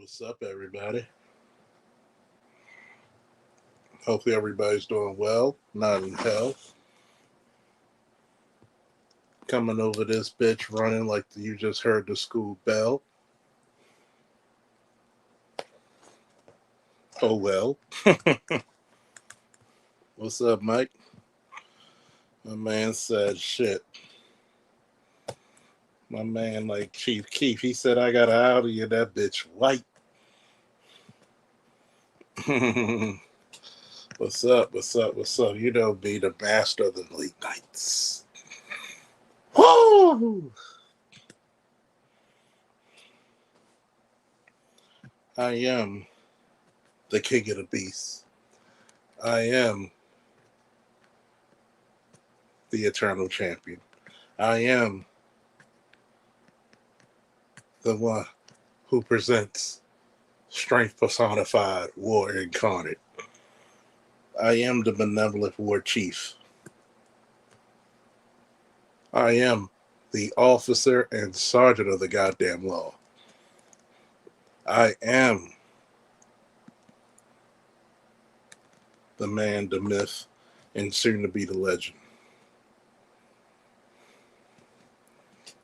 What's up, everybody? Hopefully, everybody's doing well, not in hell. Coming over this bitch running like you just heard the school bell. Oh well. What's up, Mike? My man said shit. My man, like Chief Keef, he said, I got out of you, that bitch white. What's up? What's up? What's up? You know me, the master of the late nights. Woo! I am the king of the beast. I am the eternal champion. I am the one who presents strength personified, war incarnate. I am the benevolent war chief. I am the officer and sergeant of the goddamn law. I am the man, the myth, and soon to be the legend.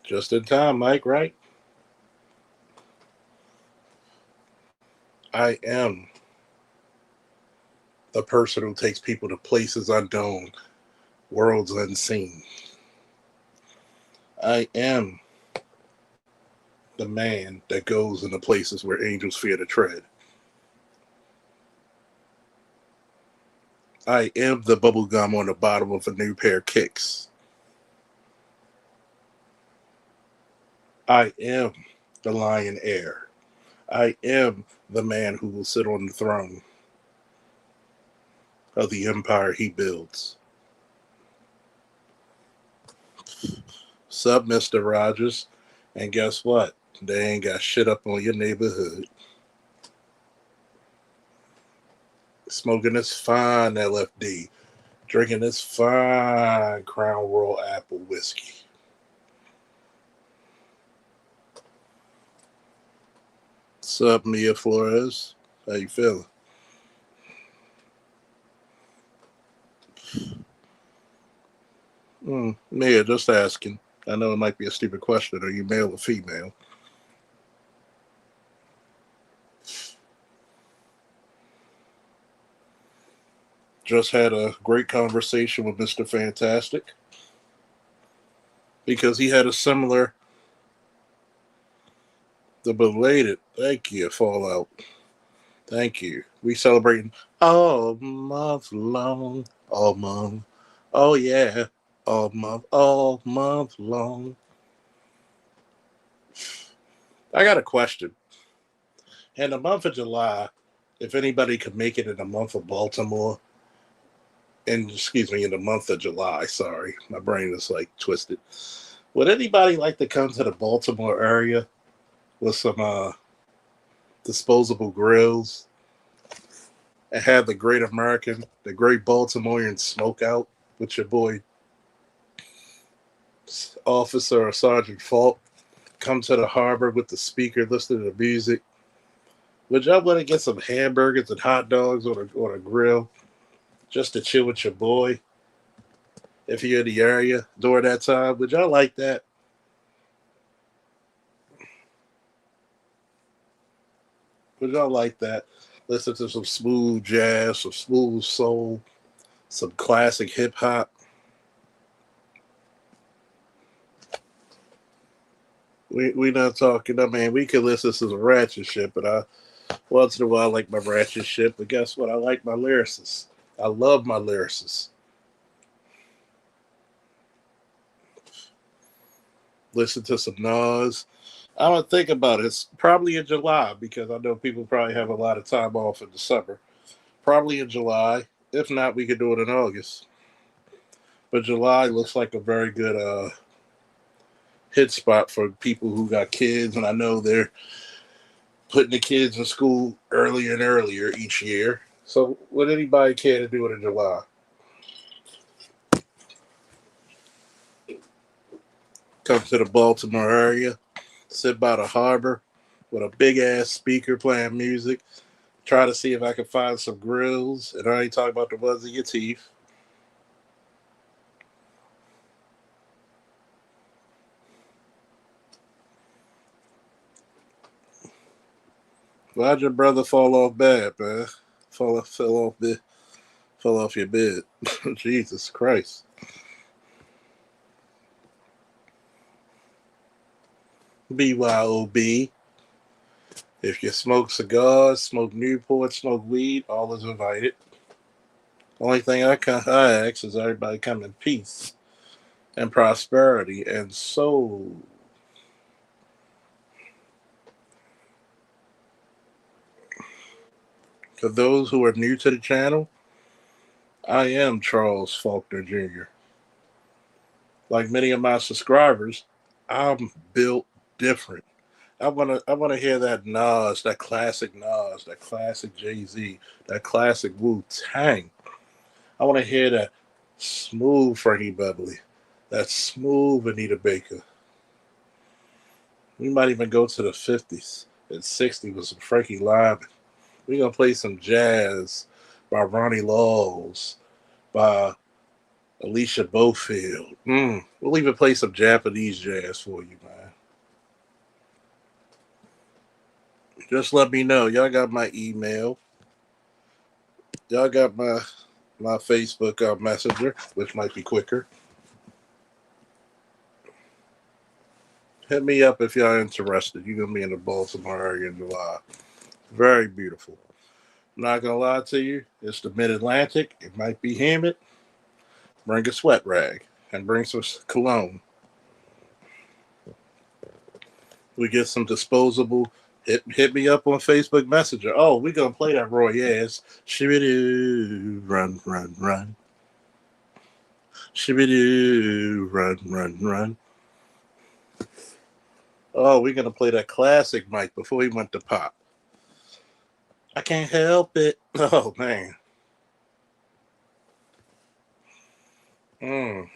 Just in time, Mike, right? I am the person who takes people to places unknown, worlds unseen. I am the man that goes into places where angels fear to tread. I am the bubble gum on the bottom of a new pair of kicks. I am the lion heir. I am the man who will sit on the throne of the empire he builds. Sup, Mr. Rogers? And guess what? They ain't got shit up on your neighborhood. Smoking this fine LFD. Drinking this fine Crown Royal apple whiskey. Sup, Mia Flores? How you feeling? Mia, just asking. I know it might be a stupid question. Are you male or female? Just had a great conversation with Mr. Fantastic because he had a similar, the belated, thank you, Fallout. Thank you. We celebrating all month long, all month. Oh yeah, all month long. I got a question. In the month of July, if anybody could make it in the month of Baltimore, and excuse me, in the month of July, sorry, my brain is like twisted. Would anybody like to come to the Baltimore area with some disposable grills and have the Great American, the Great Baltimorean smokeout with your boy Officer or Sergeant Falk? Come to the harbor with the speaker, listen to the music. Would y'all want to get some hamburgers and hot dogs on a grill just to chill with your boy if you're in the area during that time? Would y'all like that? Would y'all like that? Listen to some smooth jazz, some smooth soul, some classic hip hop. We not talking. I mean, we could listen to some ratchet shit, but I once in a while I like my ratchet shit. But guess what? I like my lyricists. I love my lyricists. Listen to some Nas. I'm gonna think about it. It's probably in July because I know people probably have a lot of time off in the summer. Probably in July. If not, we could do it in August. But July looks like a very good hit spot for people who got kids, and I know they're putting the kids in school earlier and earlier each year. So, would anybody care to do it in July? Come to the Baltimore area, sit by the harbor, with a big ass speaker playing music. Try to see if I can find some grills, and I ain't talking about the ones in your teeth. Why'd your brother fall off bad, man? Fell off your bed. Jesus Christ. BYOB. If you smoke cigars, smoke Newport, smoke weed, all is invited. Only thing I ask is everybody come in peace and prosperity and soul. For those who are new to the channel, I am Charles Faulkner Jr. Like many of my subscribers, I'm built different. I wanna hear that Nas, that classic Nas, that classic Jay-Z, that classic Wu Tang. I wanna hear that smooth Frankie Beverly, that smooth Anita Baker. We might even go to the 50s and 60s with some Frankie Lyman. We're gonna play some jazz by Ronnie Laws, by Alicia Bofield. We'll even play some Japanese jazz for you, man. Just let me know. Y'all got my email. Y'all got my Facebook Messenger, which might be quicker. Hit me up if y'all interested. You're gonna be in the Baltimore area in July. Very beautiful. I'm not gonna lie to you. It's the Mid Atlantic. It might be humid. Bring a sweat rag and bring some cologne. We get some disposable. Hit me up on Facebook Messenger. Oh, we gonna play that Royaz. Shibidoo, run, run, run. Shibidoo, run, run, run. Oh, we're gonna play that classic Mike before we went to pop. I can't help it. Oh man. Mm.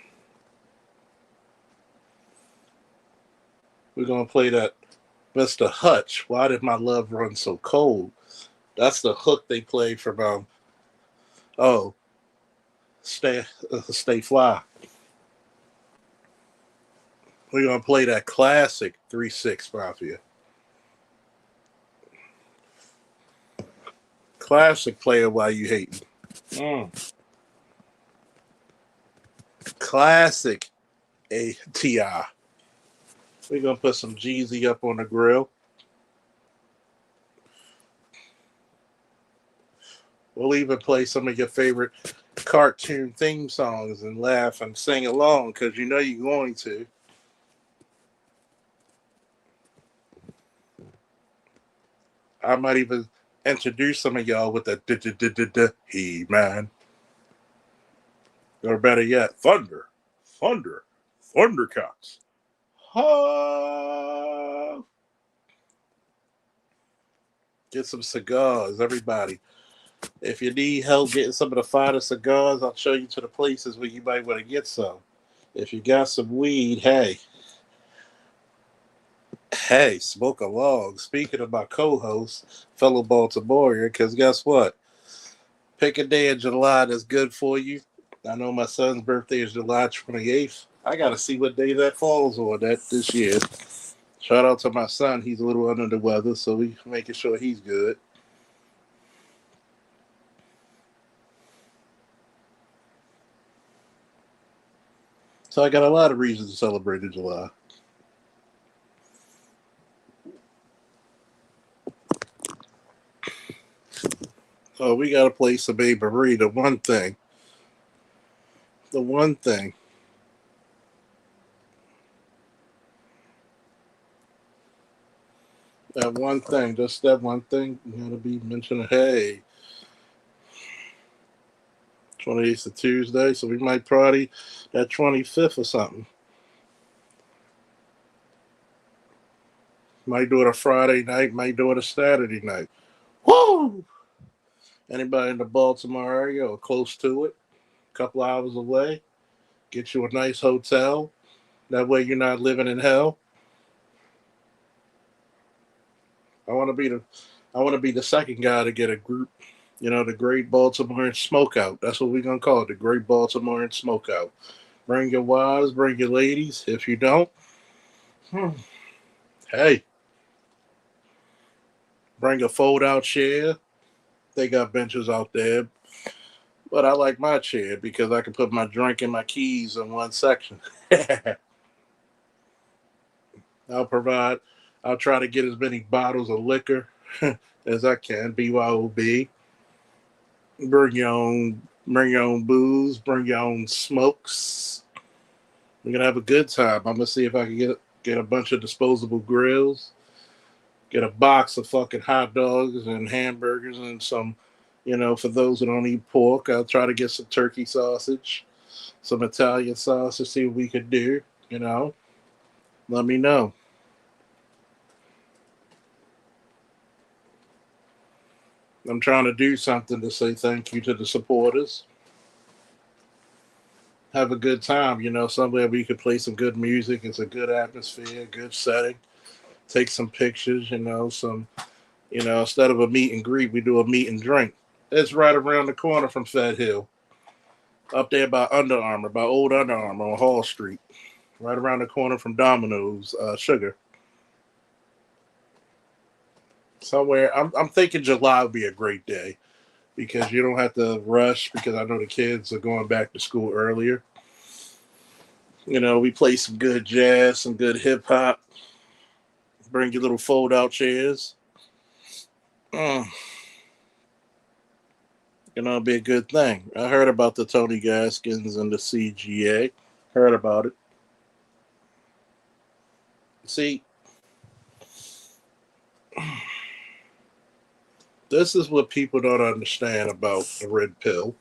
We're gonna play that Mr. Hutch. Why did my love run so cold? That's the hook they play from oh, stay fly. We're gonna play that classic 3-6 Mafia. Classic player while you hating. Mm. Classic ATI. We're gonna put some Jeezy up on the grill. We'll even play some of your favorite cartoon theme songs and laugh and sing along because you know you're going to. I might even introduce some of y'all with the He-Man. Or better yet, Thunder, Thunder, Thundercats. Ha! Get some cigars, everybody. If you need help getting some of the finest cigars, I'll show you to the places where you might want to get some. If you got some weed, hey, smoke along. Speaking of my co-host, fellow Baltimorean, because guess what? Pick a day in July that's good for you. I know my son's birthday is July 28th. I got to see what day that falls on that this year. Shout out to my son. He's a little under the weather, so we making sure he's good. So I got a lot of reasons to celebrate in July. Oh, we got to play some Babe Marie. The one thing. The one thing. That one thing. Just that one thing. You got to be mentioning, hey, 28th of Tuesday, so we might party that 25th or something. Might do it a Friday night, might do it a Saturday night. Woo! Anybody in the Baltimore area or close to it, a couple hours away, get you a nice hotel. That way you're not living in hell. I want to be the second guy to get a group. The Great Baltimore Smokeout. That's what we're gonna call it, the Great Baltimore Smokeout. Bring your wives, bring your ladies. If you don't, hmm, hey, bring a fold-out chair. They got benches out there, but I like my chair because I can put my drink and my keys in one section. I'll provide. I'll try to get as many bottles of liquor as I can. BYOB. Bring your own booze. Bring your own smokes. We're gonna have a good time. I'm gonna see if I can get a bunch of disposable grills. Get a box of fucking hot dogs and hamburgers and some, for those who don't eat pork. I'll try to get some turkey sausage, some Italian sausage. See what we could do. Let me know. I'm trying to do something to say thank you to the supporters. Have a good time, somewhere we could play some good music. It's a good atmosphere, good setting. Take some pictures, instead of a meet and greet, we do a meet and drink. It's right around the corner from Fed Hill, up there by Under Armour, by Old Under Armour on Hall Street, right around the corner from Domino's Sugar. Somewhere, I'm thinking July would be a great day because you don't have to rush because I know the kids are going back to school earlier. We play some good jazz, some good hip hop. Bring your little fold out chairs. Mm. It'll be a good thing. I heard about the Tony Gaskins and the CGA. Heard about it. See, this is what people don't understand about the red pill,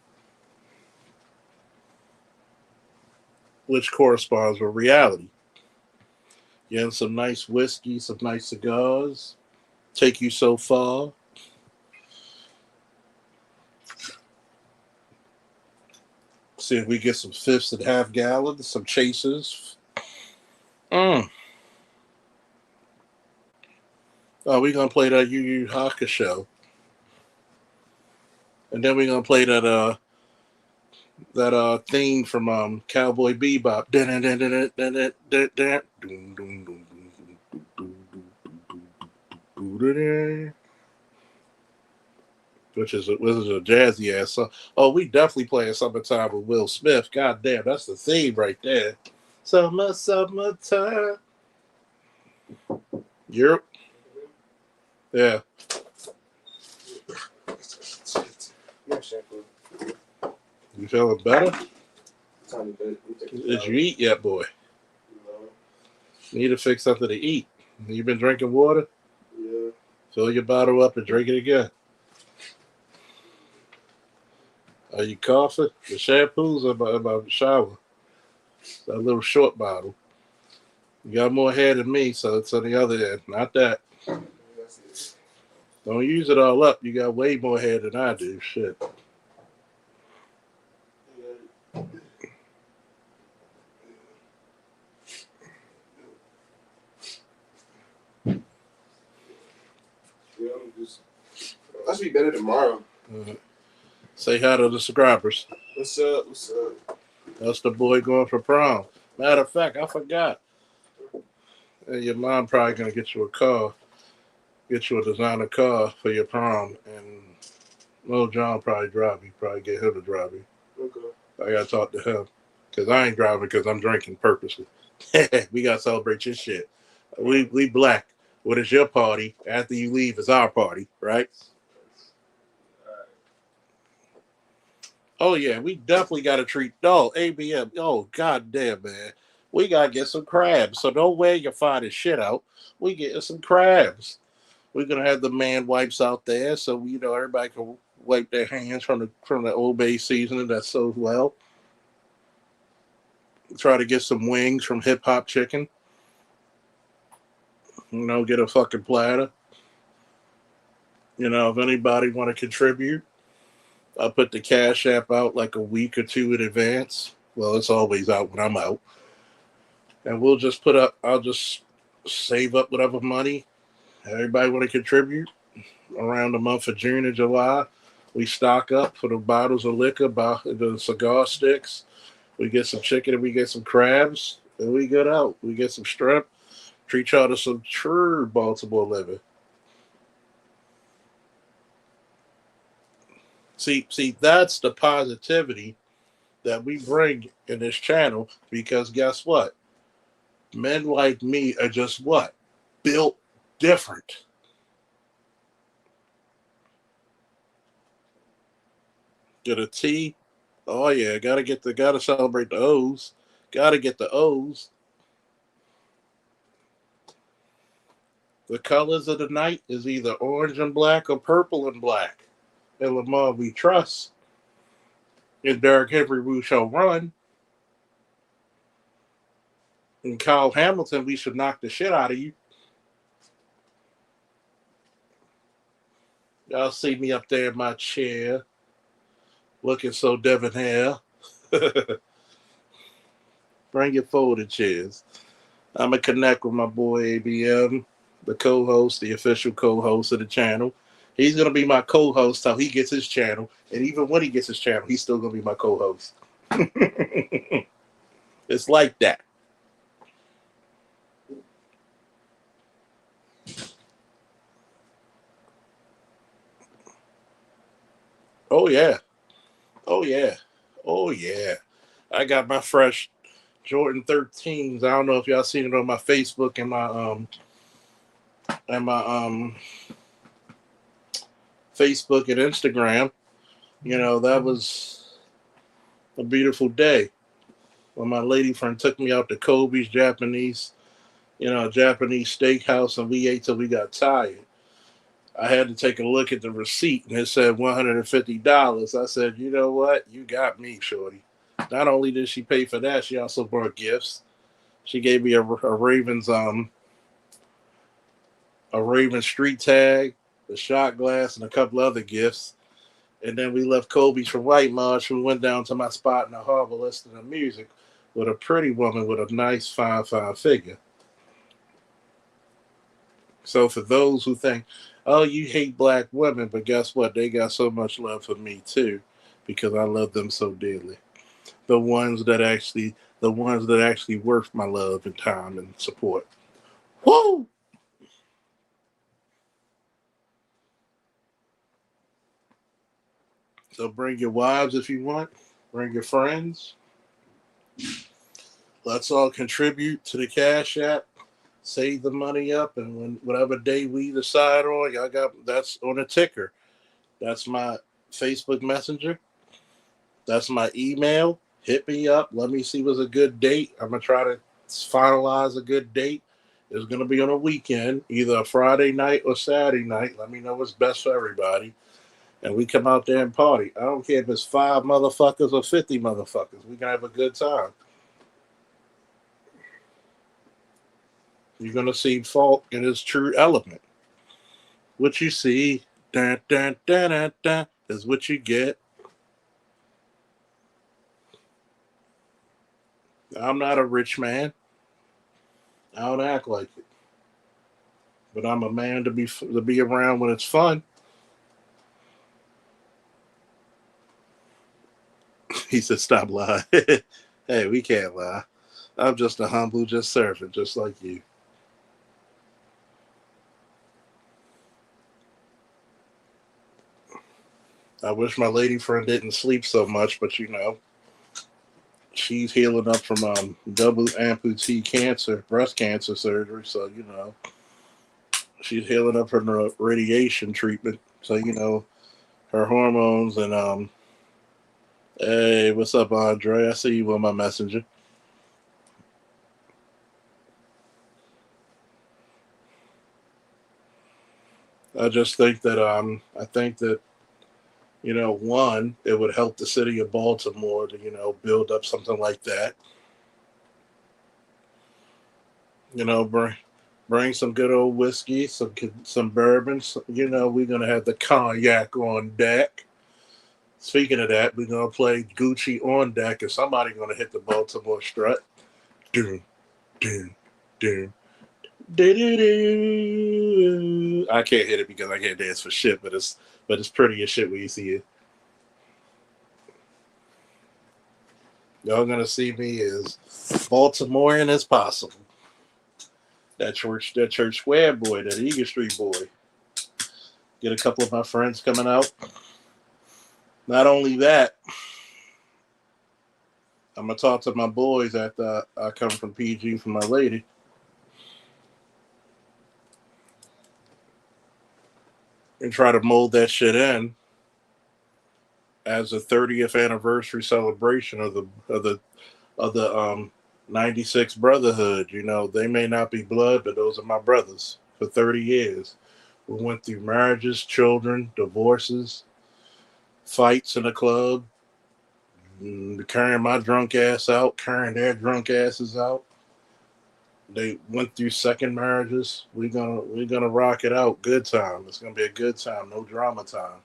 which corresponds with reality. Getting some nice whiskey, some nice cigars, take you so far. See if we get some fifths and half gallons, some chasers. Oh, we're gonna play that Yu Yu Hakusho. And then we're gonna play that theme from Cowboy Bebop. Which is a jazzy ass song. Oh, we definitely playing Summertime with Will Smith. God damn, that's the theme right there. Summertime. Europe. Yeah. You feeling better? Did you eat yet, boy? Need to fix something to eat. You been drinking water? Yeah. Fill your bottle up and drink it again. Are you coughing? The shampoo's about shower. That little short bottle. You got more hair than me, so it's on the other end. Not that. Don't use it all up. You got way more hair than I do. Shit. I should be better tomorrow. Say hi to the subscribers. What's up? What's up? That's the boy going for prom. Matter of fact, I forgot. Your mom probably gonna get you a car, get you a designer car for your prom, and Lil John probably drive you. Probably get him to drive you. Okay. I gotta talk to him because I ain't driving because I'm drinking purposely. We gotta celebrate your shit. We black. What is your party? After you leave, is our party, right? Oh yeah, we definitely got to treat. Oh ABM. Oh goddamn man, we gotta get some crabs. So don't wear your finest shit out. We getting some crabs. We're gonna have the man wipes out there, so everybody can wipe their hands from the Old Bay seasoning that sows well. Try to get some wings from Hip Hop Chicken. Get a fucking platter. If anybody want to contribute, I'll put the Cash App out like a week or two in advance. Well, it's always out when I'm out. And we'll just I'll just save up whatever money Everybody want to contribute around the month of June and July. We stock up for the bottles of liquor, the cigar sticks. We get some chicken and we get some crabs, and we get out. We get some shrimp. Treat y'all to some true Baltimore living. See, that's the positivity that we bring in this channel because guess what? Men like me are just what? Built different. Get a T. Oh yeah, gotta celebrate the O's. Gotta get the O's. The colors of the night is either orange and black or purple and black. And Lamar we trust. And Derrick Henry we shall run. And Kyle Hamilton, we should knock the shit out of you. Y'all see me up there in my chair, looking so debonair. Bring your folding chairs. I'm going to connect with my boy ABM, the co-host, the official co-host of the channel. He's going to be my co-host till he gets his channel. And even when he gets his channel, he's still going to be my co-host. It's like that. Oh, yeah. Oh, yeah. Oh, yeah. I got my fresh Jordan 13s. I don't know if y'all seen it on my Facebook and my Facebook and Instagram. You know, that was a beautiful day when my lady friend took me out to Kobe's Japanese steakhouse, and we ate till we got tired. I had to take a look at the receipt, and it said $150. I said, you know what? You got me, shorty. Not only did she pay for that, she also brought gifts. She gave me a Raven street tag, the shot glass, and a couple other gifts. And then we left Kobe's for White Marsh. We went down to my spot in the harbor listening to music with a pretty woman with a nice, fine figure. So for those who think, oh, you hate black women, but guess what? They got so much love for me too, because I love them so dearly. The ones that actually worth my love and time and support. Woo! So bring your wives if you want. Bring your friends. Let's all contribute to the Cash App. Save the money up, and whatever day we decide on, y'all got that's on a ticker. That's my Facebook Messenger. That's my email. Hit me up. Let me see what's a good date. I'm gonna try to finalize a good date. It's gonna be on a weekend, either a Friday night or Saturday night. Let me know what's best for everybody, and we come out there and party. I don't care if it's 5 motherfuckers or 50 motherfuckers. We can have a good time. You're gonna see Faulk in his true element. What you see, dun, dun, dun, dun, dun, is what you get. I'm not a rich man. I don't act like it, but I'm a man to be around when it's fun. He said, "Stop lying." Hey, we can't lie. I'm just a humble, just servant, just like you. I wish my lady friend didn't sleep so much, but she's healing up from double amputee cancer, breast cancer surgery. So she's healing up from the radiation treatment. So her hormones and hey, what's up, Andre? I see you on my messenger. I just think that one, it would help the city of Baltimore to build up something like that. Bring some good old whiskey, some bourbons. We're gonna have the cognac on deck. Speaking of that, we're gonna play Gucci on deck, and somebody's gonna hit the Baltimore strut. Doom, doom, doom. Do-do-do. I can't hit it because I can't dance for shit, but it's pretty as shit when you see it. Y'all gonna see me as Baltimorean as possible. That church square boy, that Eagle Street boy. Get a couple of my friends coming out. Not only that, I'm gonna talk to my boys after I come from PG for my lady. And try to mold that shit in as a 30th anniversary celebration of the 96 Brotherhood. You know, they may not be blood, but those are my brothers for 30 years. We went through marriages, children, divorces, fights in the club, carrying my drunk ass out, carrying their drunk asses out. They went through second marriages. We're gonna rock it out. Good time. It's gonna be a good time. No drama time.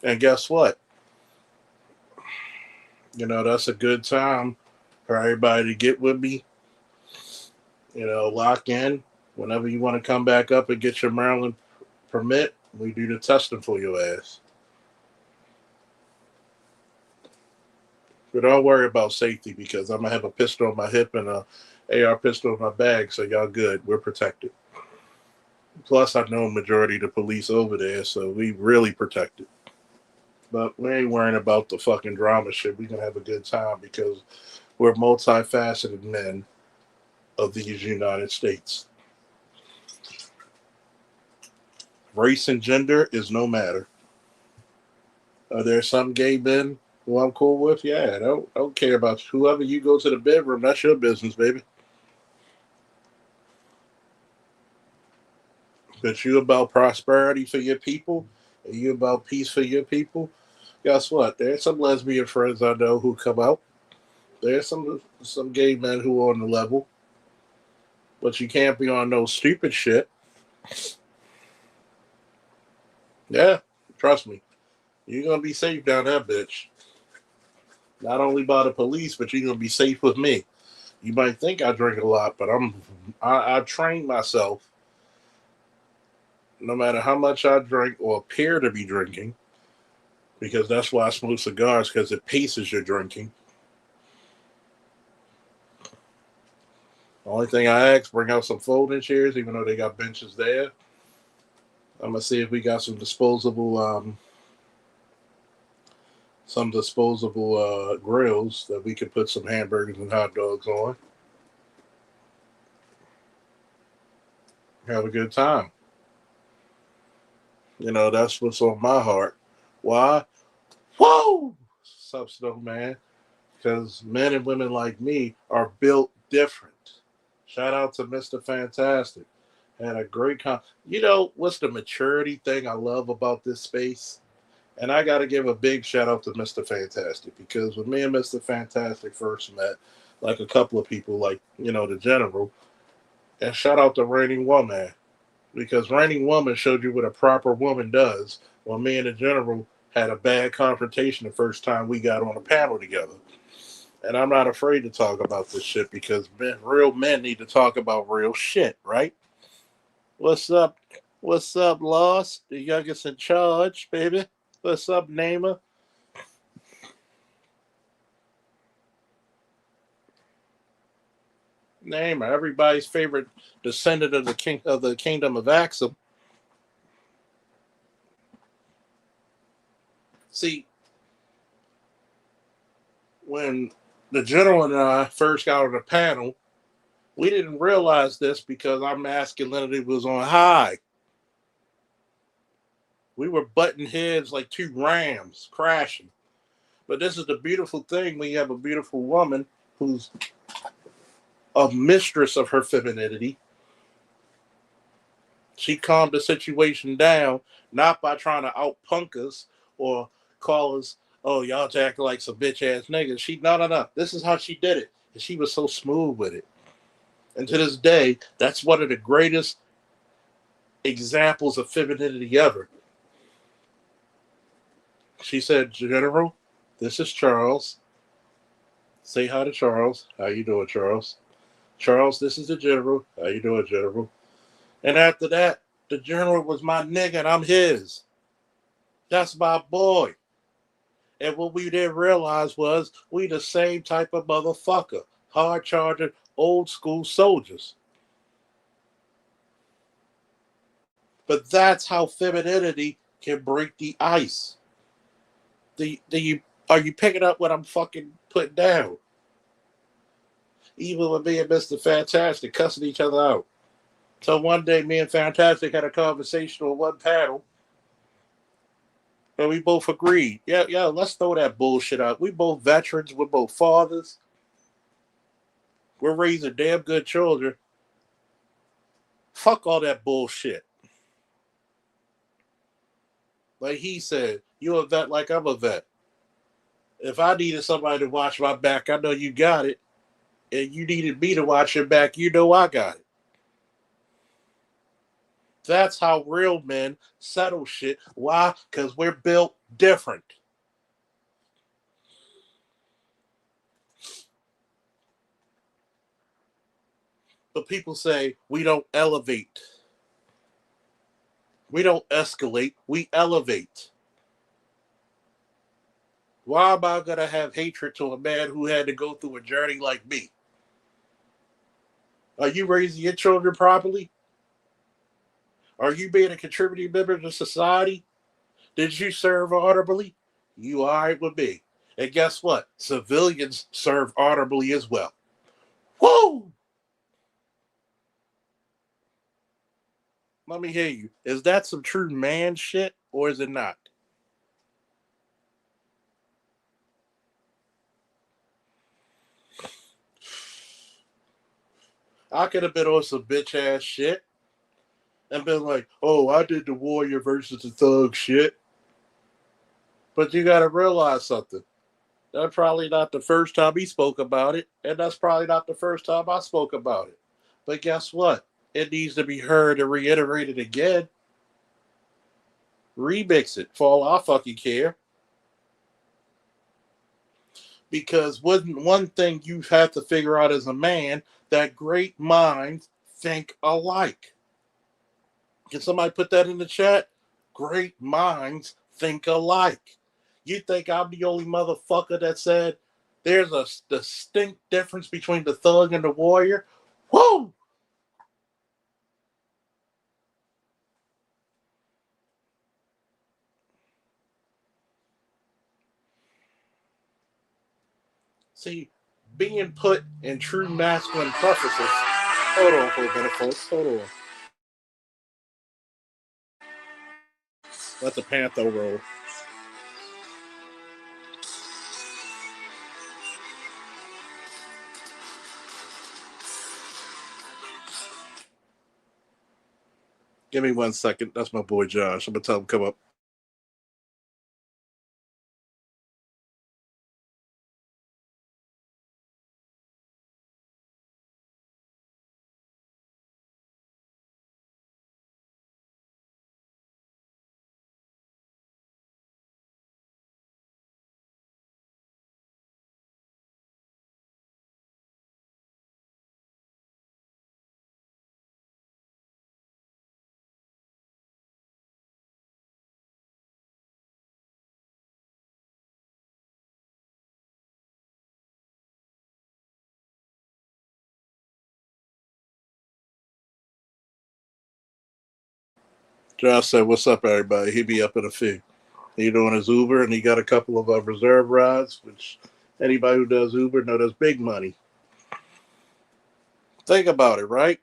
And guess what? You know, that's a good time for everybody to get with me. You know, lock in. Whenever you want to come back up and get your Maryland permit, we do the testing for your ass. But don't worry about safety because I'm gonna have a pistol on my hip and a AR pistol in my bag, so y'all good. We're protected. Plus, I know a majority of the police over there, so we really protected. But we ain't worrying about the fucking drama shit. We gonna have a good time because we're multifaceted men of these United States. Race and gender is no matter. Are there some gay men who I'm cool with? Yeah, I don't care about whoever you go to the bedroom. That's your business, baby. But you about prosperity for your people, and you about peace for your people. Guess what? There's some lesbian friends I know who come out. There's some gay men who are on the level, but you can't be on no stupid shit. Yeah, trust me. You're gonna be safe down that bitch. Not only by the police, but you're gonna be safe with me. You might think I drink a lot, but I train myself. No matter how much I drink or appear to be drinking, because that's why I smoke cigars because it paces your drinking. The only thing I ask, bring out some folding chairs, even though they got benches there. I'm gonna see if we got some disposable grills that we could put some hamburgers and hot dogs on. Have a good time. You know, that's what's on my heart. Why? Whoa! Sup, man? Because men and women like me are built different. Shout out to Mr. Fantastic. Had a great You know, what's the maturity thing I love about this space? And I got to give a big shout out to Mr. Fantastic because when me and Mr. Fantastic first met, like a couple of people, like, you know, the general, and shout out to Raining Woman because Raining Woman showed you what a proper woman does. While me and the general had a bad confrontation the first time we got on a panel together. And I'm not afraid to talk about this shit because real men need to talk about real shit, right? What's up? What's up, Lost? The youngest in charge, baby. What's up, Namer? Namer, everybody's favorite descendant of the kingdom of Axum. See, when the general and I first got on the panel, we didn't realize this because our masculinity was on high. We were butting heads like two rams crashing. But this is the beautiful thing when you have a beautiful woman who's a mistress of her femininity. She calmed the situation down, not by trying to outpunk us or call us, oh, y'all acting like some bitch ass niggas. No. This is how she did it. And she was so smooth with it. And to this day, that's one of the greatest examples of femininity ever. She said, General, this is Charles. Say hi to Charles. How you doing, Charles? Charles, this is the general. How you doing, general? And after that, the general was my nigga and I'm his. That's my boy. And what we didn't realize was we the same type of motherfucker. Hard charging, old school soldiers. But that's how femininity can break the ice. Are you picking up what I'm fucking putting down? Even with me and Mr. Fantastic cussing each other out. So one day me and Fantastic had a conversation on one panel and we both agreed. Yeah, let's throw that bullshit out. We both veterans, we're both fathers. We're raising damn good children. Fuck all that bullshit. Like he said, you a vet like I'm a vet. If I needed somebody to watch my back, I know you got it. And you needed me to watch your back, you know I got it. That's how real men settle shit. Why? Because we're built different. But people say we don't elevate. We don't escalate, we elevate. Why am I going to have hatred to a man who had to go through a journey like me? Are you raising your children properly? Are you being a contributing member to society? Did you serve honorably? You all right with me. And guess what? Civilians serve honorably as well. Woo! Let me hear you. Is that some true man shit or is it not? I could have been on some bitch ass shit and been like, oh, I did the warrior versus the thug shit. But you got to realize something. That's probably not the first time he spoke about it, and that's probably not the first time I spoke about it. But guess what? It needs to be heard and reiterated again. Remix it for all I fucking care. Because one thing you have to figure out as a man that great minds think alike. Can somebody put that in the chat? Great minds think alike. You think I'm the only motherfucker that said there's a distinct difference between the thug and the warrior? Whoa! See, being put in true masculine preferences. Hold on for a minute, folks. Hold on. Let the panther roll. Give me 1 second. That's my boy Josh. I'm gonna tell him come up. Josh said, "What's up, everybody?" He be up in a few. He doing his Uber, and he got a couple of reserve rides, which anybody who does Uber know that's big money. Think about it, right?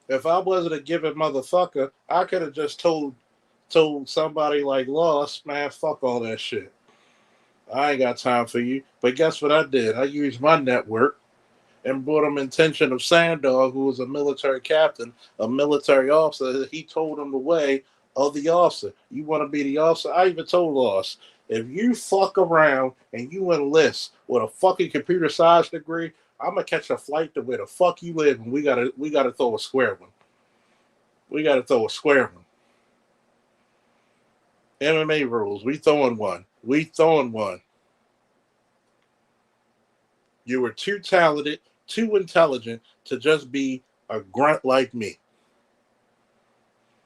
If I wasn't a giving motherfucker, I could have just told somebody like Lost, man, fuck all that shit. I ain't got time for you. But guess what I did? I used my network and brought him intention of Sandog, who was a military captain, a military officer. He told him the way of the officer. You want to be the officer? I even told Lost, if you fuck around and you enlist with a fucking computer science degree, I'm gonna catch a flight to where the fuck you live, and we gotta throw a square one. We gotta throw a square one. MMA rules. We throwing one. We throwing one. You were too talented, too intelligent to just be a grunt like me.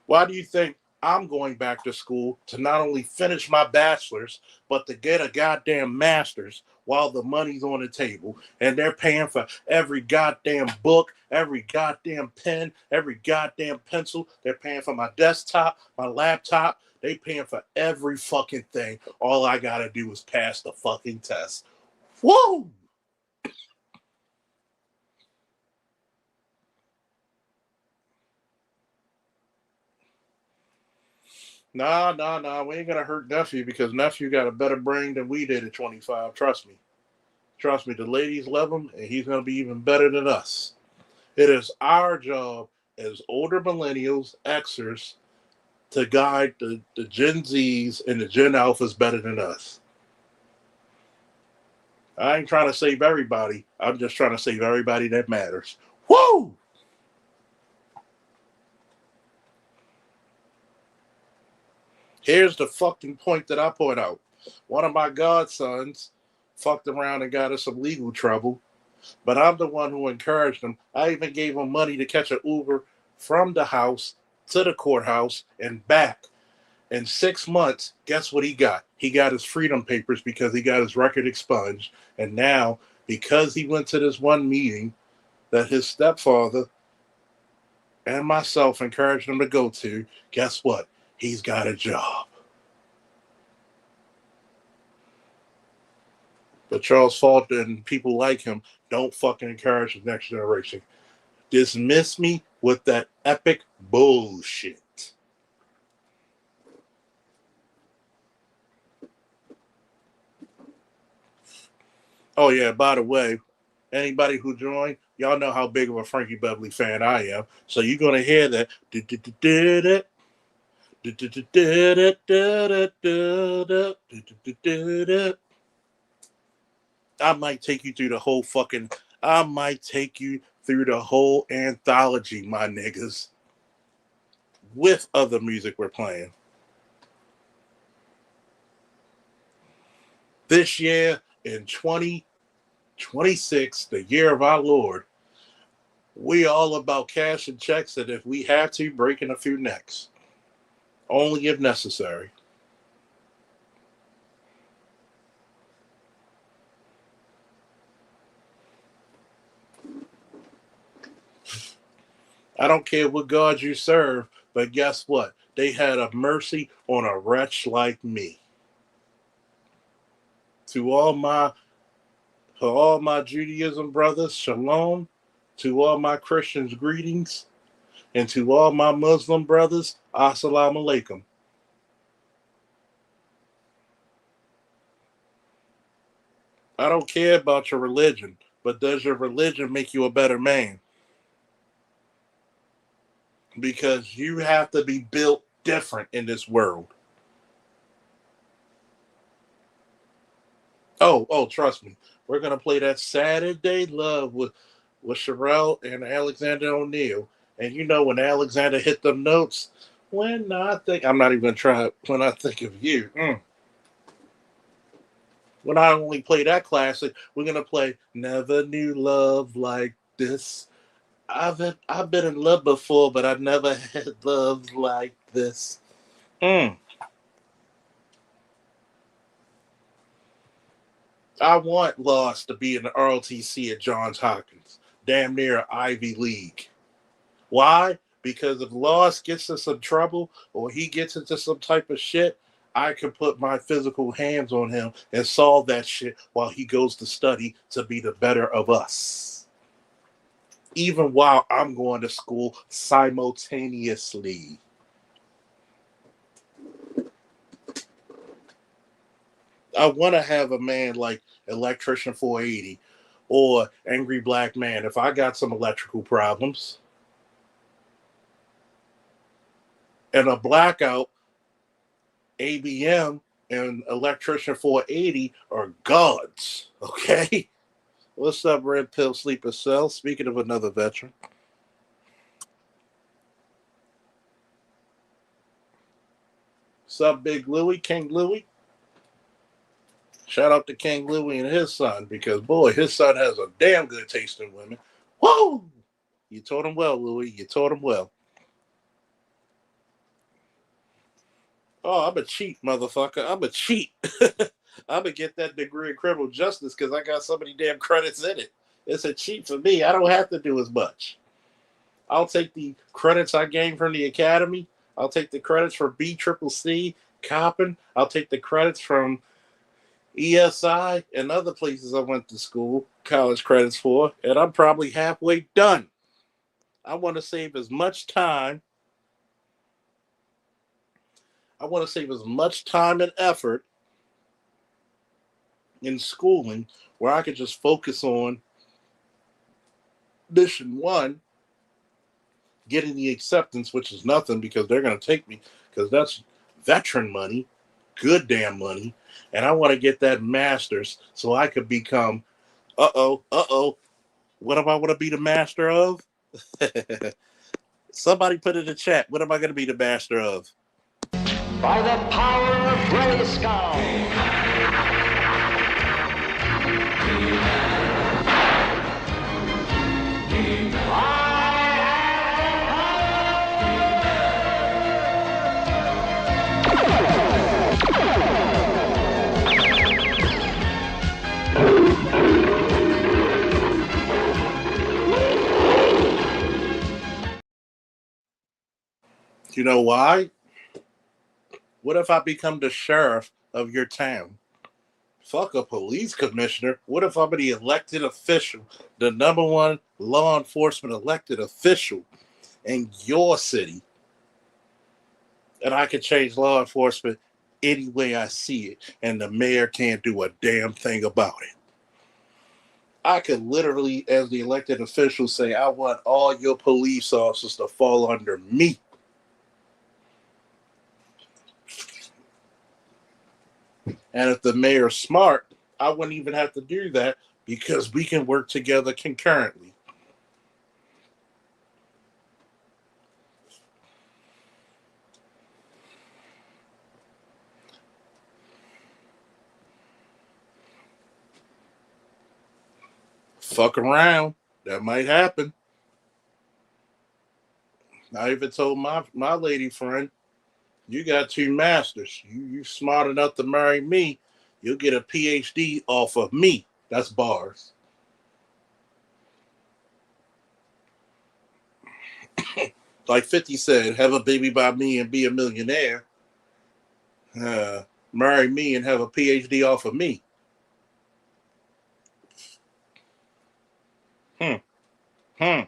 Why do you think I'm going back to school to not only finish my bachelor's, but to get a goddamn master's while the money's on the table and they're paying for every goddamn book, every goddamn pen, every goddamn pencil. They're paying for my desktop, my laptop. They paying for every fucking thing. All I gotta do is pass the fucking test. Woo! Nah. We ain't gonna hurt nephew because nephew got a better brain than we did at 25. Trust me. Trust me. The ladies love him, and he's gonna be even better than us. It is our job as older millennials, Xers, to guide the Gen Zs and the Gen Alphas better than us. I ain't trying to save everybody. I'm just trying to save everybody that matters. Woo! Here's the fucking point that I point out. One of my godsons fucked around and got us some legal trouble, but I'm the one who encouraged him. I even gave him money to catch an Uber from the house to the courthouse and back. In 6 months, guess what he got? He got his freedom papers because he got his record expunged. And now, because he went to this one meeting that his stepfather and myself encouraged him to go to, guess what? He's got a job. But Charles Faulkner and people like him don't fucking encourage the next generation. Dismiss me with that epic bullshit. Oh yeah, by the way, anybody who joined, y'all know how big of a Frankie Beverly fan I am. So you're gonna hear that. I might take you through the whole fucking. I might take you through the whole anthology, my niggas, with other music we're playing. This year in 2026, the year of our Lord, we all about cash and checks, and if we have to, breaking a few necks. Only if necessary. I don't care what God you serve, but guess what? They had a mercy on a wretch like me. To all my Judaism brothers, shalom. To all my Christians, greetings. And to all my Muslim brothers, assalamu alaikum. I don't care about your religion, but does your religion make you a better man? Because you have to be built different in this world. Trust me. We're gonna play that Saturday Love with Sherelle and Alexander O'Neal. And you know when Alexander hit them notes, I'm not even gonna try it. When I think of you. When I only play that classic, we're gonna play Never Knew Love Like This. I've been in love before, but I've never had love like this. Mm. I want Lost to be in the ROTC at Johns Hopkins, damn near Ivy League. Why? Because if Lost gets in some trouble or he gets into some type of shit, I can put my physical hands on him and solve that shit while he goes to study to be the better of us. Even while I'm going to school simultaneously. I want to have a man like Electrician 480 or Angry Black Man if I got some electrical problems. And a blackout, ABM, and Electrician 480 are gods. Okay? What's up, Red Pill Sleeper Cell? Speaking of another veteran. What's up, Big Louie, King Louie? Shout out to King Louie and his son because, boy, his son has a damn good taste in women. Whoa! You taught him well, Louie. You taught him well. Oh, I'm a cheat, motherfucker. I'm a cheat. I'm going to get that degree in criminal justice because I got so many damn credits in it. It's a cheat for me. I don't have to do as much. I'll take the credits I gained from the academy. I'll take the credits for BCCC, Coppin. I'll take the credits from ESI and other places I went to school, college credits for, and I'm probably halfway done. I want to save as much time. I want to save as much time and effort in schooling where I could just focus on mission one, getting the acceptance, which is nothing because they're going to take me because that's veteran money, good damn money. And I want to get that master's so I could become, what do I want to be the master of? Somebody put in the chat, what am I going to be the master of? By the power of Grayskull. You know why? What if I become the sheriff of your town? Fuck a police commissioner. What if I'm the elected official, the number one law enforcement elected official in your city? And I can change law enforcement any way I see it, and the mayor can't do a damn thing about it. I could literally, as the elected official, say, I want all your police officers to fall under me. And if the mayor's smart, I wouldn't even have to do that because we can work together concurrently. Fuck around. That might happen. I even told my lady friend, you got 2 masters. You smart enough to marry me, you'll get a PhD off of me. That's bars. Like 50 said, have a baby by me and be a millionaire. Marry me and have a PhD off of me. Hmm. Hmm.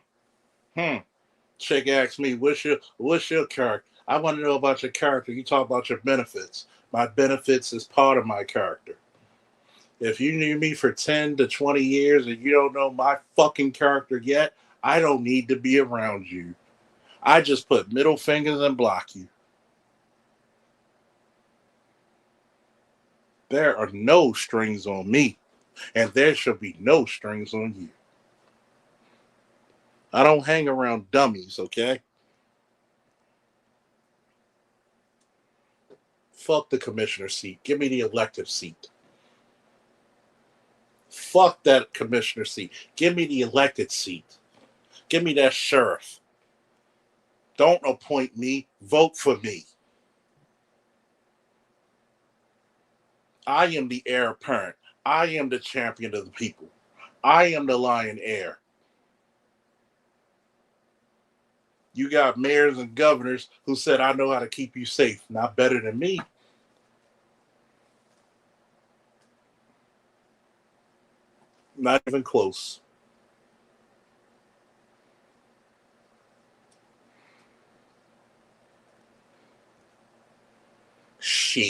Hmm. Chick asked me, what's your character? I want to know about your character. You talk about your benefits. My benefits is part of my character. If you knew me for 10 to 20 years and you don't know my fucking character yet, I don't need to be around you. I just put middle fingers and block you. There are no strings on me, and there should be no strings on you. I don't hang around dummies, okay? Fuck the commissioner seat. Give me the elective seat. Fuck that commissioner seat. Give me the elected seat. Give me that sheriff. Don't appoint me. Vote for me. I am the heir apparent. I am the champion of the people. I am the lion heir. You got mayors and governors who said, I know how to keep you safe. Not better than me. Not even close. Shit.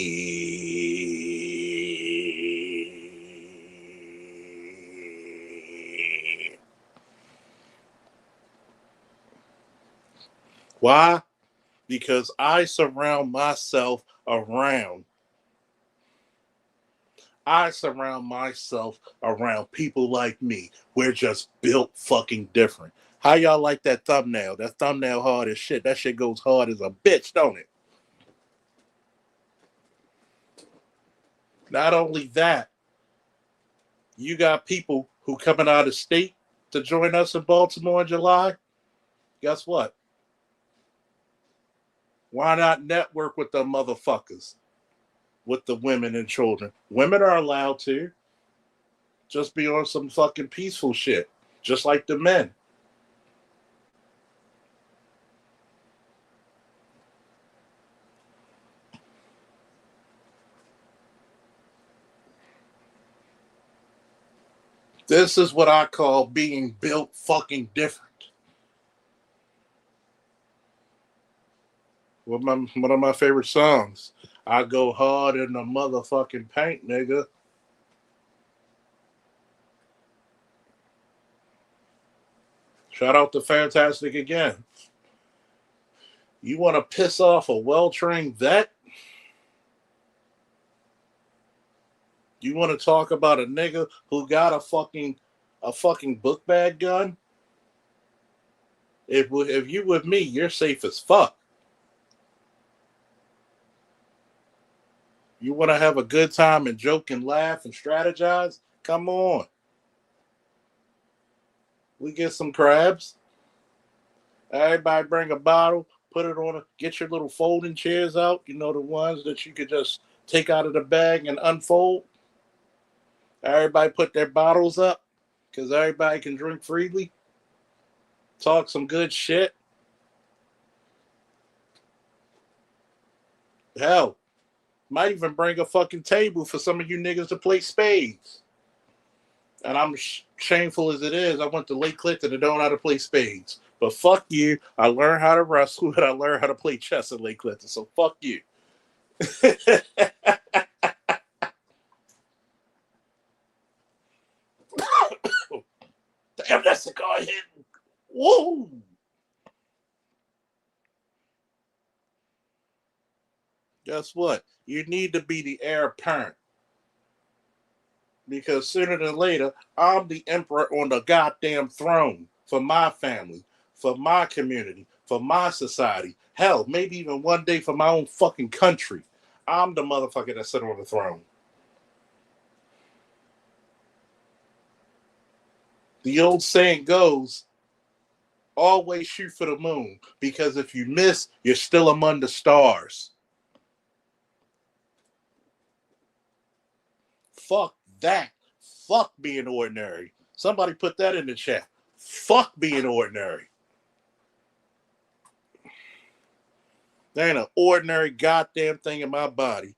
Why? Because I surround myself around. I surround myself around people like me. We're just built fucking different. How y'all like that thumbnail? That thumbnail hard as shit. That shit goes hard as a bitch, don't it? Not only that, you got people who coming out of state to join us in Baltimore in July. Guess what? Why not network with them motherfuckers? With the women and children. Women are allowed to just be on some fucking peaceful shit, just like the men. This is what I call being built fucking different. One of my favorite songs. I go hard in the motherfucking paint, nigga. Shout out to Fantastic again. You want to piss off a well-trained vet? You want to talk about a nigga who got a fucking book bag gun? If you with me, you're safe as fuck. You want to have a good time and joke and laugh and strategize? Come on. We get some crabs. Everybody bring a bottle, put it on get your little folding chairs out, you know, the ones that you could just take out of the bag and unfold. Everybody put their bottles up because everybody can drink freely. Talk some good shit. Hell, might even bring a fucking table for some of you niggas to play spades. And I'm shameful as it is, I went to Lake Clifton and don't know how to play spades. But fuck you. I learned how to wrestle and I learned how to play chess at Lake Clifton. So fuck you. Damn, that's the guy hitting. Whoa. Guess what? You need to be the heir apparent. Because sooner than later, I'm the emperor on the goddamn throne for my family, for my community, for my society. Hell, maybe even one day for my own fucking country. I'm the motherfucker that sit on the throne. The old saying goes, always shoot for the moon, because if you miss, you're still among the stars. Fuck that. Fuck being ordinary. Somebody put that in the chat. Fuck being ordinary. There ain't an ordinary goddamn thing in my body.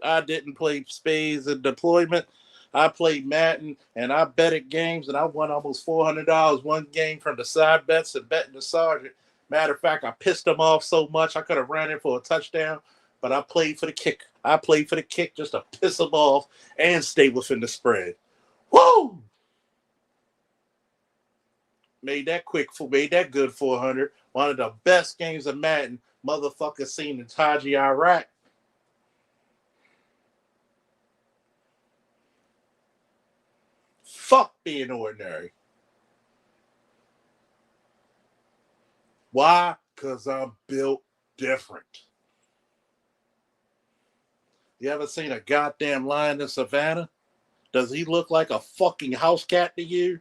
I didn't play spades and deployment. I played Madden and I betted games and I won almost $400 one game from the side bets and betting the sergeant. Matter of fact, I pissed him off so much I could have ran in for a touchdown, but I played for the kick. I played for the kick just to piss him off and stay within the spread. Woo! Made that good 400. One of the best games of Madden motherfuckers seen in Taji, Iraq. Fuck being ordinary. Why? Because I'm built different. You ever seen a goddamn lion in Savannah? Does he look like a fucking house cat to you?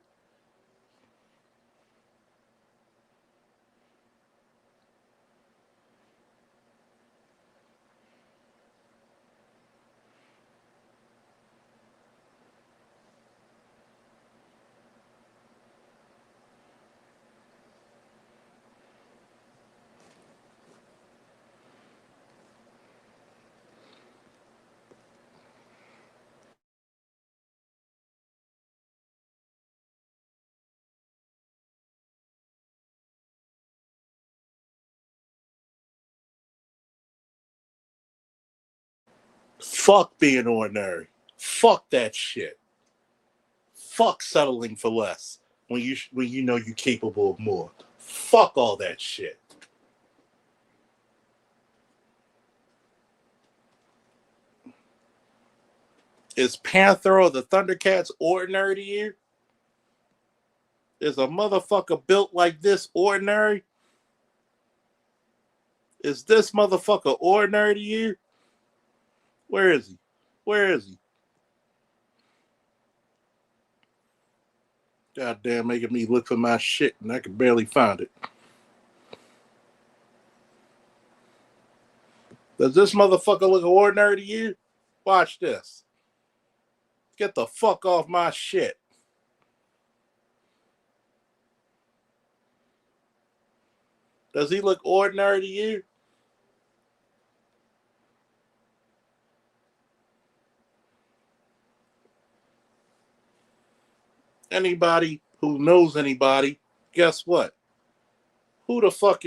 Fuck being ordinary. Fuck that shit. Fuck settling for less when you know you're capable of more. Fuck all that shit. Is Panther or the Thundercats ordinary to you? Is a motherfucker built like this ordinary? Is this motherfucker ordinary to you? Where is he? Where is he? Goddamn, making me look for my shit and I can barely find it. Does this motherfucker look ordinary to you? Watch this. Get the fuck off my shit. Does he look ordinary to you? Anybody who knows anybody, guess what? Who the fuck,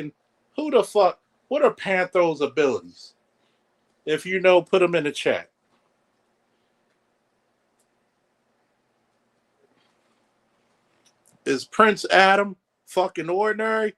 what are Panthro's abilities? If you know, put them in the chat. Is Prince Adam fucking ordinary?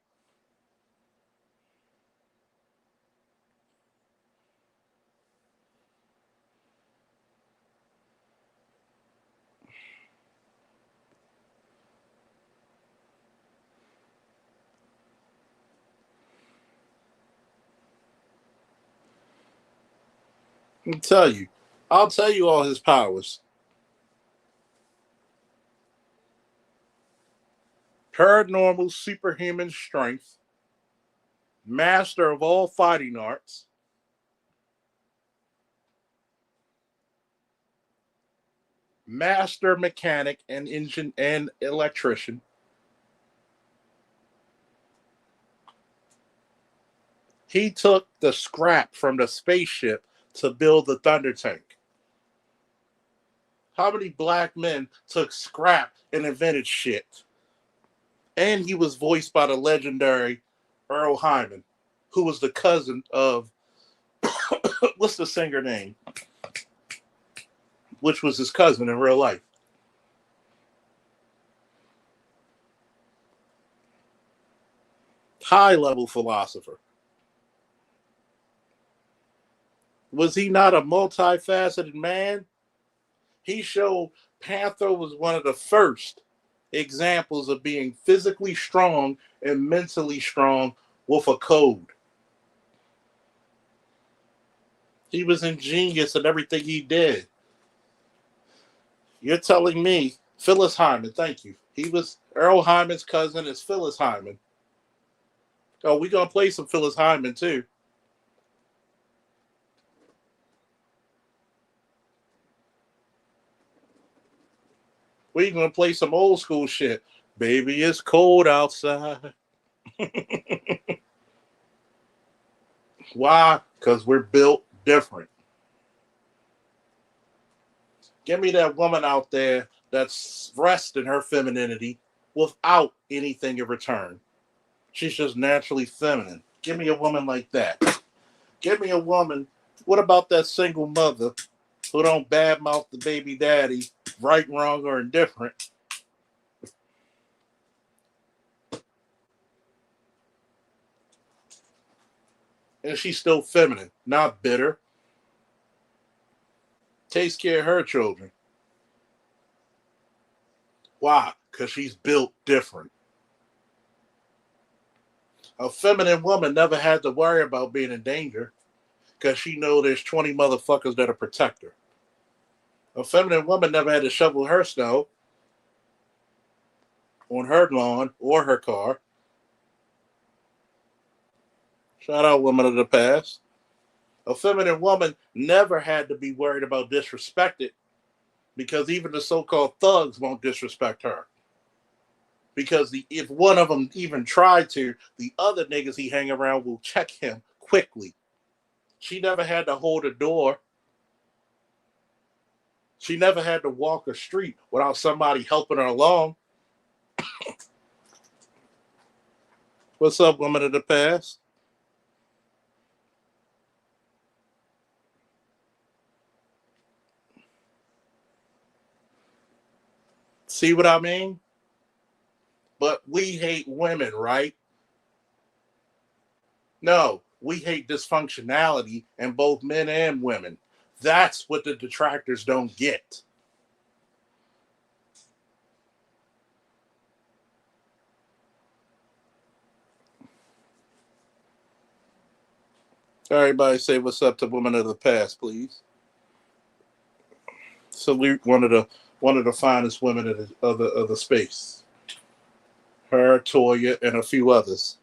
I'll tell you all his powers. Paranormal superhuman strength, master of all fighting arts, master mechanic and engine and electrician, he took the scrap from the spaceship to build the Thunder Tank. How many black men took scrap and invented shit? And he was voiced by the legendary Earl Hyman, who was the cousin of what's the singer name? Which was his cousin in real life. High level philosopher. Was he not a multifaceted man? He showed Panther was one of the first examples of being physically strong and mentally strong with a code. He was ingenious in everything he did. You're telling me Phyllis Hyman, thank you. He was Earl Hyman's cousin is Phyllis Hyman. Oh, we're gonna play some Phyllis Hyman too. We're gonna play some old school shit. Baby, it's cold outside. Why? Because we're built different. Give me that woman out there that's rests in her femininity without anything in return. She's just naturally feminine. Give me a woman like that. Give me a woman. What about that single mother who don't badmouth the baby daddy, right, wrong, or indifferent? And she's still feminine, not bitter. Takes care of her children. Why? Because she's built different. A feminine woman never had to worry about being in danger because she know there's 20 motherfuckers that'll protect her. A feminine woman never had to shovel her snow on her lawn or her car. Shout out women of the past. A feminine woman never had to be worried about disrespected because even the so-called thugs won't disrespect her. Because if one of them even tried to, the other niggas he hang around will check him quickly. She never had to hold a door. She never had to walk a street without somebody helping her along. What's up, women of the past? See what I mean? But we hate women, right? No, we hate dysfunctionality in both men and women. That's what the detractors don't get. Everybody say what's up to women of the past, please. Salute one of the finest women of the space. Her, Toya, and a few others.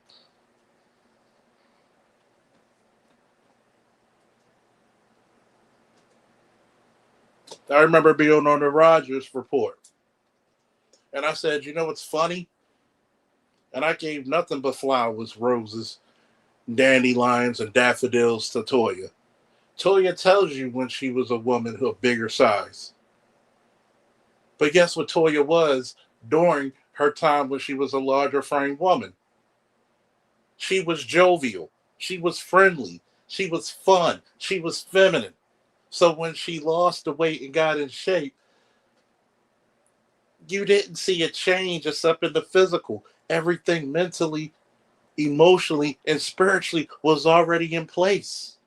I remember being on the Rogers report, and I said, "You know what's funny?" And I gave nothing but flowers, roses, dandelions, and daffodils to Toya. Toya tells you when she was a woman of bigger size. But guess what Toya was during her time when she was a larger framed woman? She was jovial. She was friendly. She was fun. She was feminine. So when she lost the weight and got in shape, you didn't see a change except in the physical. Everything mentally, emotionally, and spiritually was already in place.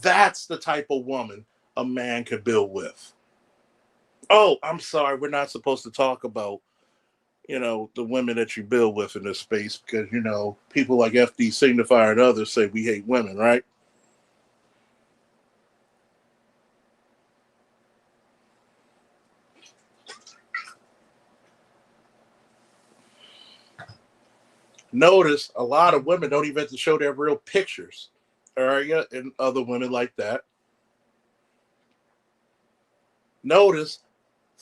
That's the type of woman a man could build with. Oh, I'm sorry. We're not supposed to talk about, the women that you build with in this space because, people like FD Signifier and others say we hate women, right? Notice a lot of women don't even have to show their real pictures. Arya and other women like that. Notice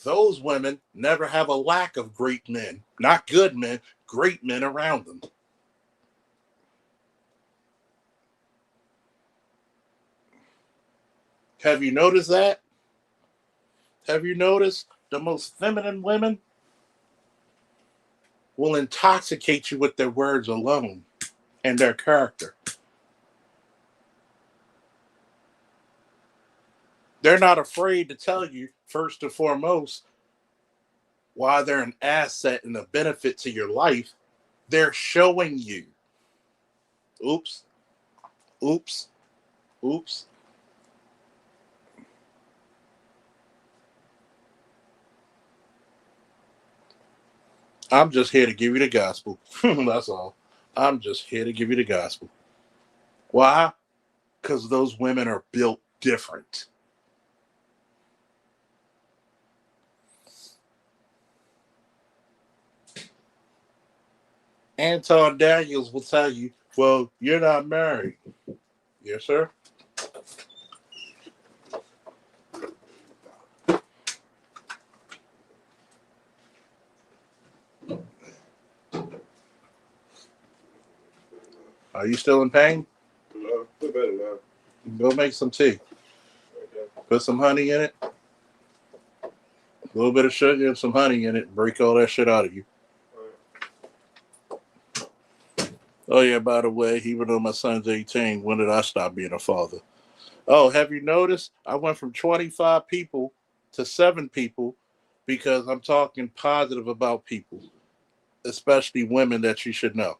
those women never have a lack of great men, not good men, great men around them. Have you noticed that? Have you noticed the most feminine women will intoxicate you with their words alone and their character? They're not afraid to tell you, first and foremost, why they're an asset and a benefit to your life. They're showing you. Oops, oops, oops. I'm just here to give you the gospel. That's all. I'm just here to give you the gospel. Why? Because those women are built different. Anton Daniels will tell you, well, you're not married. Yes, sir. Are you still in pain? No, feel better now. Go make some tea. Okay. Put some honey in it. A little bit of sugar and some honey in it. Break all that shit out of you. Oh, yeah, by the way, even though my son's 18, when did I stop being a father? Oh, have you noticed? I went from 25 people to 7 people because I'm talking positive about people, especially women that you should know.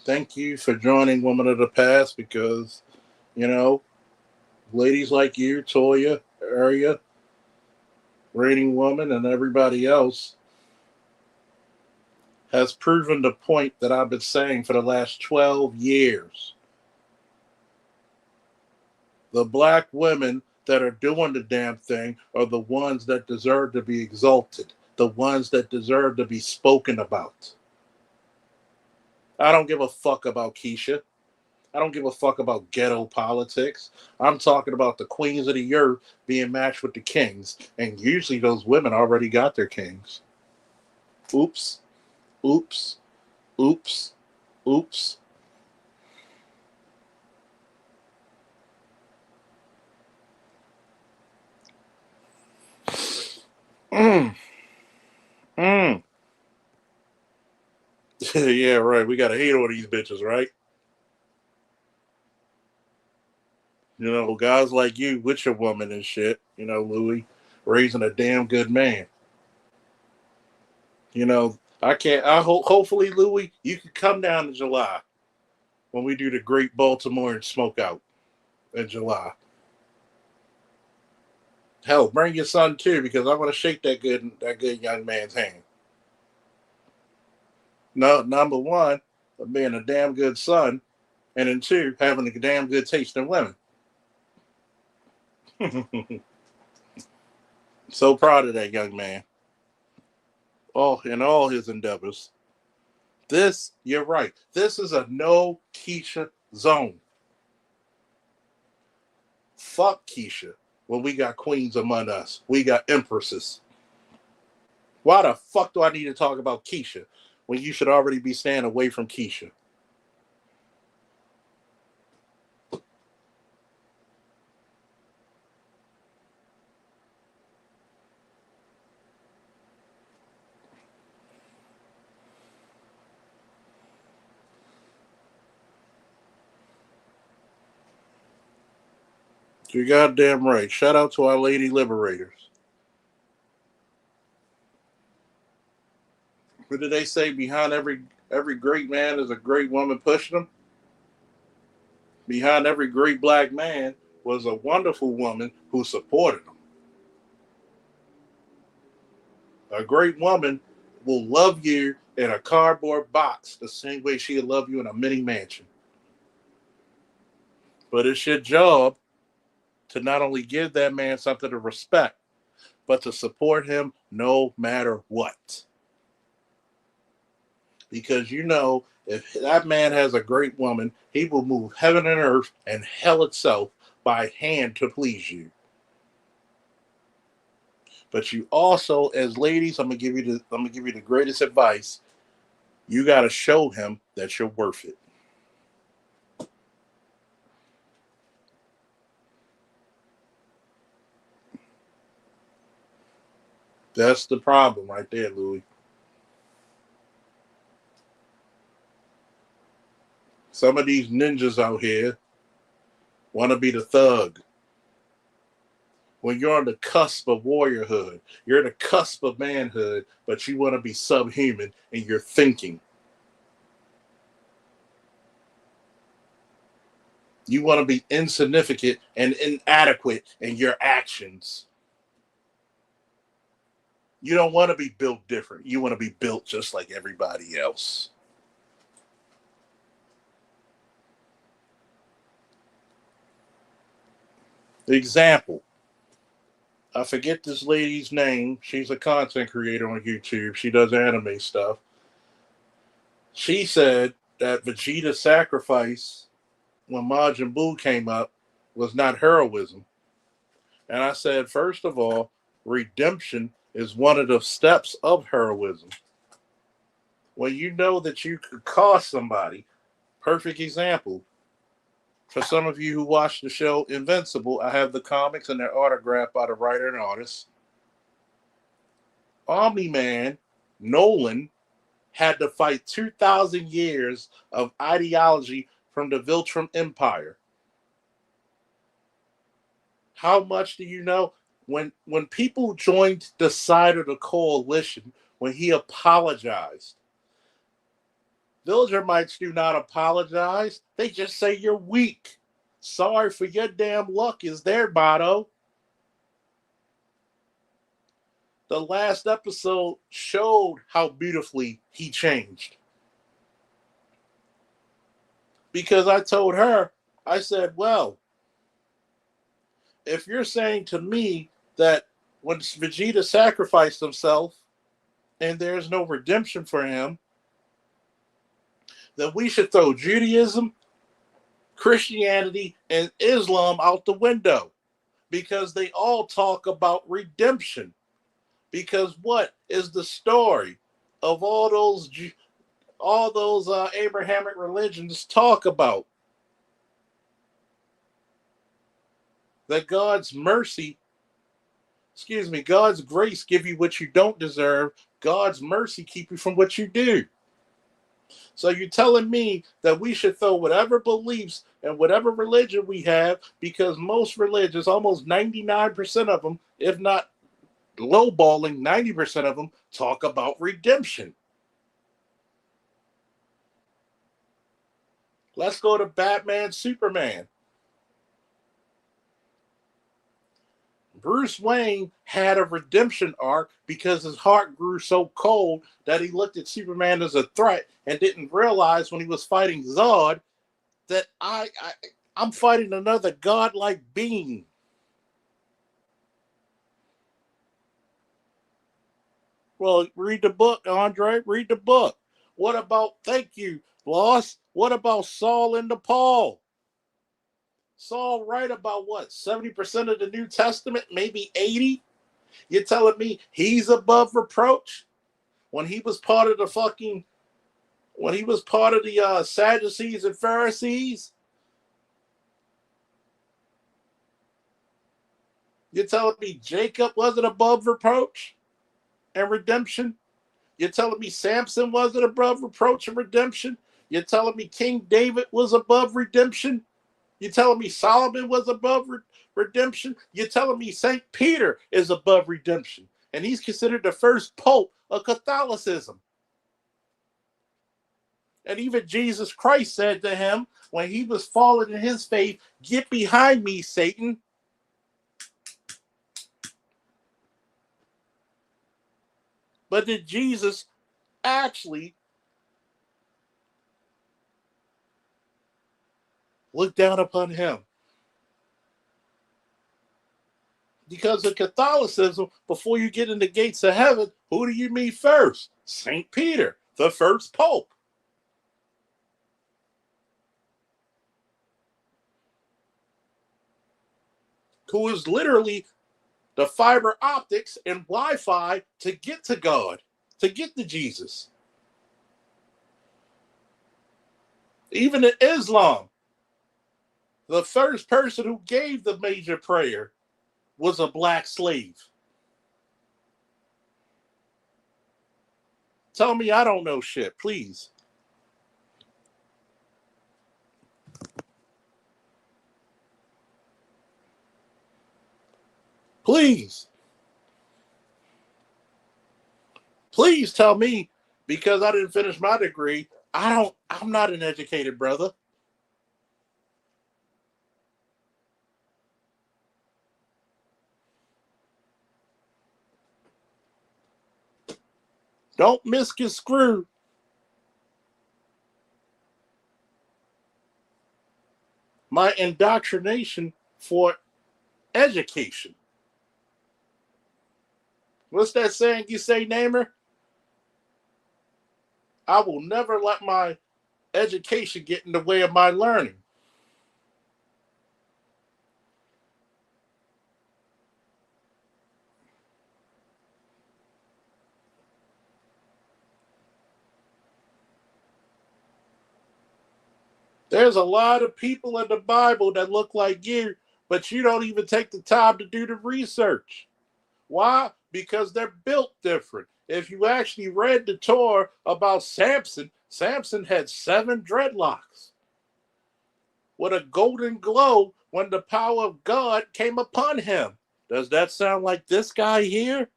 Thank you for joining Women of the Past because, you know, ladies like you, Toya, Arya, Rating Woman, and everybody else has proven the point that I've been saying for the last 12 years. The black women that are doing the damn thing are the ones that deserve to be exalted, the ones that deserve to be spoken about. I don't give a fuck about Keisha. I don't give a fuck about ghetto politics. I'm talking about the queens of the earth being matched with the kings. And usually those women already got their kings. Oops, oops, oops, oops. Mm, mm. Yeah, right. We got to hate all these bitches, right? Guys like you with your woman and shit, Louis, raising a damn good man. I can't, hopefully, Louis, you can come down in July when we do the Great Baltimore and Smoke Out in July. Hell, bring your son too, because I want to shake that good young man's hand. No, number one, being a damn good son, and then two, having a damn good taste in women. So proud of that young man. All in all his endeavors. This, you're right. This is a no Keisha zone. Fuck Keisha. When we got queens among us, we got empresses. Why the fuck do I need to talk about Keisha when you should already be staying away from Keisha? You're goddamn right. Shout out to our lady liberators. What did they say? Behind every great man is a great woman pushing him. Behind every great black man was a wonderful woman who supported him. A great woman will love you in a cardboard box the same way she'll love you in a mini mansion. But it's your job to not only give that man something to respect, but to support him no matter what. Because you know, if that man has a great woman, he will move heaven and earth and hell itself by hand to please you. But you also, as ladies, I'm gonna give you the greatest advice. You gotta show him that you're worth it. That's the problem right there, Louis. Some of these ninjas out here want to be the thug. When you're on the cusp of warriorhood, you're on the cusp of manhood, but you want to be subhuman in your thinking. You want to be insignificant and inadequate in your actions. You don't want to be built different. You want to be built just like everybody else. Example, I forget this lady's name. She's a content creator on YouTube. She does anime stuff. She said that Vegeta's sacrifice when Majin Buu came up was not heroism. And I said, first of all, redemption is one of the steps of heroism. When you know that you could cost somebody, perfect example. For some of you who watch the show Invincible, I have the comics and they're autographed by the writer and artist. Omni Man, Nolan, had to fight 2,000 years of ideology from the Viltrum Empire. How much do you know? When people joined the side of the coalition, when he apologized, Viltrumites do not apologize. They just say you're weak. Sorry for your damn luck is their motto. The last episode showed how beautifully he changed. Because I told her, I said, well, if you're saying to me that when Vegeta sacrificed himself and there's no redemption for him, then we should throw Judaism, Christianity, and Islam out the window because they all talk about redemption. Because what is the story of all those Abrahamic religions talk about? That God's mercy, God's grace give you what you don't deserve. God's mercy keep you from what you do. So you're telling me that we should throw whatever beliefs and whatever religion we have, because most religions, almost 99% of them, if not lowballing, 90% of them talk about redemption. Let's go to Batman, Superman. Bruce Wayne had a redemption arc because his heart grew so cold that he looked at Superman as a threat and didn't realize when he was fighting Zod that I'm fighting another godlike being. Well, read the book, Andre. Read the book. What about, thank you, Lost? What about Saul and Paul? Saul write about what, 70% of the New Testament, maybe 80? You're telling me he's above reproach? When he was part of the Sadducees and Pharisees? You're telling me Jacob wasn't above reproach and redemption? You're telling me Samson wasn't above reproach and redemption? You're telling me King David was above redemption? You're telling me Solomon was above redemption? You're telling me St. Peter is above redemption, and he's considered the first pope of Catholicism. And even Jesus Christ said to him when he was falling in his faith, "Get behind me, Satan." But did Jesus actually look down upon him? Because of Catholicism, before you get in the gates of heaven, who do you meet first? St. Peter, the first pope. Who is literally the fiber optics and Wi-Fi to get to God, to get to Jesus. Even in Islam, the first person who gave the major prayer was a black slave. Tell me I don't know shit, please. Please. Please tell me, because I didn't finish my degree, I'm not an educated brother. Don't misconstrue my indoctrination for education. What's that saying you say, Namer? I will never let my education get in the way of my learning. There's a lot of people in the Bible that look like you, but you don't even take the time to do the research. Why? Because they're built different. If you actually read the Torah about Samson, Samson had 7 dreadlocks with a golden glow when the power of God came upon him. Does that sound like this guy here?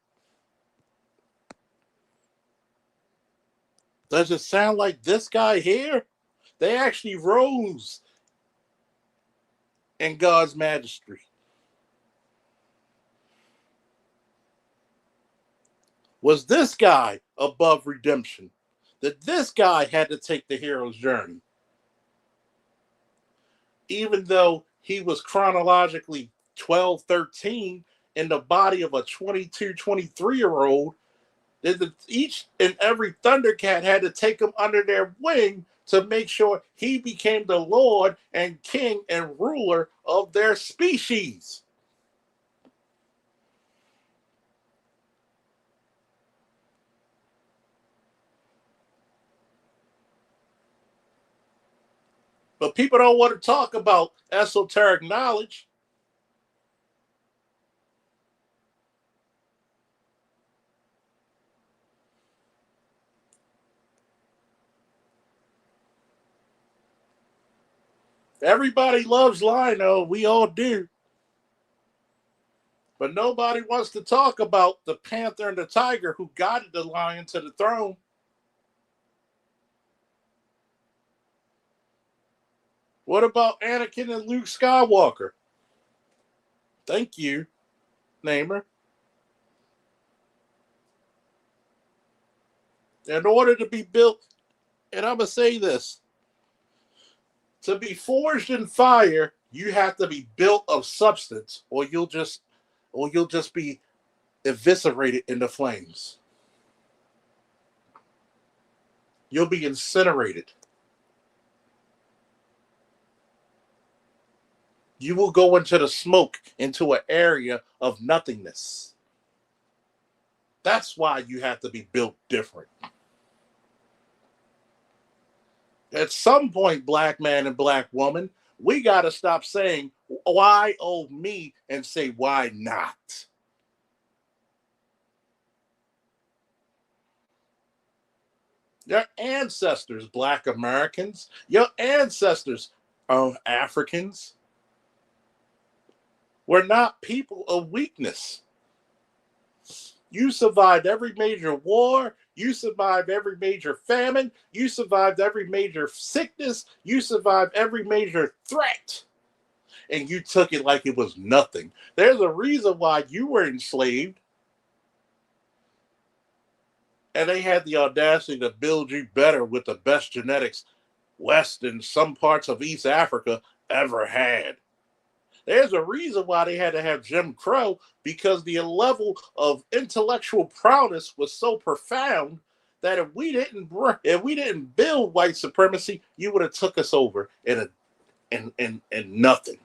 Does it sound like this guy here? They actually rose in God's majesty. Was this guy above redemption? That this guy had to take the hero's journey? Even though he was chronologically 12, 13 in the body of a 22, 23-year-old, each and every Thundercat had to take him under their wing to make sure he became the Lord and King and ruler of their species. But people don't want to talk about esoteric knowledge. Everybody loves Lino. We all do. But nobody wants to talk about the panther and the tiger who guided the lion to the throne. What about Anakin and Luke Skywalker? Thank you. Name her. In order to be built, and I'm going to say this, to be forged in fire, you have to be built of substance, or you'll just be eviscerated in the flames. You'll be incinerated. You will go into the smoke, into an area of nothingness. That's why you have to be built different. At some point, black man and black woman, we got to stop saying, why oh me, and say, why not? Your ancestors, black Americans, your ancestors, Africans, were not people of weakness. You survived every major war. You survived every major famine. You survived every major sickness. You survived every major threat. And you took it like it was nothing. There's a reason why you were enslaved. And they had the audacity to build you better with the best genetics West and some parts of East Africa ever had. There's a reason why they had to have Jim Crow, because the level of intellectual prowess was so profound that if we didn't build white supremacy, you would have took us over in nothing.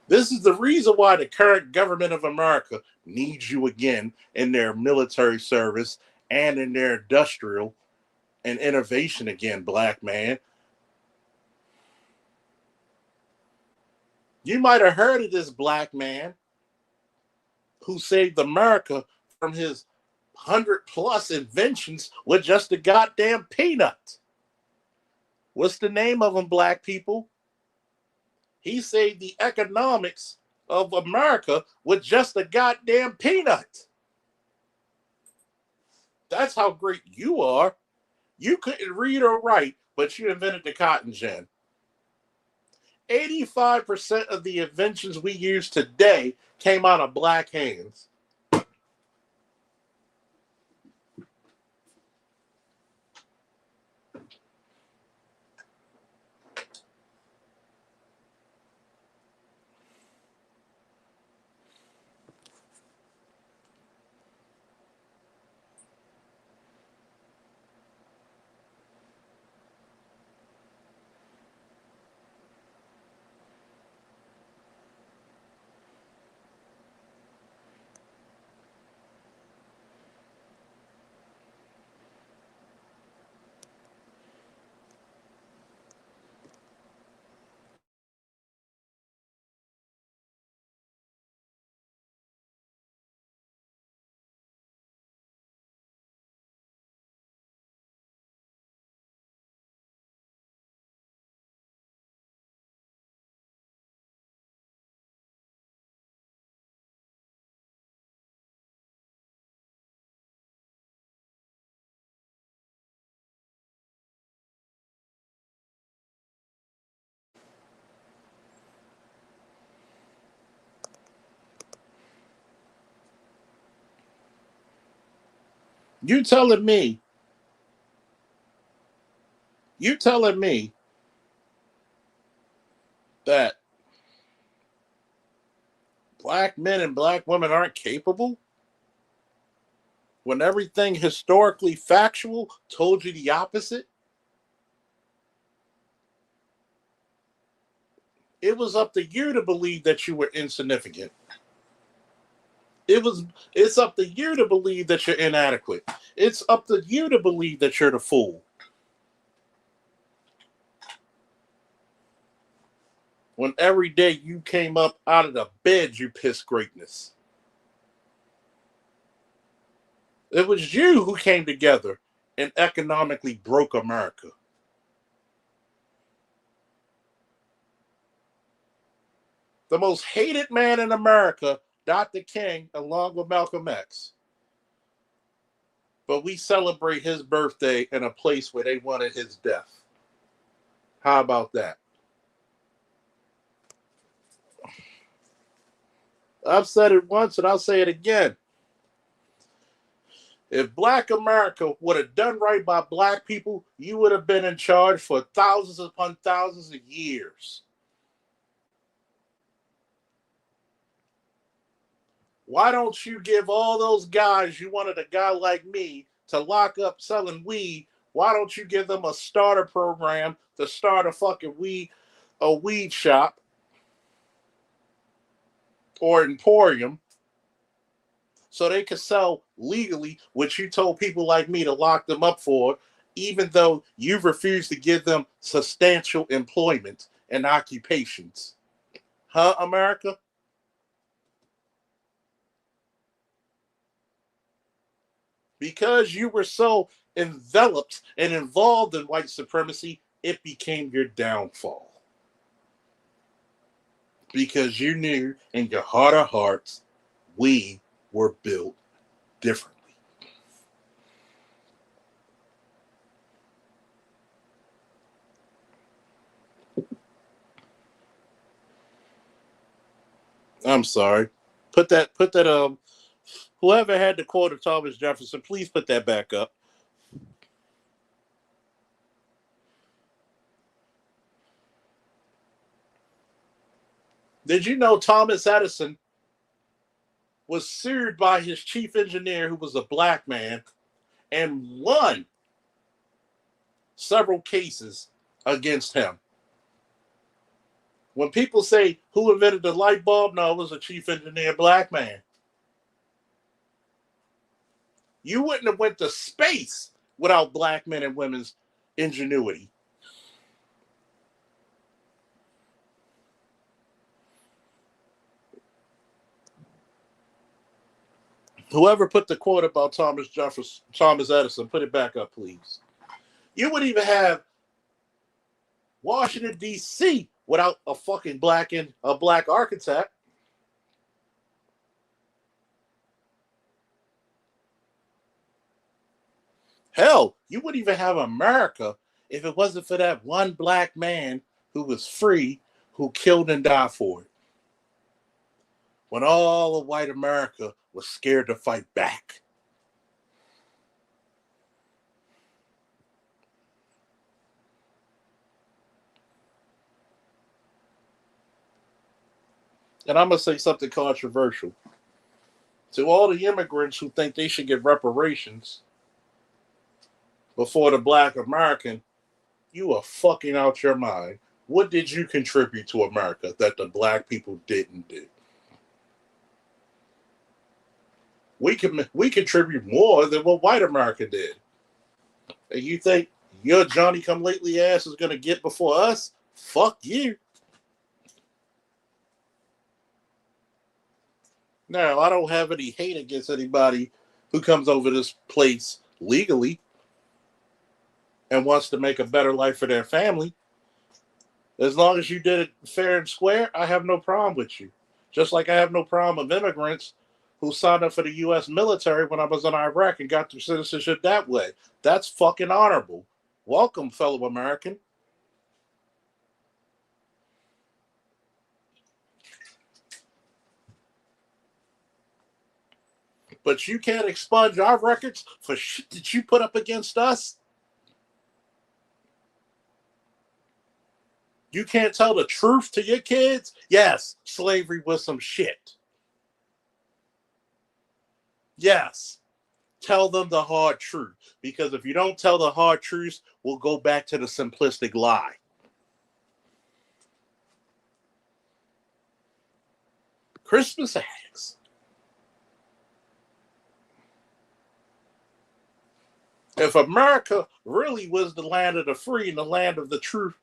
This is the reason why the current government of America needs you again in their military service and in their industrial and innovation again, black man. You might have heard of this black man who saved America from his 100+ inventions with just a goddamn peanut. What's the name of him, black people? He saved the economics of America with just a goddamn peanut. That's how great you are. You couldn't read or write, but you invented the cotton gin. 85% of the inventions we use today came out of black hands. You telling me that black men and black women aren't capable when everything historically factual told you the opposite? It was up to you to believe that you were insignificant. It's up to you to believe that you're inadequate. It's up to you to believe that you're the fool. When every day you came up out of the bed, you pissed greatness. It was you who came together and economically broke America. The most hated man in America, Dr. King, along with Malcolm X. But we celebrate his birthday in a place where they wanted his death. How about that? I've said it once and I'll say it again. If Black America would have done right by Black people, you would have been in charge for thousands upon thousands of years. Why don't you give all those guys you wanted a guy like me to lock up selling weed? Why don't you give them a starter program to start a weed shop or emporium so they could sell legally, which you told people like me to lock them up for, even though you refused to give them substantial employment and occupations? Huh, America? Because you were so enveloped and involved in white supremacy, it became your downfall. Because you knew in your heart of hearts, we were built differently. I'm sorry. Put that whoever had the quote of Thomas Jefferson, please put that back up. Did you know Thomas Edison was sued by his chief engineer, who was a Black man, and won several cases against him? When people say who invented the light bulb, no, it was a chief engineer, Black man. You wouldn't have went to space without Black men and women's ingenuity. Whoever put the quote about Thomas Edison, put it back up, please. You wouldn't even have Washington, D.C. without a fucking black architect. Hell, you wouldn't even have America if it wasn't for that one Black man who was free, who killed and died for it. When all of white America was scared to fight back. And I'm going to say something controversial. To all the immigrants who think they should get reparations before the Black American, you are fucking out your mind. What did you contribute to America that the Black people didn't do? We contribute more than what white America did. And you think your Johnny come lately ass is going to get before us? Fuck you. Now, I don't have any hate against anybody who comes over this place legally and wants to make a better life for their family. As long as you did it fair and square, I have no problem with you. Just like I have no problem with immigrants who signed up for the U.S. military when I was in Iraq and got their citizenship that way. That's fucking honorable. Welcome, fellow American. But you can't expunge our records for shit that you put up against us. You can't tell the truth to your kids? Yes, slavery was some shit. Yes, tell them the hard truth. Because if you don't tell the hard truth, we'll go back to the simplistic lie. Christmas eggs. If America really was the land of the free and the land of the truth,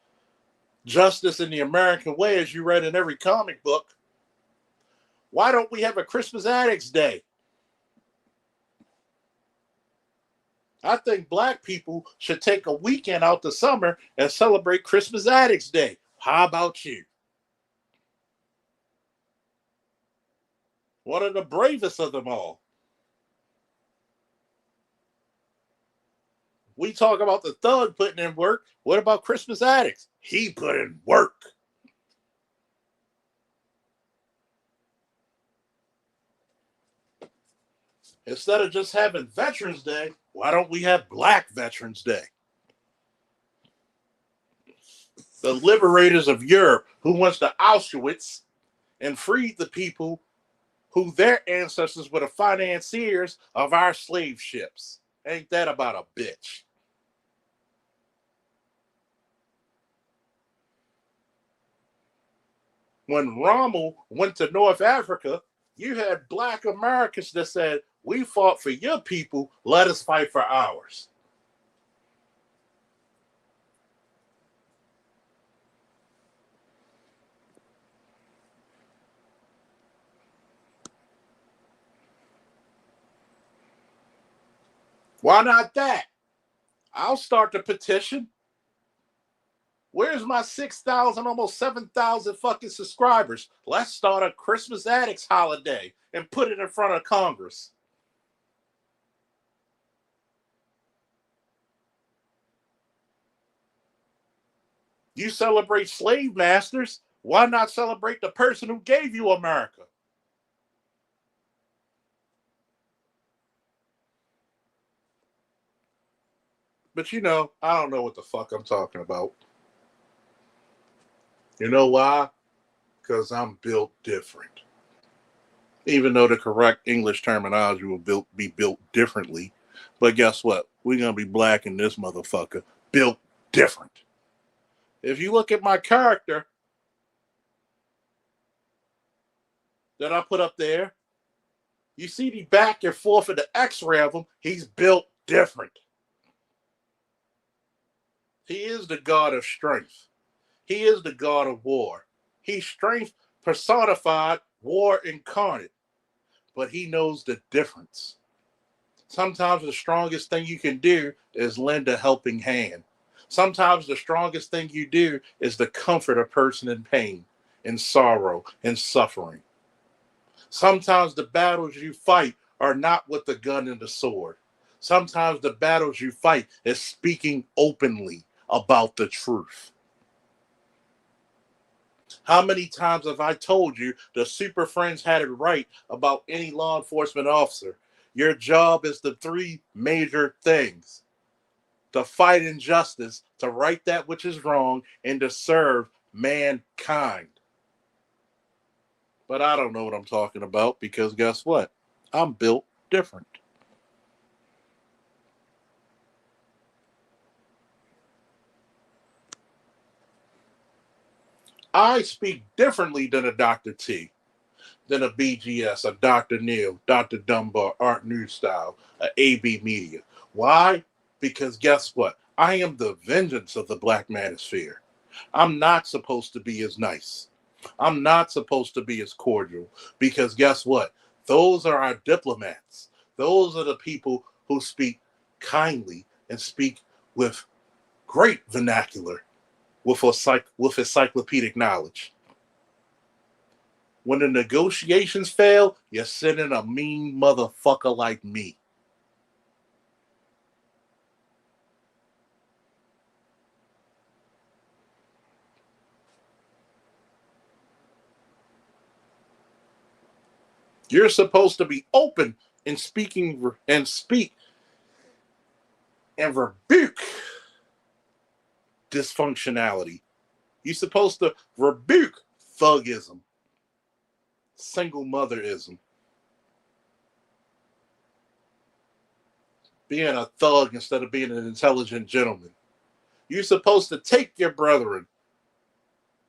justice in the American way, as you read in every comic book, why don't we have a Christmas Addicts Day? I think Black people should take a weekend out the summer and celebrate Christmas Addicts Day. How about you? One of the bravest of them all. We talk about the thug putting in work. What about Christmas Addicts? He put in work. Instead of just having Veterans Day, why don't we have Black Veterans Day? The liberators of Europe who went to Auschwitz and freed the people who their ancestors were the financiers of our slave ships. Ain't that about a bitch? When Rommel went to North Africa, you had Black Americans that said, we fought for your people, let us fight for ours. Why not that? I'll start the petition. Where's my 6,000, almost 7,000 fucking subscribers? Let's start a Christmas Addicts holiday and put it in front of Congress. You celebrate slave masters. Why not celebrate the person who gave you America? But you know, I don't know what the fuck I'm talking about. You know why? Because I'm built different. Even though the correct English terminology will be built differently. But guess what? We're going to be black in this motherfucker. Built different. If you look at my character that I put up there, you see the back and forth of the x-ray of him, he's built different. He is the God of strength. He is the God of war. He's strength personified, war incarnate. But he knows the difference. Sometimes the strongest thing you can do is lend a helping hand. Sometimes the strongest thing you do is to comfort a person in pain, in sorrow, in suffering. Sometimes the battles you fight are not with the gun and the sword. Sometimes the battles you fight is speaking openly about the truth. How many times have I told you the Super Friends had it right about any law enforcement officer? Your job is the three major things: to fight injustice, to right that which is wrong, and to serve mankind. But I don't know what I'm talking about because guess what? I'm built different. I speak differently than a Dr. T, than a BGS, a Dr. Neil, Dr. Dunbar, Art New Style, a AB Media. Why? Because guess what? I am the vengeance of the Black Manosphere. I'm not supposed to be as nice. I'm not supposed to be as cordial because guess what? Those are our diplomats. Those are the people who speak kindly and speak with great vernacular, with encyclopedic knowledge. When the negotiations fail, you're sending a mean motherfucker like me. You're supposed to be open in speaking and speak and rebuke dysfunctionality. You're supposed to rebuke thugism, single motherism, being a thug instead of being an intelligent gentleman. You're supposed to take your brethren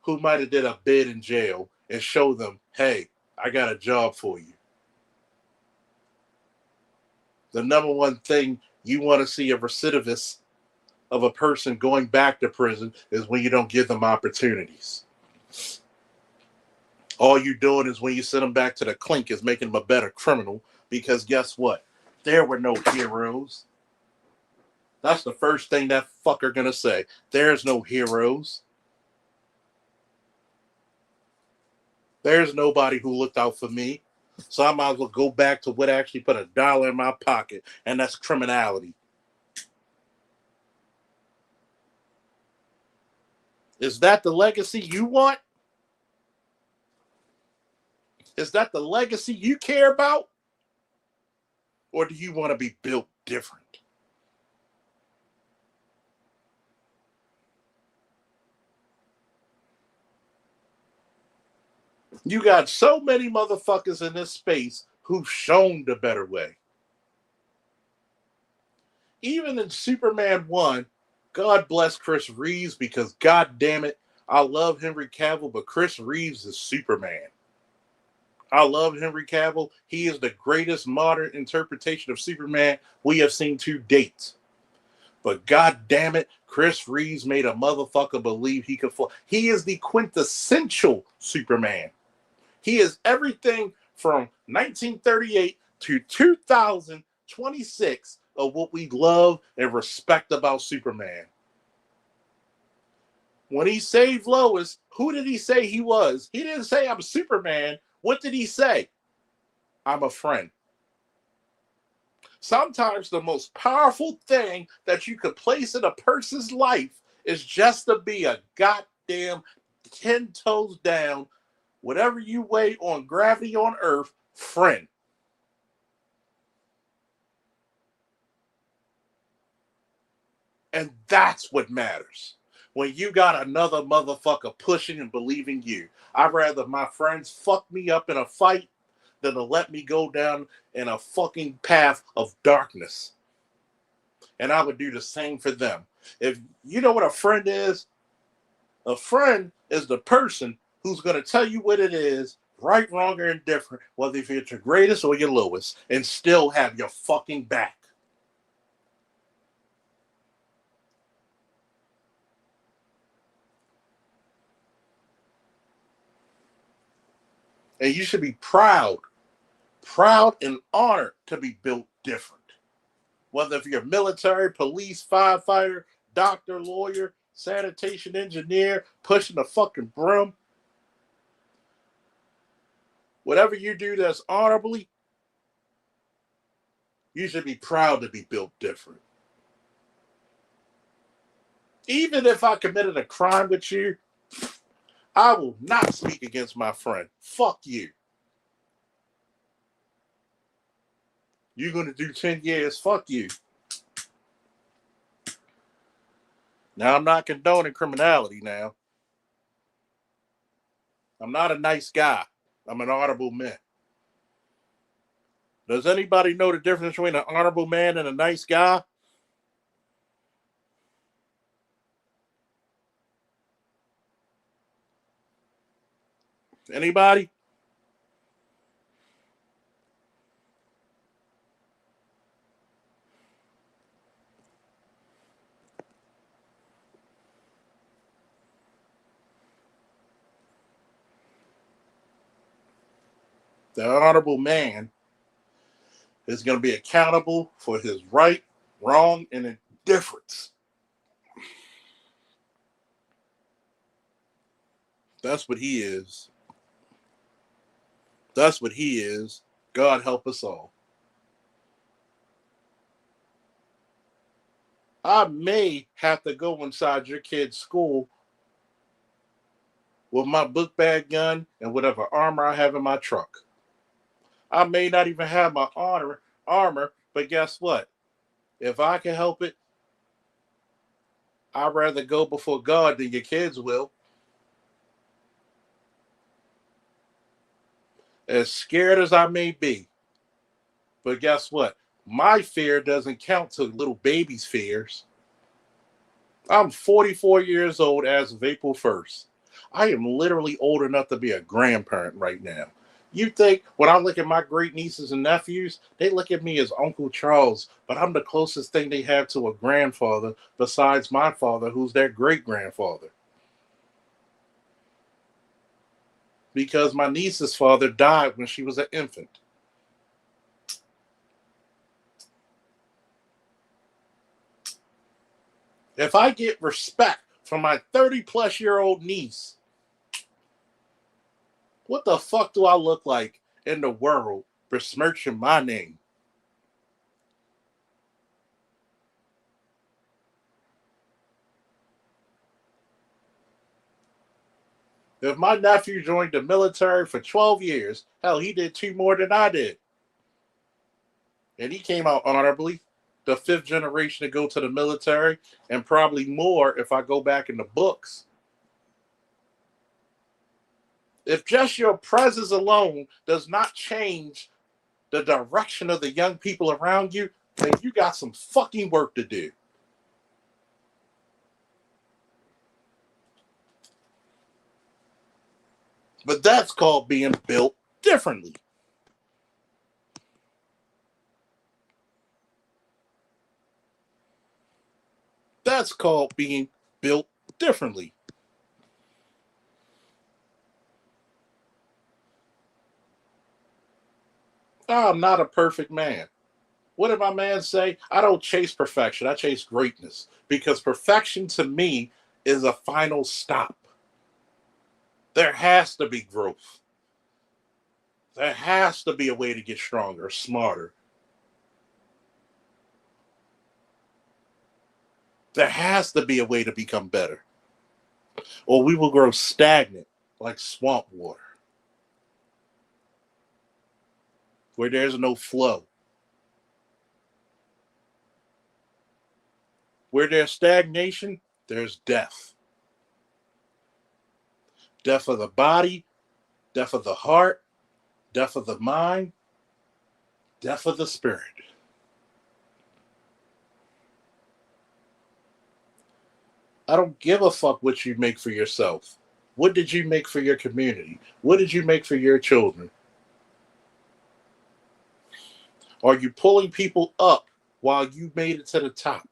who might have did a bid in jail and show them, hey, I got a job for you. The number one thing you want to see a recidivist of a person going back to prison is when you don't give them opportunities. All you're doing is when you send them back to the clink is making them a better criminal because guess what? There were no heroes. That's the first thing that fucker gonna say. There's no heroes. There's nobody who looked out for me. So I might as well go back to what actually put a dollar in my pocket, and that's criminality. Is that the legacy you want? Is that the legacy you care about? Or do you want to be built different? You got so many motherfuckers in this space who've shown the better way. Even in Superman 1, God bless Chris Reeves, because god damn it, I love Henry Cavill, but Chris Reeves is Superman. I love Henry Cavill. He is the greatest modern interpretation of Superman we have seen to date. But god damn it, Chris Reeves made a motherfucker believe he could fly. He is the quintessential Superman. He is everything from 1938 to 2026 of what we love and respect about Superman. When he saved Lois, who did he say he was? He didn't say I'm Superman. What did he say? I'm a friend. Sometimes the most powerful thing that you could place in a person's life is just to be a goddamn 10 toes down, whatever you weigh on gravity on Earth, friend. And that's what matters. When you got another motherfucker pushing and believing you. I'd rather my friends fuck me up in a fight than to let me go down in a fucking path of darkness. And I would do the same for them. If you know what a friend is the person who's going to tell you what it is, right, wrong, or indifferent, whether if it's your greatest or your lowest, and still have your fucking back. And you should be proud and honored to be built different. Whether if you're military, police, firefighter, doctor, lawyer, sanitation engineer, pushing a fucking broom, whatever you do that's honorably, you should be proud to be built different. Even if I committed a crime with you, I will not speak against my friend. Fuck you. You're going to do 10 years. Fuck you. Now, I'm not condoning criminality now. I'm not a nice guy. I'm an honorable man. Does anybody know the difference between an honorable man and a nice guy? Anybody? The honorable man is going to be accountable for his right, wrong, and indifference. That's what he is. That's what he is. God help us all. I may have to go inside your kid's school with my book bag gun and whatever armor I have in my truck. I may not even have my armor, but guess what? If I can help it, I'd rather go before God than your kids will. As scared as I may be, but guess what? My fear doesn't count to little babies' fears. I'm 44 years old as of April 1st. I am literally old enough to be a grandparent right now. You think when I look at my great nieces and nephews, they look at me as Uncle Charles, but I'm the closest thing they have to a grandfather besides my father, who's their great grandfather. Because my niece's father died when she was an infant. If I get respect from my 30-plus-year-old niece, what the fuck do I look like in the world besmirching my name? If my nephew joined the military for 12 years, hell, he did 2 more than I did. and he came out honorably. The fifth generation to go to the military, and probably more if I go back in the books. If just your presence alone does not change the direction of the young people around you, then you got some fucking work to do. But that's called being built differently. That's called being built differently. I'm not a perfect man. What did my man say? I don't chase perfection. I chase greatness. Because perfection to me is a final stop. There has to be growth. There has to be a way to get stronger, smarter. There has to be a way to become better. Or we will grow stagnant like swamp water, where there's no flow. Where there's stagnation, there's death. Death of the body, death of the heart, death of the mind, death of the spirit. I don't give a fuck what you make for yourself. What did you make for your community? What did you make for your children? Are you pulling people up while you made it to the top?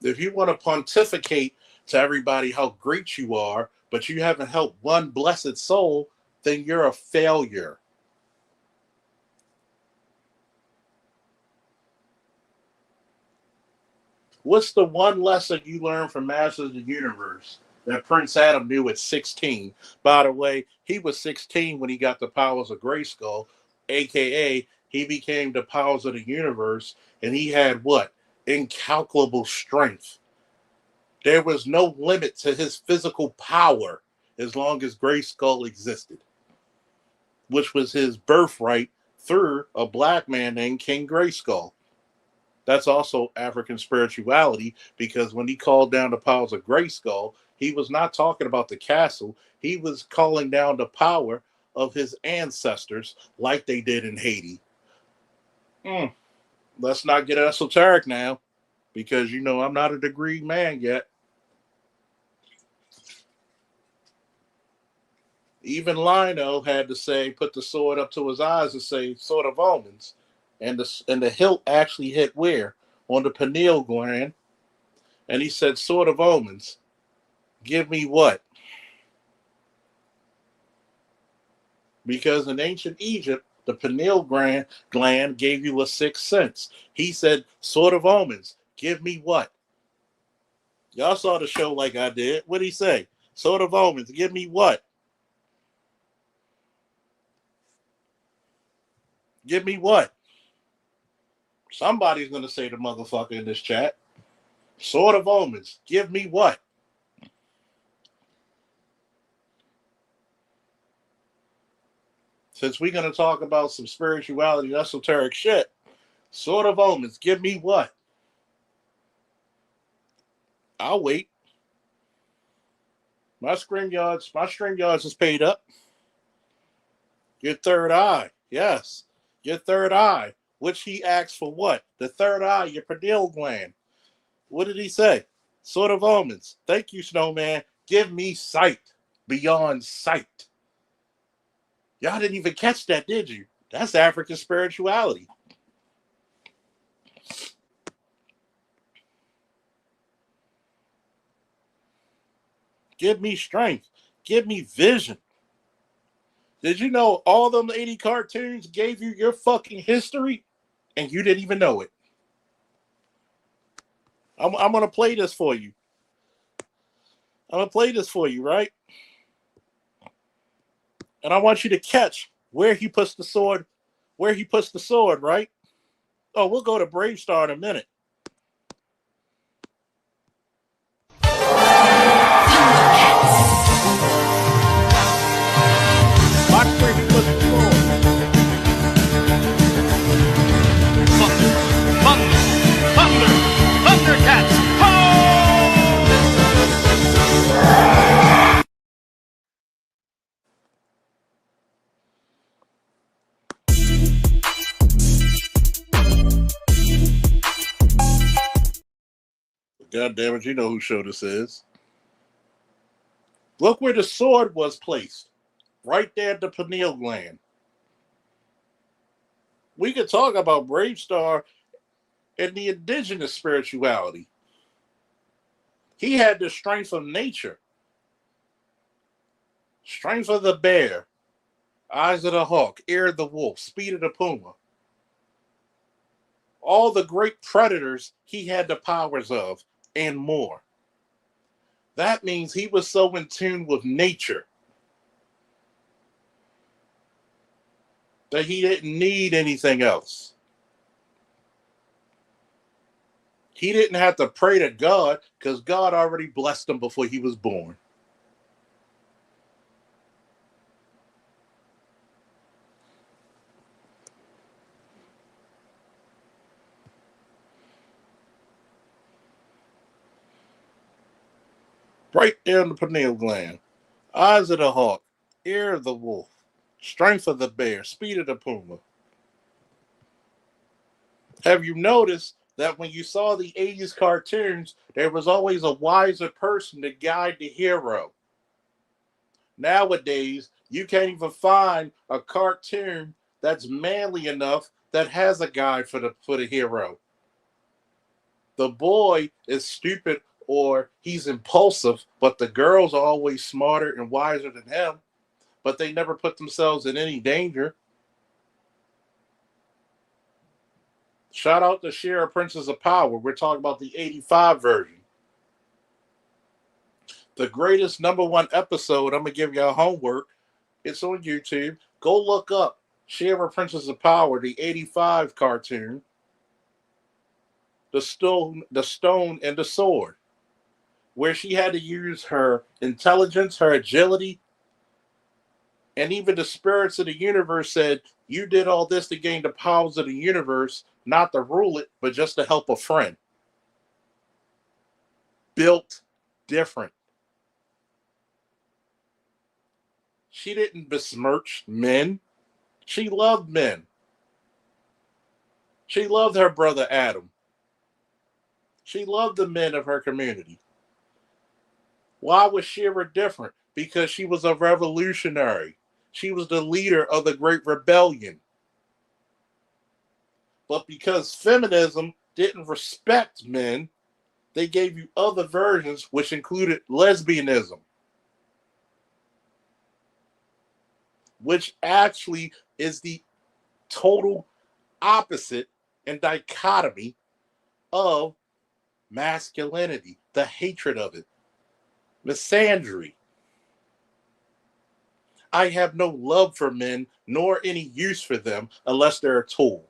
If you want to pontificate to everybody how great you are, but you haven't helped one blessed soul, then you're a failure. What's the one lesson you learned from Masters of the Universe that Prince Adam knew at 16? By the way, he was 16 when he got the powers of Grayskull, a.k.a. he became the powers of the universe, and he had what? Incalculable strength. There was no limit to his physical power as long as Grayskull existed, which was his birthright through a black man named King Grayskull. That's also African spirituality, because when he called down the powers of Grayskull, he was not talking about the castle. He was calling down the power of his ancestors like they did in Haiti. Let's not get esoteric now, because you know I'm not a degree man yet. Even Lionel had to say, put the sword up to his eyes and say, sword of omens. And the hilt actually hit where? On the pineal gland. And he said, sword of omens, give me what? Because in ancient Egypt, the pineal gland gave you a sixth sense. He said, sword of omens, give me what? Y'all saw the show like I did. What'd he say? Sword of omens, give me what? Give me what? Somebody's going to say the motherfucker in this chat. Sword of omens, give me what? Since we're going to talk about some spirituality and esoteric shit, sword of omens, give me what? I'll wait. My StreamYards is paid up. Your third eye, yes. Your third eye, which he asked for what? The third eye, your pineal gland. What did he say? Sword of omens. Thank you, Snowman. Give me sight beyond sight. Y'all didn't even catch that, did you? That's African spirituality. Give me strength. Give me vision. Did you know all them 80 cartoons gave you your fucking history and you didn't even know it? I'm going to play this for you. Right? And I want you to catch where he puts the sword, right? Oh, we'll go to Brave Star in a minute. God damn it, you know whose show this is. Look where the sword was placed. Right there at the pineal gland. We could talk about Brave Star and the indigenous spirituality. He had the strength of nature. Strength of the bear. Eyes of the hawk. Ear of the wolf. Speed of the puma. All the great predators he had the powers of and more. That means he was so in tune with nature that he didn't need anything else. He didn't have to pray to God because God already blessed him before he was born. Right there in the pineal gland. Eyes of the hawk. Ear of the wolf. Strength of the bear. Speed of the puma. Have you noticed that when you saw the 80s cartoons, there was always a wiser person to guide the hero? Nowadays, you can't even find a cartoon that's manly enough that has a guide for the hero. The boy is stupid or he's impulsive, but the girls are always smarter and wiser than him, but they never put themselves in any danger. Shout out to Shira, Princess of Power. We're talking about the 85 version. The greatest #1 episode, I'm going to give y'all homework. It's on YouTube. Go look up Shira, Princess of Power, the 85 cartoon. The stone and the sword, where she had to use her intelligence, her agility, and even the spirits of the universe said, you did all this to gain the powers of the universe, not to rule it, but just to help a friend. Built different. She didn't besmirch men. She loved men. She loved her brother Adam. She loved the men of her community. Why was Shira different? Because she was a revolutionary. She was the leader of the Great Rebellion. But because feminism didn't respect men, they gave you other versions, which included lesbianism, which actually is the total opposite and dichotomy of masculinity, the hatred of it, misandry. I have no love for men, nor any use for them unless they're a tool.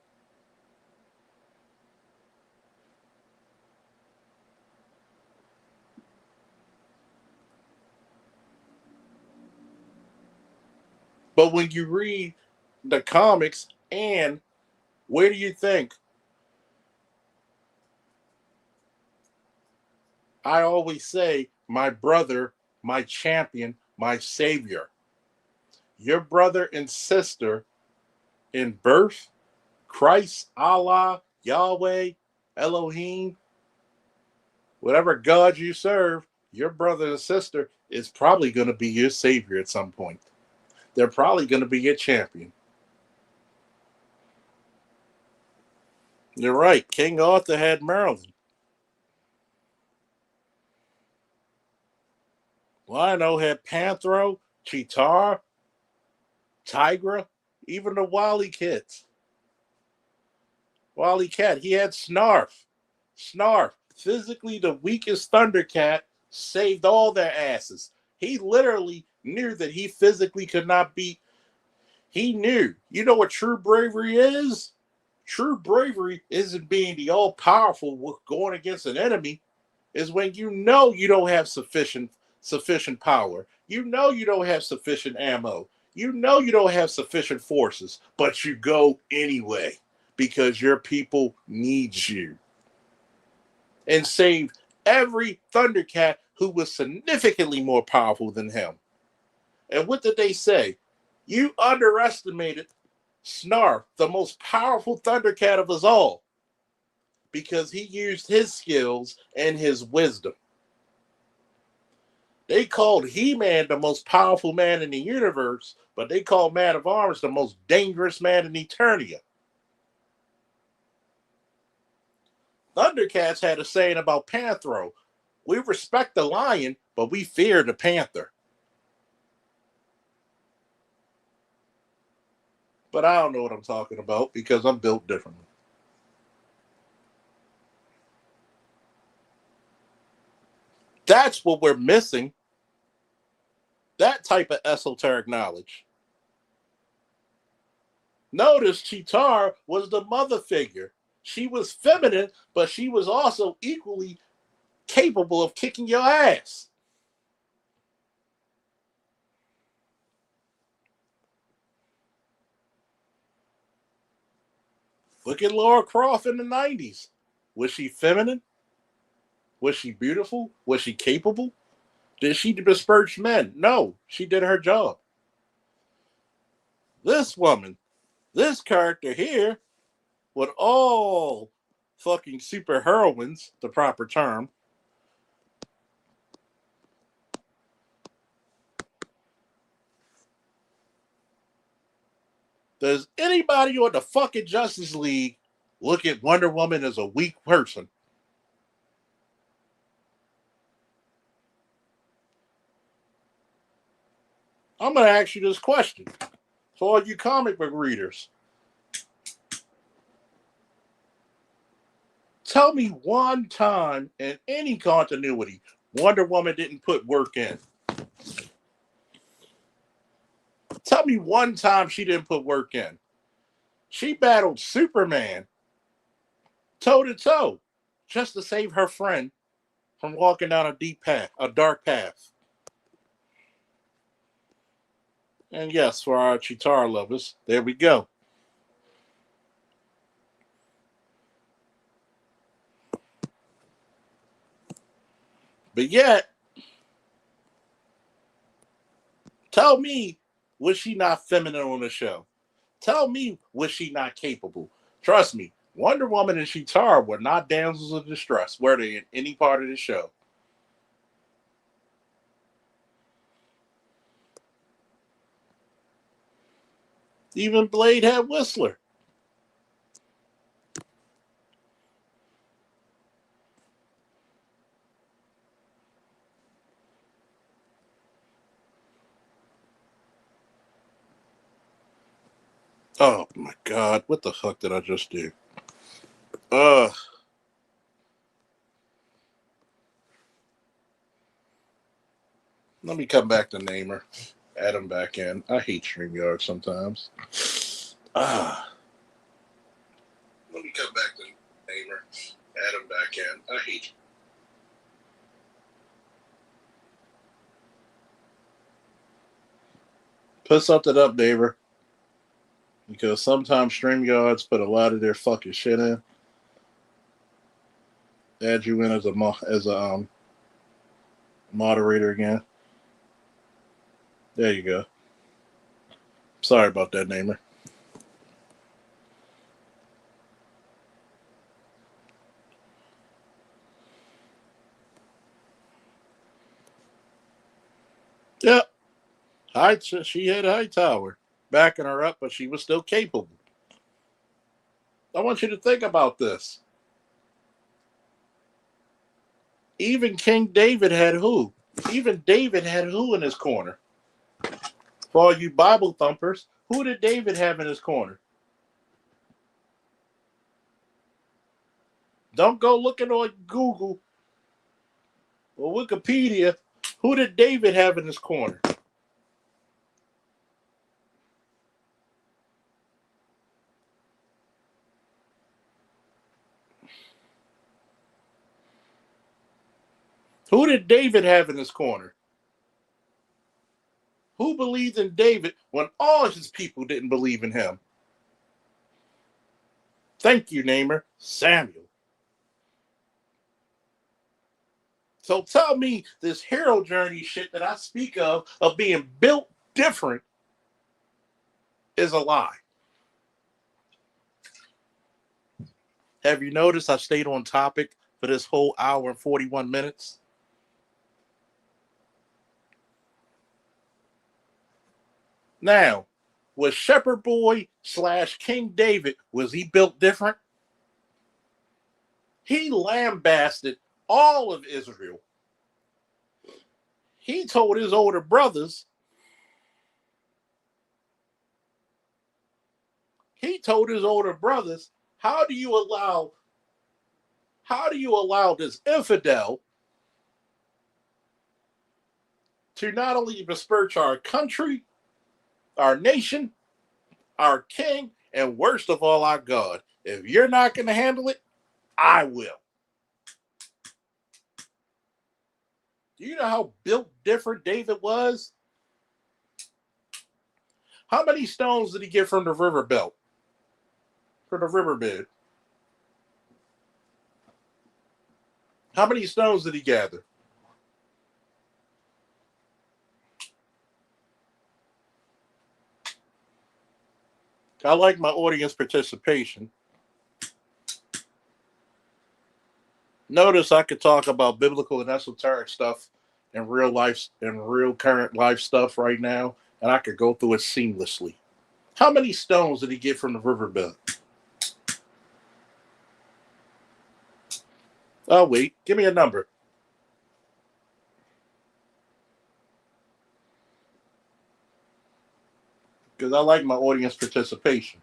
But when you read the comics, and where do you think? I always say, my brother, my champion, my savior. Your brother and sister in birth, Christ, Allah, Yahweh, Elohim, whatever God you serve, your brother and sister is probably going to be your savior at some point. They're probably going to be your champion. You're right. King Arthur had Maryland. Lion-O had Panthro, Cheetah, Tigra, even the Wily kids. Wily Cat, he had Snarf. Snarf, physically the weakest Thundercat, saved all their asses. He literally knew that he physically could not beat. He knew. You know what true bravery is? True bravery isn't being the all-powerful going against an enemy. Is when you know you don't have sufficient power. You know you don't have sufficient ammo. You know you don't have sufficient forces, but you go anyway because your people needs you. And save every Thundercat who was significantly more powerful than him. And what did they say? You underestimated Snarf, the most powerful Thundercat of us all, because he used his skills and his wisdom. They called He-Man the most powerful man in the universe, but they called Man of Arms the most dangerous man in Eternia. Thundercats had a saying about Panthro. We respect the lion, but we fear the panther. But I don't know what I'm talking about because I'm built differently. That's what we're missing. That type of esoteric knowledge. Notice Cheetar was the mother figure. She was feminine, but she was also equally capable of kicking your ass. Look at Laura Croft in the 90s. Was she feminine? Was she beautiful? Was she capable? Did she besmirch men? No, she did her job. This woman, this character here, with all fucking super heroines, the proper term, does anybody on the fucking Justice League look at Wonder Woman as a weak person? I'm going to ask you this question for all you comic book readers. Tell me one time in any continuity Wonder Woman didn't put work in. Tell me one time she didn't put work in. She battled Superman toe to toe just to save her friend from walking down a deep path, a dark path. And yes, for our Chitara lovers, there we go. But yet, tell me, was she not feminine on the show? Tell me, was she not capable? Trust me, Wonder Woman and Chitara were not damsels of distress, were they in any part of the show? Even Blade had Whistler. Oh my God, what the fuck did I just do? Let me come back to Namer. Add him back in. I hate StreamYard sometimes. Let me come back to Namer. Add him back in. I hate. Put something up, neighbor. Because sometimes StreamYards put a lot of their fucking shit in. Add you in as a moderator again. There you go. Sorry about that, Namer. Yep. She had Hightower backing her up, but she was still capable. I want you to think about this. Even King David had who? Even David had who in his corner? For all you Bible thumpers, who did David have in his corner? Don't go looking on Google or Wikipedia. Who did David have in his corner? Who did David have in his corner? Who believed in David when all his people didn't believe in him? Thank you, Namer. Samuel. So tell me this hero journey shit that I speak of being built different, is a lie. Have you noticed I stayed on topic for this whole hour and 41 minutes? Now, was Shepherd Boy / King David, was he built different? He lambasted all of Israel. He told his older brothers, how do you allow this infidel to not only besmirch our country, our nation, our king, and worst of all, our God? If you're not going to handle it, I will. Do you know how built different David was? How many stones did he get from the river belt? From the riverbed? How many stones did he gather? I like my audience participation. Notice I could talk about biblical and esoteric stuff and real life and real current life stuff right now, and I could go through it seamlessly. How many stones did he get from the riverbed? Oh, wait. Give me a number. Because I like my audience participation.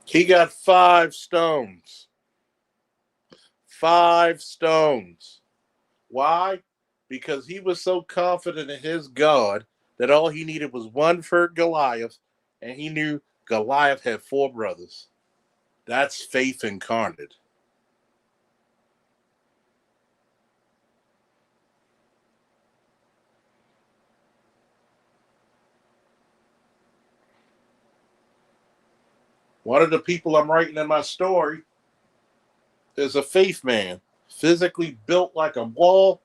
He got 5 stones. 5 stones. Why? Because he was so confident in his God that all he needed was one for Goliath, and he knew Goliath had 4 brothers. That's faith incarnate. One of the people I'm writing in my story is a faith man, physically built like a wall,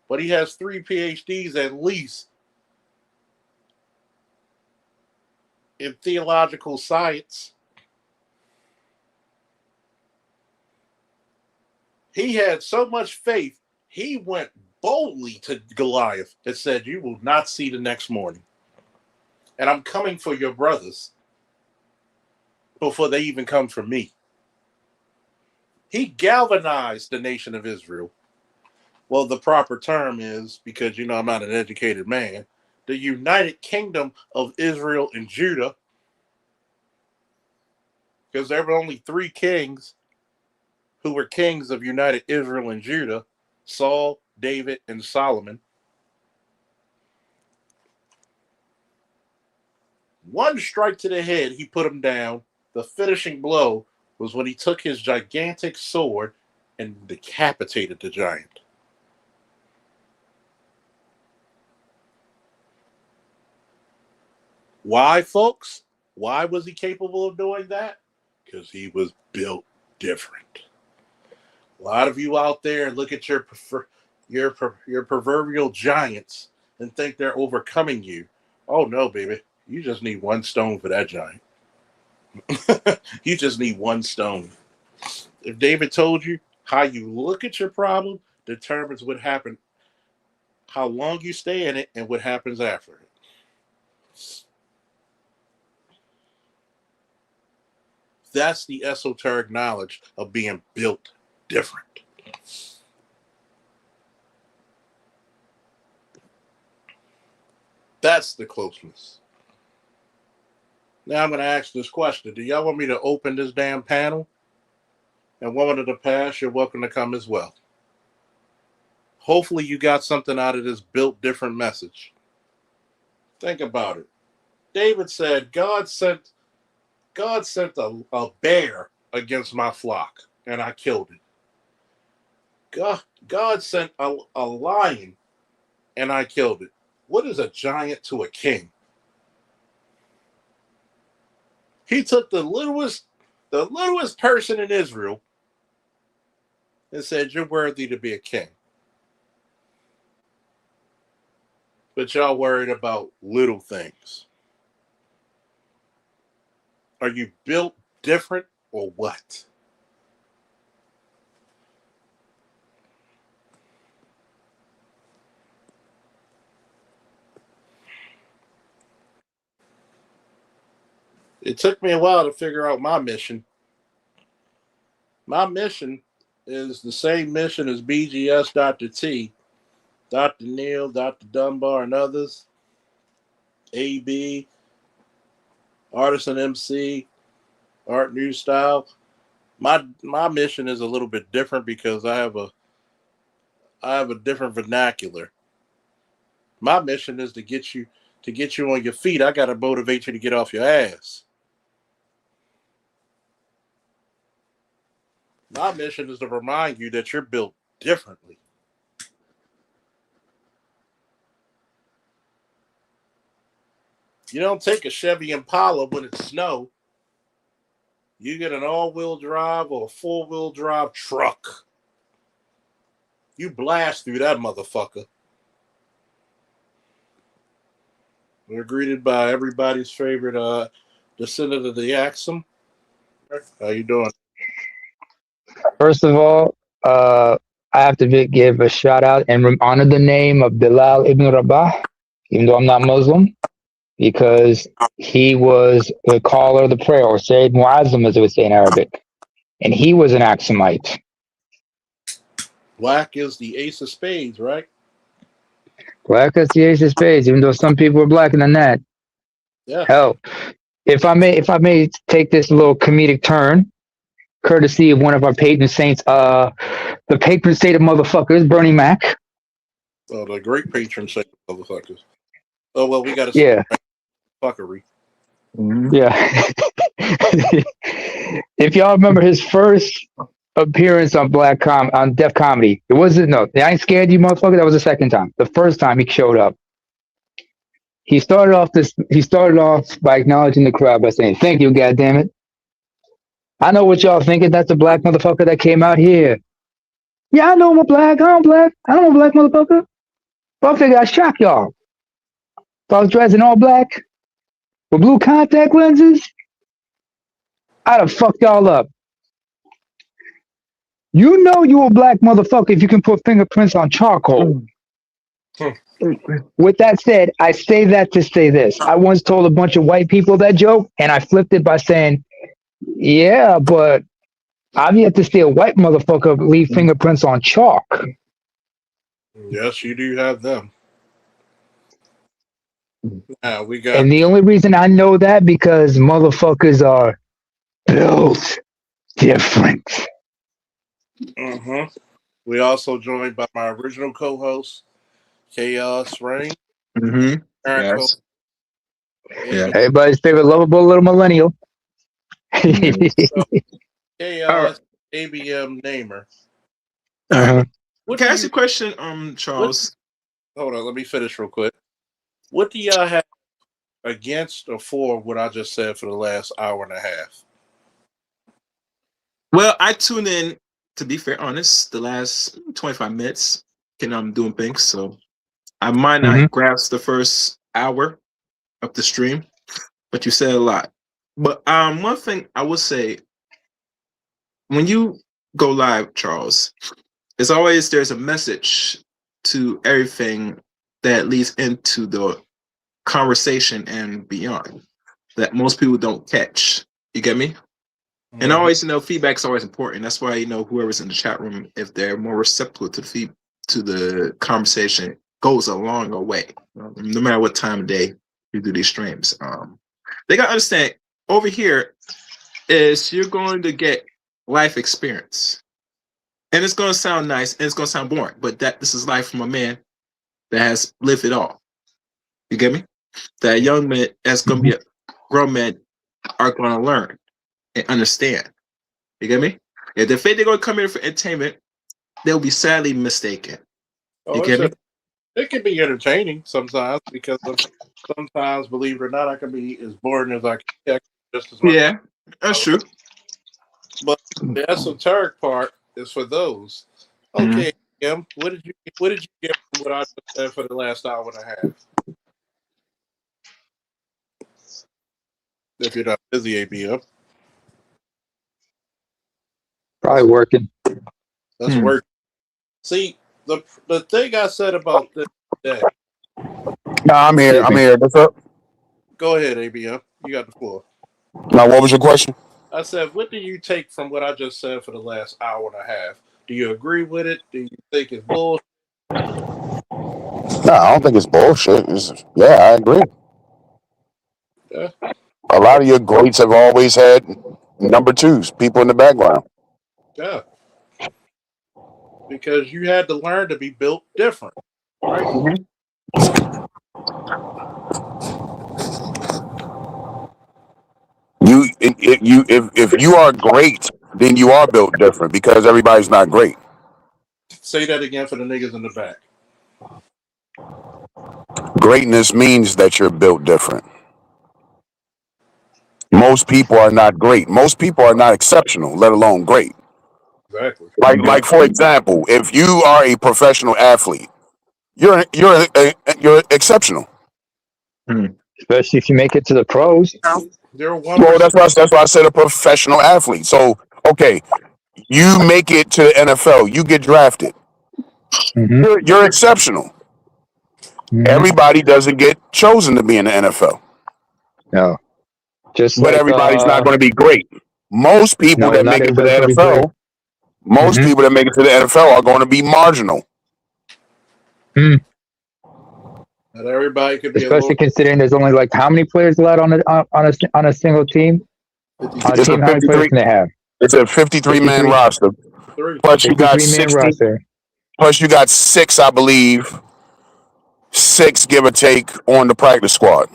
but he has 3 PhDs at least in theological science. He had so much faith, he went boldly to Goliath and said, "You will not see the next morning. And I'm coming for your brothers before they even come for me." He galvanized the nation of Israel. Well, the proper term is, because I'm not an educated man, the United Kingdom of Israel and Judah, because there were only 3 kings who were kings of United Israel and Judah: Saul, David, and Solomon. One strike to the head, he put him down. The finishing blow was when he took his gigantic sword and decapitated the giant. Why, folks? Why was he capable of doing that? Because he was built different. A lot of you out there look at your proverbial giants and think they're overcoming you. Oh no, baby. You just need 1 stone for that giant. You just need 1 stone. If David told you, how you look at your problem determines what happened, how long you stay in it, and what happens after it. That's the esoteric knowledge of being built different. That's the closeness. Now I'm going to ask this question. Do y'all want me to open this damn panel? And woman of the past, you're welcome to come as well. Hopefully you got something out of this built different message. Think about it. David said, God sent a bear against my flock, and I killed it. God sent a lion, and I killed it. What is a giant to a king? He took the the littlest person in Israel and said, "You're worthy to be a king." But y'all worried about little things. Are you built different or what? It took me a while to figure out my mission. My mission is the same mission as BGS Dr. T, Dr. Neil, Dr. Dunbar, and others. AB, Artisan MC, Art New Style. My mission is a little bit different because I have a different vernacular. My mission is to get you on your feet. I got to motivate you to get off your ass. My mission is to remind you that you're built differently. You don't take a Chevy Impala when it's snow. You get an all-wheel drive or a four-wheel drive truck. You blast through that motherfucker. We're greeted by everybody's favorite descendant of the Axum. How you doing? First of all, I have to give a shout out and honor the name of Bilal ibn Rabah, even though I'm not Muslim, because he was the caller of the prayer, or Sayyid Muazzam, as it would say in Arabic. And he was an Axumite. Black is the ace of spades, right? Black as the ace of spades, even though some people are blacker than that. Yeah. Hell, if I may take this little comedic turn, courtesy of one of our patron saints, the patron saint of motherfuckers, Bernie Mac. Oh, the great patron saint of motherfuckers. Oh, well, we got to Yeah. fuckery. Yeah. If y'all remember his first appearance on on Def Comedy, it wasn't I ain't scared you motherfucker. That was the second time. The first time he showed up, he started off by acknowledging the crowd by saying, "Thank you, goddammit. I know what y'all thinking. That's a black motherfucker that came out here. Yeah, I know I'm a black. I'm black. I know I'm a black motherfucker. But I figured I'd shock y'all. If I was dressing all black with blue contact lenses, I'd have fucked y'all up. You know you a black motherfucker if you can put fingerprints on charcoal." With that said, I say that to say this. I once told a bunch of white people that joke, and I flipped it by saying, "Yeah, but I've yet to see a white motherfucker leave fingerprints on chalk." Yes, you do have them. Yeah, we got. And the only reason I know that because motherfuckers are built different. We also joined by my original co-host, Chaos Rain. Mm-hmm. Yes. Yeah. Everybody's favorite lovable little millennial. Chaos ABM Namer. Uh-huh. Can I ask you a question, Charles? Hold on, let me finish real quick. What do y'all have against or for what I just said for the last hour and a half? Well, I tuned in, to be fair, honest, the last 25 minutes, and I'm doing things, so I might not grasp the first hour of the stream, but you said a lot. But one thing I would say, when you go live, Charles, there's a message to everything that leads into the conversation and beyond that most people don't catch. You get me? And always, feedback is always important. That's why, whoever's in the chat room, if they're more receptive to the conversation, goes a longer way. No matter what time of day you do these streams, they gotta understand. Over here is you're going to get life experience, and it's gonna sound nice and it's gonna sound boring, but this is life from a man that has lived it all. You get me? That young man that's gonna be a grown man are gonna learn and understand. You get me? If they think they're gonna come here for entertainment, they'll be sadly mistaken. You get me? It can be entertaining sometimes because sometimes, believe it or not, I can be as boring as I can. Just as much. Yeah, that's true. But the esoteric part is for those. Okay, Em, what did you get from what I just said for the last hour and a half? If you're not busy, ABM, Probably working. that's work. See, the thing I said about this today. No, I'm here. Excuse I'm me. here. What's up? Go ahead, ABM. You got the floor. Now, what was your question? I said, what do you take from what I just said for the last hour and a half? Do you agree with it? Do you think it's bull? No, I don't think it's bullshit. Yeah, I agree. Yeah, A lot of your greats have always had number twos, people in the background. yeah. Because you had to learn to be built different, right? If you are great, then you are built different because everybody's not great. Say that again for the niggas in the back. Greatness means that you're built different. Most people are not great. Most people are not exceptional, let alone great. Exactly. Like for example, if you are a professional athlete, you're exceptional. Especially if you make it to the pros. They're Well, 1%. that's why I said a professional athlete. So okay, you make it to the NFL, you get drafted. Mm-hmm. You're exceptional. Mm-hmm. Everybody doesn't get chosen to be in the NFL, No. Just but like everybody's not going to be great. Most people no, that not make it to the everybody's gonna be great. NFL, most Mm-hmm. people that make it to the NFL are going to be marginal. Not everybody could be a Especially little considering there's only like how many players allowed on a single team? On a 53. It's a team, how many players 53. can they have? It's a 53 man 53, roster. Plus you got 53 man 60. roster. Plus you got six, I believe, six give or take on the practice squad.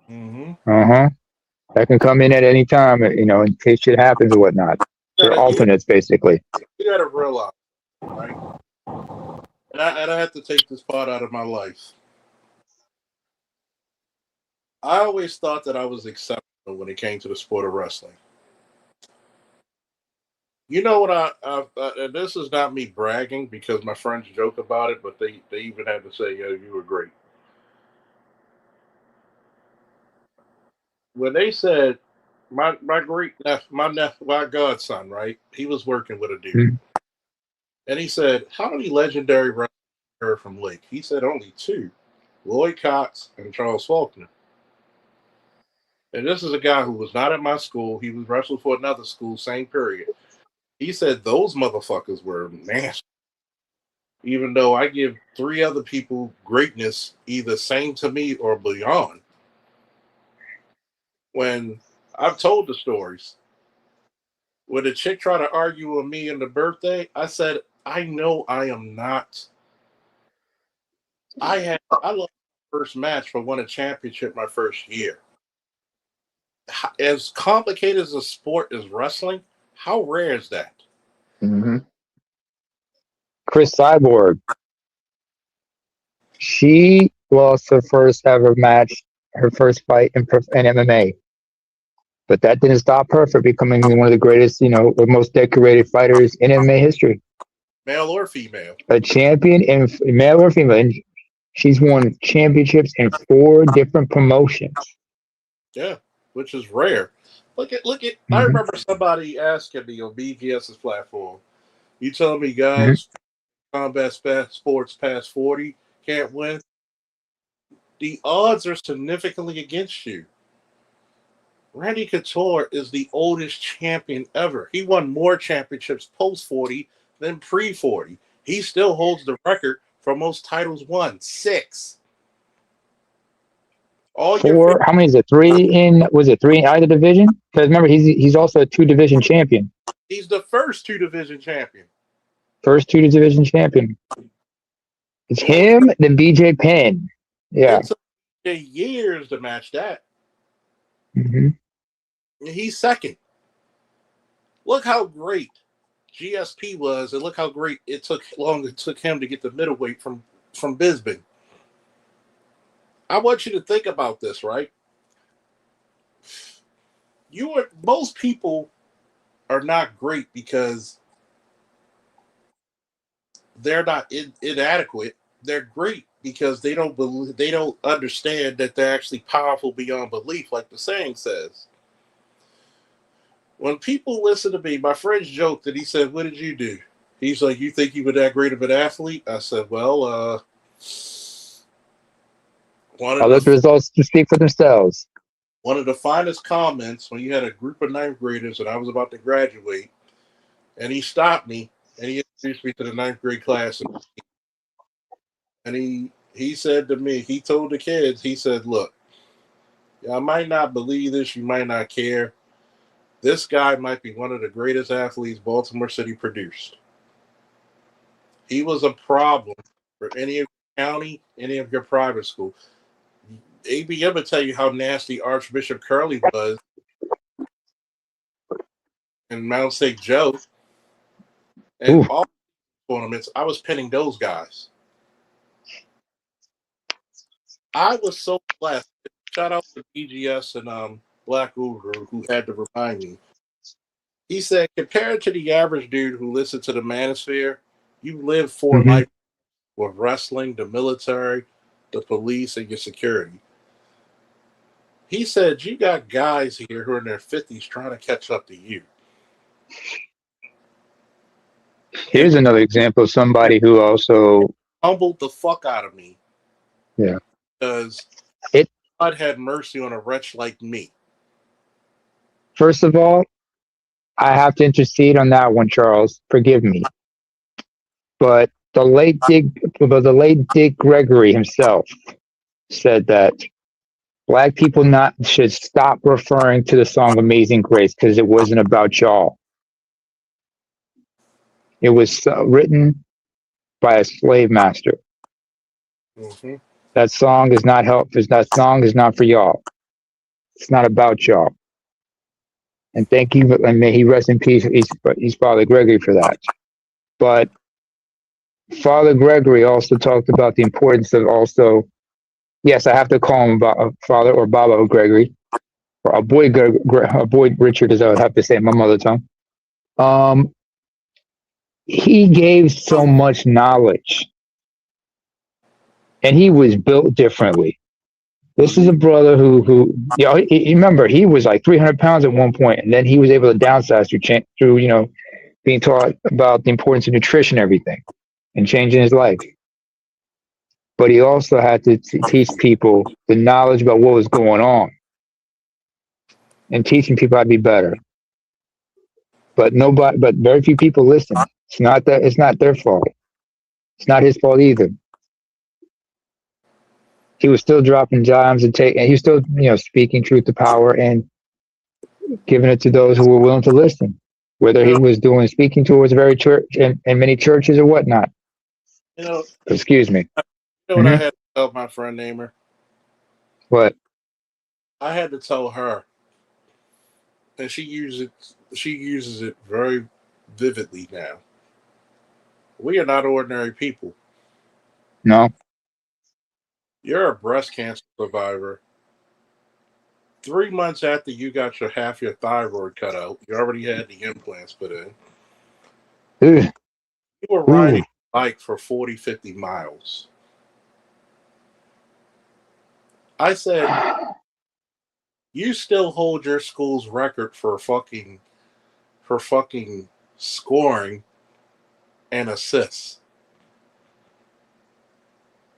Mm-hmm. Uh-huh. That can come in at any time, in case shit happens or whatnot. They're You alternates, basically. gotta realize, right? And I have to take this part out of my life. I always thought that I was exceptional when it came to the sport of wrestling. You know what? And this is not me bragging because my friends joke about it, but they even had to say, "Yo, you were great." When they said my great my godson, right? He was working with a dude, Mm. and he said, "How many legendary wrestlers heard from Lake?" He said, "Only two, Lloyd Cox and Charles Faulkner." And this is a guy who was not at my school. He was wrestling for another school, same period. He said those motherfuckers were nasty. Even though I give three other people greatness, either same to me or beyond. When I've told the stories, when a chick tried to argue with me in the birthday, I said, I know I am not. I lost my first match for won a championship my first year. As complicated as a sport as wrestling, how rare is that? Chris Cyborg. She lost her first ever match, her first fight in MMA. But that didn't stop her from becoming one of the greatest, the most decorated fighters in MMA history. Male or female? A champion in male or female. And she's won championships in 4 different promotions. Yeah, which is rare. Look at. I Mm-hmm. remember somebody asking me on BGS's platform. You telling me Mm-hmm. guys combat sports past 40 can't win? The odds are significantly against you. Randy Couture is the oldest champion ever. He won more championships post 40 than pre 40. He still holds the record for most titles won 6. All your 4. How many is it? 3 in? Was it 3 in either division? Because remember, he's also a 2 division champion. he's the first 2 division champion. First 2 division champion. It's It, him, then BJ Penn. Yeah. it took years to match that. Mm-hmm. He's second. Look how great GSP was, and look how great it took him to get the middleweight from Bisbee. I want you to think about this, right? Most people are not great because they're not inadequate. They're great because they don't understand that they're actually powerful beyond belief, like the saying says. When people listen to me, my friends joked that he said, "What did you do?" He's like, "You think you were that great of an athlete?" I said, "Well, one I'll of let the the results speak for themselves. one of the finest comments when you had a group of ninth graders and I was about to graduate, and he stopped me and he introduced me to the ninth grade class, and he said to me, he told the kids, he said, "Look, I might not believe this, you might not care. This guy might be one of the greatest athletes Baltimore City produced. He was a problem for any of your county, any of your private school. ABM will tell you how nasty Archbishop Curley was and Mount St. Joe. And Ooh, all tournaments, I was pinning those guys. I was so blessed. Shout out to BGS and Black Uber who had to remind me. He said, compared to the average dude who listened to the Manosphere, you live for hmm life with wrestling, the military, the police, and your security. He said, you got guys here who are in their 50s trying to catch up to you. And Here's another example of somebody who also, humbled the fuck out of me yeah, because it. God had mercy on a wretch like me. First of all, I have to intercede on that one, Charles. Forgive me, but the late Dick Gregory himself said that black people not should stop referring to the song "Amazing Grace" because it wasn't about y'all. It was written by a slave master. Mm-hmm. That song is not help. That song is not for y'all. It's not about y'all. And thank you, and may he rest in peace. He's Father Gregory for that. But Father Gregory also talked about the importance of also. Yes, I have to call him Father or Baba Gregory, or a boy Richard, as I would have to say in my mother tongue. Um, he gave so much knowledge, and he was built differently. This is a brother you know, remember, he was like 300 pounds at one point, and then he was able to downsize through, you know, being taught about the importance of nutrition, and everything, and changing his life. But he also had to teach people the knowledge about what was going on and teaching people how to be better. But very few people listened. It's not their fault. It's not his fault either. He was still dropping dimes and he was still, you know, speaking truth to power and giving it to those who were willing to listen. Whether he was doing speaking towards very church and many churches or whatnot. You know, Excuse me. what I Hmm. had to tell my friend Namer? What? I had to tell her, and she uses it very vividly now. We are not ordinary people. No. You're a breast cancer survivor. 3 months after you got half your thyroid cut out, you already had the implants put in. Ugh. You were Ooh. riding a bike for 40, 50 miles. I said, you still hold your school's record for fucking scoring and assists.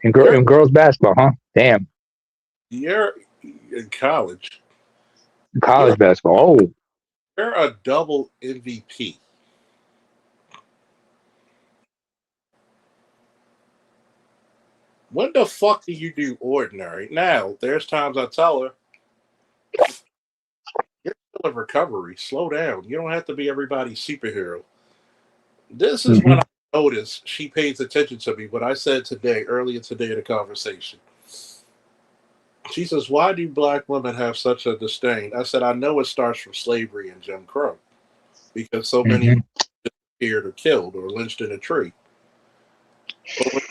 You're And girls basketball, huh? Damn. you're in college. You're College basketball. Oh. you're a double MVP. When the fuck do you do ordinary? Now, there's times I tell her, you're still in recovery. Slow down. You don't have to be everybody's superhero. This is when Hmm. I noticed she pays attention to me. What I said earlier today in the conversation. She says, why do black women have such a disdain? I said, I know it starts from slavery and Jim Crow because so many Hmm. were disappeared or killed or lynched in a tree. But when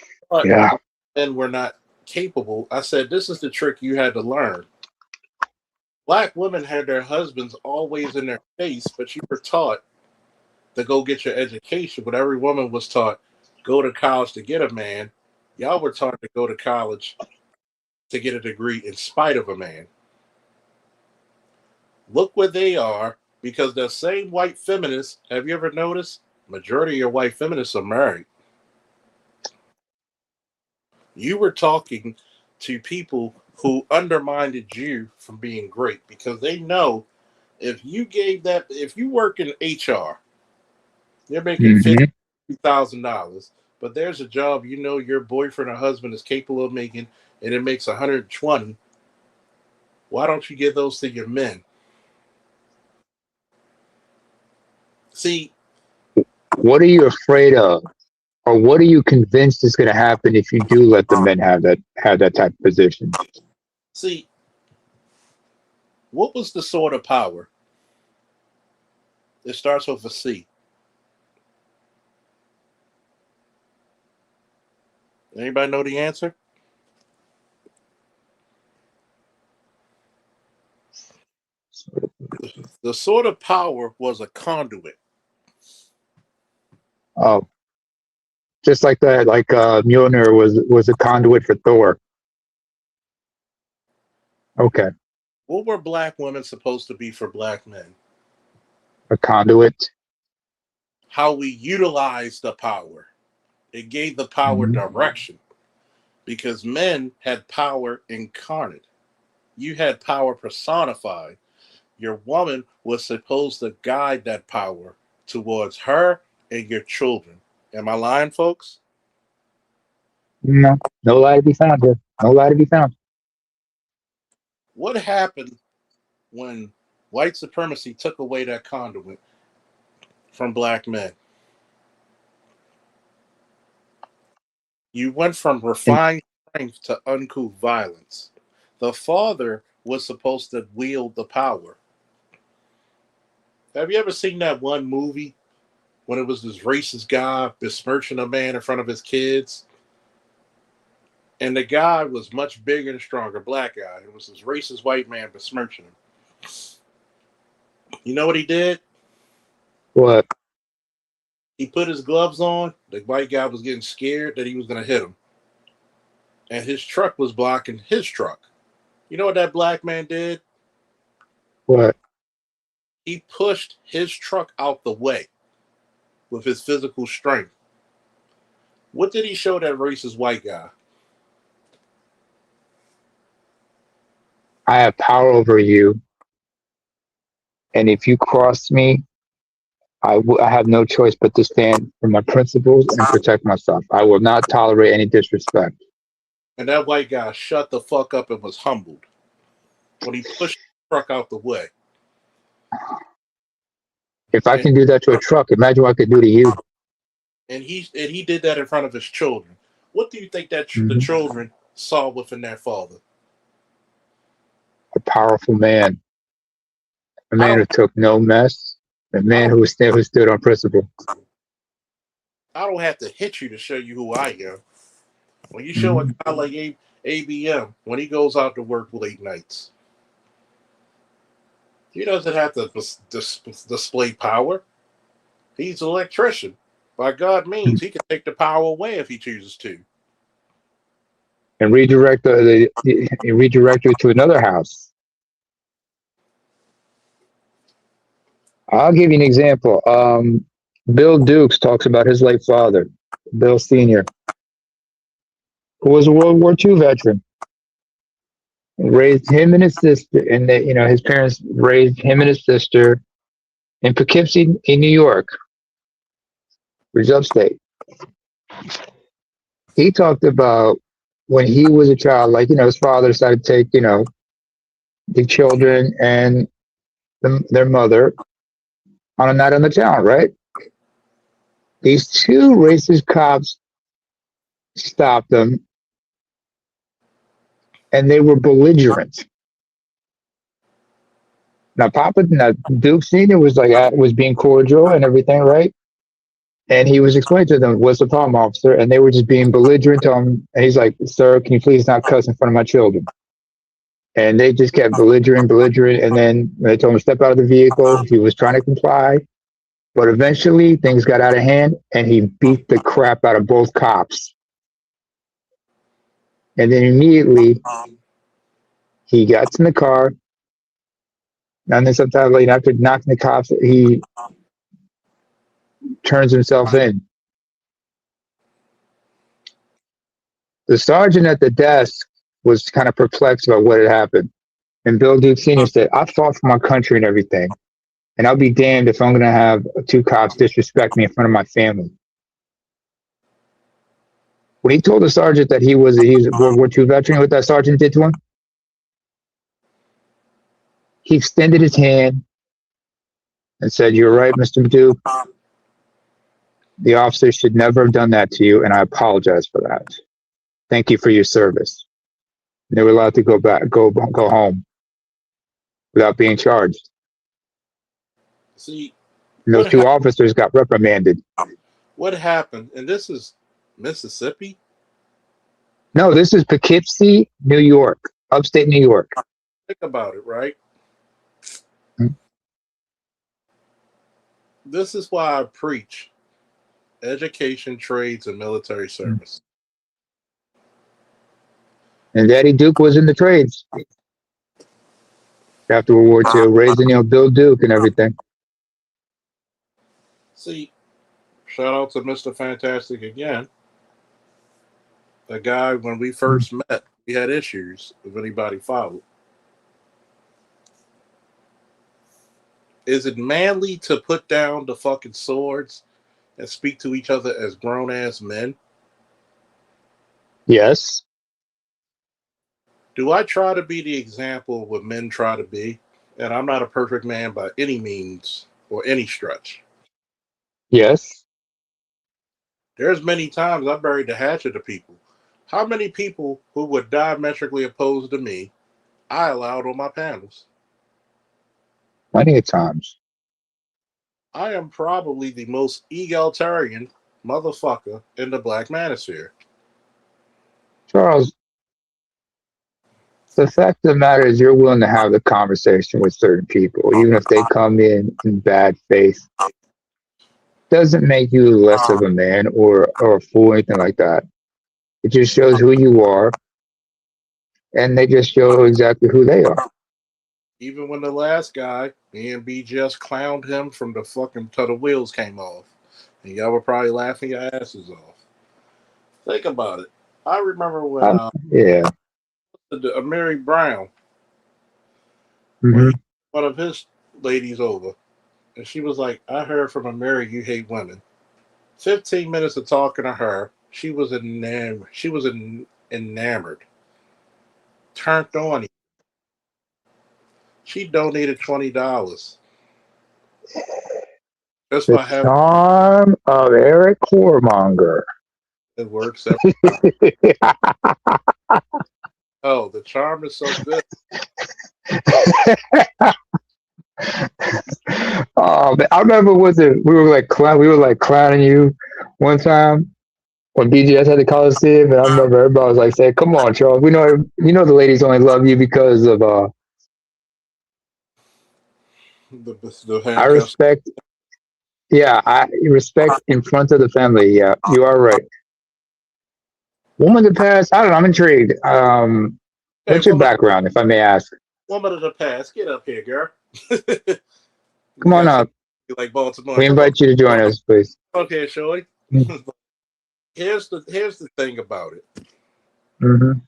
Yeah. men were not capable, I said, this is the trick you had to learn. Black women had their husbands always in their face, but you were taught to go get your education, but every woman was taught go to college to get a man. Y'all were taught to go to college to get a degree in spite of a man. Look where they are because the same white feminists, have you ever noticed? Majority of your white feminists are married. You were talking to people who undermined you from being great because they know if you work in HR, you're making $50,000, but there's a job you know your boyfriend or husband is capable of making, and it makes 120. Why don't you give those to your men? See, What are you afraid of, or what are you convinced is going to happen if you do let the men have that type of position? see, what was the sword of power? It starts with a C. Anybody know the answer? The sword of power was a conduit. Oh, just like that, like Mjolnir was a conduit for Thor. Okay, What were black women supposed to be for black men? a conduit. How we utilize the power. It gave the power Mhm. direction because men had power incarnate. You had power personified. Your woman was supposed to guide that power towards her and your children. Am I lying, folks? No, no lie to be found here. No lie to be found. What happened when white supremacy took away that conduit from black men? You went from And refined strength to uncouth violence. The father was supposed to wield the power. Have you ever seen that one movie when it was this racist guy besmirching a man in front of his kids? And the guy was much bigger and stronger, black guy. It was this racist white man besmirching him. You know what he did? what? He put his gloves on. The white guy was getting scared that he was going to hit him. And his truck was blocking his truck. You know what that black man did? What? He pushed his truck out the way with his physical strength. What did he show that racist white guy? I have power over you, and if you cross me, I have no choice but to stand for my principles and protect myself. I will not tolerate any disrespect. And that white guy shut the fuck up and was humbled when he pushed the truck out the way. If I And, can do that to a truck, imagine what I could do to you. and he did that in front of his children. What do you think that the Mhm. children saw within their father? A powerful man, a I man who don't took no mess, a I man don't who stood on principle. I don't have to hit you to show you who I am. When you show a Mhm. guy like ABM when he goes out to work late nights, he doesn't have to display power. He's an electrician. By God means he can take the power away if he chooses to. And redirect you to another house. I'll give you an example. Bill Dukes talks about his late father, Bill Senior, who was a World War II veteran. Raised him and his sister, and his parents raised him and his sister in Poughkeepsie, in New York, which is upstate. He talked about when he was a child, like his father decided to take the children and their mother on a night on the town, right? These two racist cops stopped them, and they were belligerent. Now Duke Senior was being cordial and everything, right? And he was explaining to them what's the problem, officer, and they were just being belligerent to him. And he's like, "Sir, can you please not cuss in front of my children?" And they just kept belligerent, and then they told him to step out of the vehicle. He was trying to comply, But eventually, things got out of hand, and he beat the crap out of both cops. And then immediately, he gets in the car. And then sometimes later, after knocking the cops, he turns himself in. The sergeant at the desk was kind of perplexed about what had happened. And Bill Duke Sr. said, I fought for my country and everything. And I'll be damned if I'm going to have two cops disrespect me in front of my family. When he told the sergeant that he was a World War II veteran, what that sergeant did to him, he extended his hand and said, "You're right, Mr. Duke. The officer should never have done that to you, and I apologize for that. Thank you for your service." And they were allowed to go home without being charged. See, And those two officers got reprimanded. what happened? And this is Mississippi? No, this is Poughkeepsie, New York, upstate New York. Think about it, right? Hmm. This is why I preach education, trades, and military service. And Daddy Duke was in the trades after World War II, raising Bill Duke and everything. See, shout out to Mr. Fantastic again. The guy, when we first met, we had issues if anybody followed. Is it manly to put down the fucking swords and speak to each other as grown-ass men? Yes. Do I try to be the example of what men try to be? And I'm not a perfect man by any means or any stretch. Yes. There's many times I buried the hatchet of people. How many people who were diametrically opposed to me I allowed on my panels? Plenty of times. I am probably the most egalitarian motherfucker in the black manosphere. Charles, the fact of the matter is you're willing to have the conversation with certain people, even if they come in bad faith. Doesn't make you less of a man or a fool or anything like that. It just shows who you are, and they just show exactly who they are. Even when the last guy, me and B just clowned him from the fucking till the wheels came off. And y'all were probably laughing your asses off. Think about it. I remember when Yeah. Mary Brown, Mm-hmm. when one of his ladies over, and she was like, I heard from a Mary you hate women. 15 minutes of talking to her, she was enamored. Enamored. Turned on him. She donated $20. That's The why I have charm of Eric Whoremonger. it works every time. Oh, the charm is so good. Oh, man, I remember we were like clowning you one time when BGS had the Coliseum, and I remember everybody was like saying, "Come on, Charles, we know the ladies only love you because of The I respect." Yeah, I respect in front of the family. Yeah, you are right. Woman of the past, I don't know. I'm intrigued. What's your background, if I may ask? Woman of the past, get up here, girl. Come on up. Like Baltimore. We invite you to join us, please. Okay, Shirley. Here's the thing about it. Mm-hmm.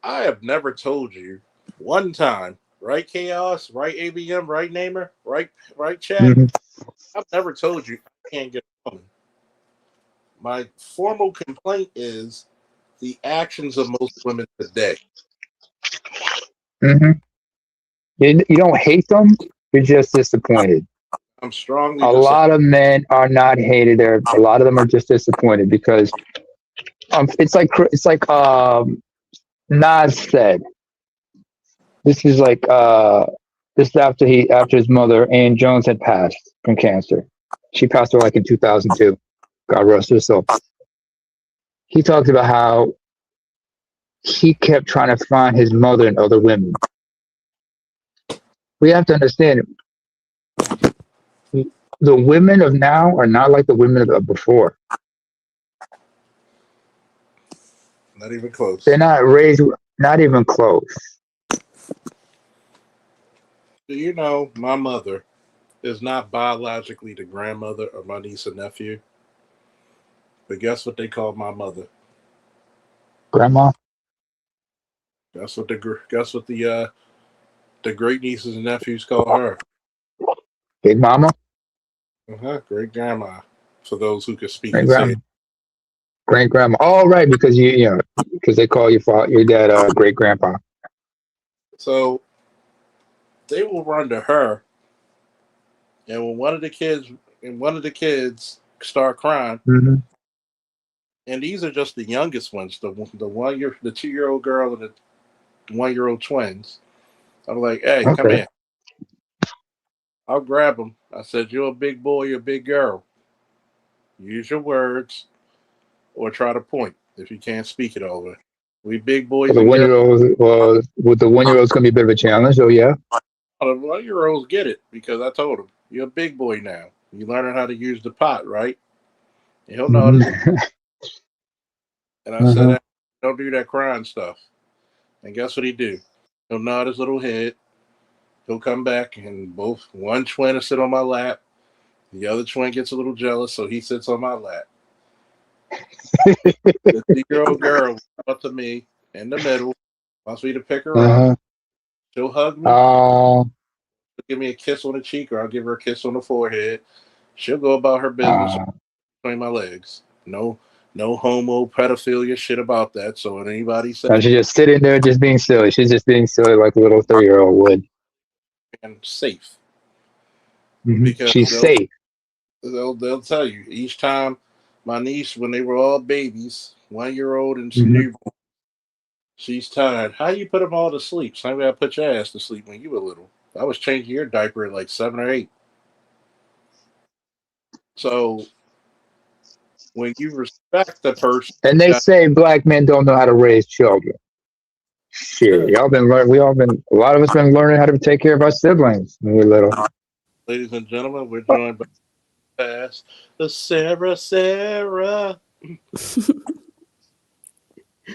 I have never told you one time, right? Chaos, right? ABM, right? Namer, right? Chat. Mm-hmm. I've never told you I can't get a woman. My formal complaint is the actions of most women today. Mm-hmm. You don't hate them. You're just disappointed. I'm strongly A lot of men are not hated. A lot of them are just disappointed because it's like Nas said. This is like this after his mother Ann Jones had passed from cancer. She passed away like in 2002. God rest her soul. He talked about how he kept trying to find his mother and other women. We have to understand the women of now are not like the women of before. Not even close. They're not raised, not even close. Do you know my mother is not biologically the grandmother of my niece and nephew? But guess what they call my mother? Grandma, Guess what the great nieces and nephews call her? big mama, Great grandma. For those who can speak great and say grandma, it. great grandma. All right, because because they call your dad great grandpa. So they will run to her, and when one of the kids start crying, Hmm. and these are just the youngest ones, the 2-year-old girl and the 1-year-old twins. I'm like, hey, come Okay. here. I'll grab them. I said, you're a big boy, you're a big girl. Use your words or try to point if you can't speak it over. We big So boys the and one girls. year old with the 1 year old, it's gonna be a bit of a challenge. So yeah. The 1-year-olds get it because I told him, you're a big boy now. You learning how to use the pot, right? And he'll know how to do it. Hmm. And I said, Uh-huh. hey, don't do that crying stuff. And guess what he do? He'll nod his little head. He'll come back and one twin will sit on my lap. The other twin gets a little jealous, so he sits on my lap. The 2-year-old girl up to me in the middle, wants me to pick her up. Uh-huh. She'll hug me, Oh. give me a kiss on the cheek, or I'll give her a kiss on the forehead. She'll go about her business Uh, between my legs. No homo pedophilia shit about that. So when anybody says and she's just sitting there, just being silly. She's just being silly like a little 3 year old would. I'm safe, Hmm. because She's safe. they'll tell you each time my niece, when they were all babies, 1-year-old and Hmm. new, she's tired. How you put them all to sleep? Same way I put your ass to sleep when you were little. I was changing your diaper at like 7 or 8. So when you respect the person, And they that, say black men don't know how to raise children. Shit, y'all been learning. We all been. A lot of us been learning how to take care of our siblings when we were little. ladies and gentlemen, we're joined by past the Sarah. How you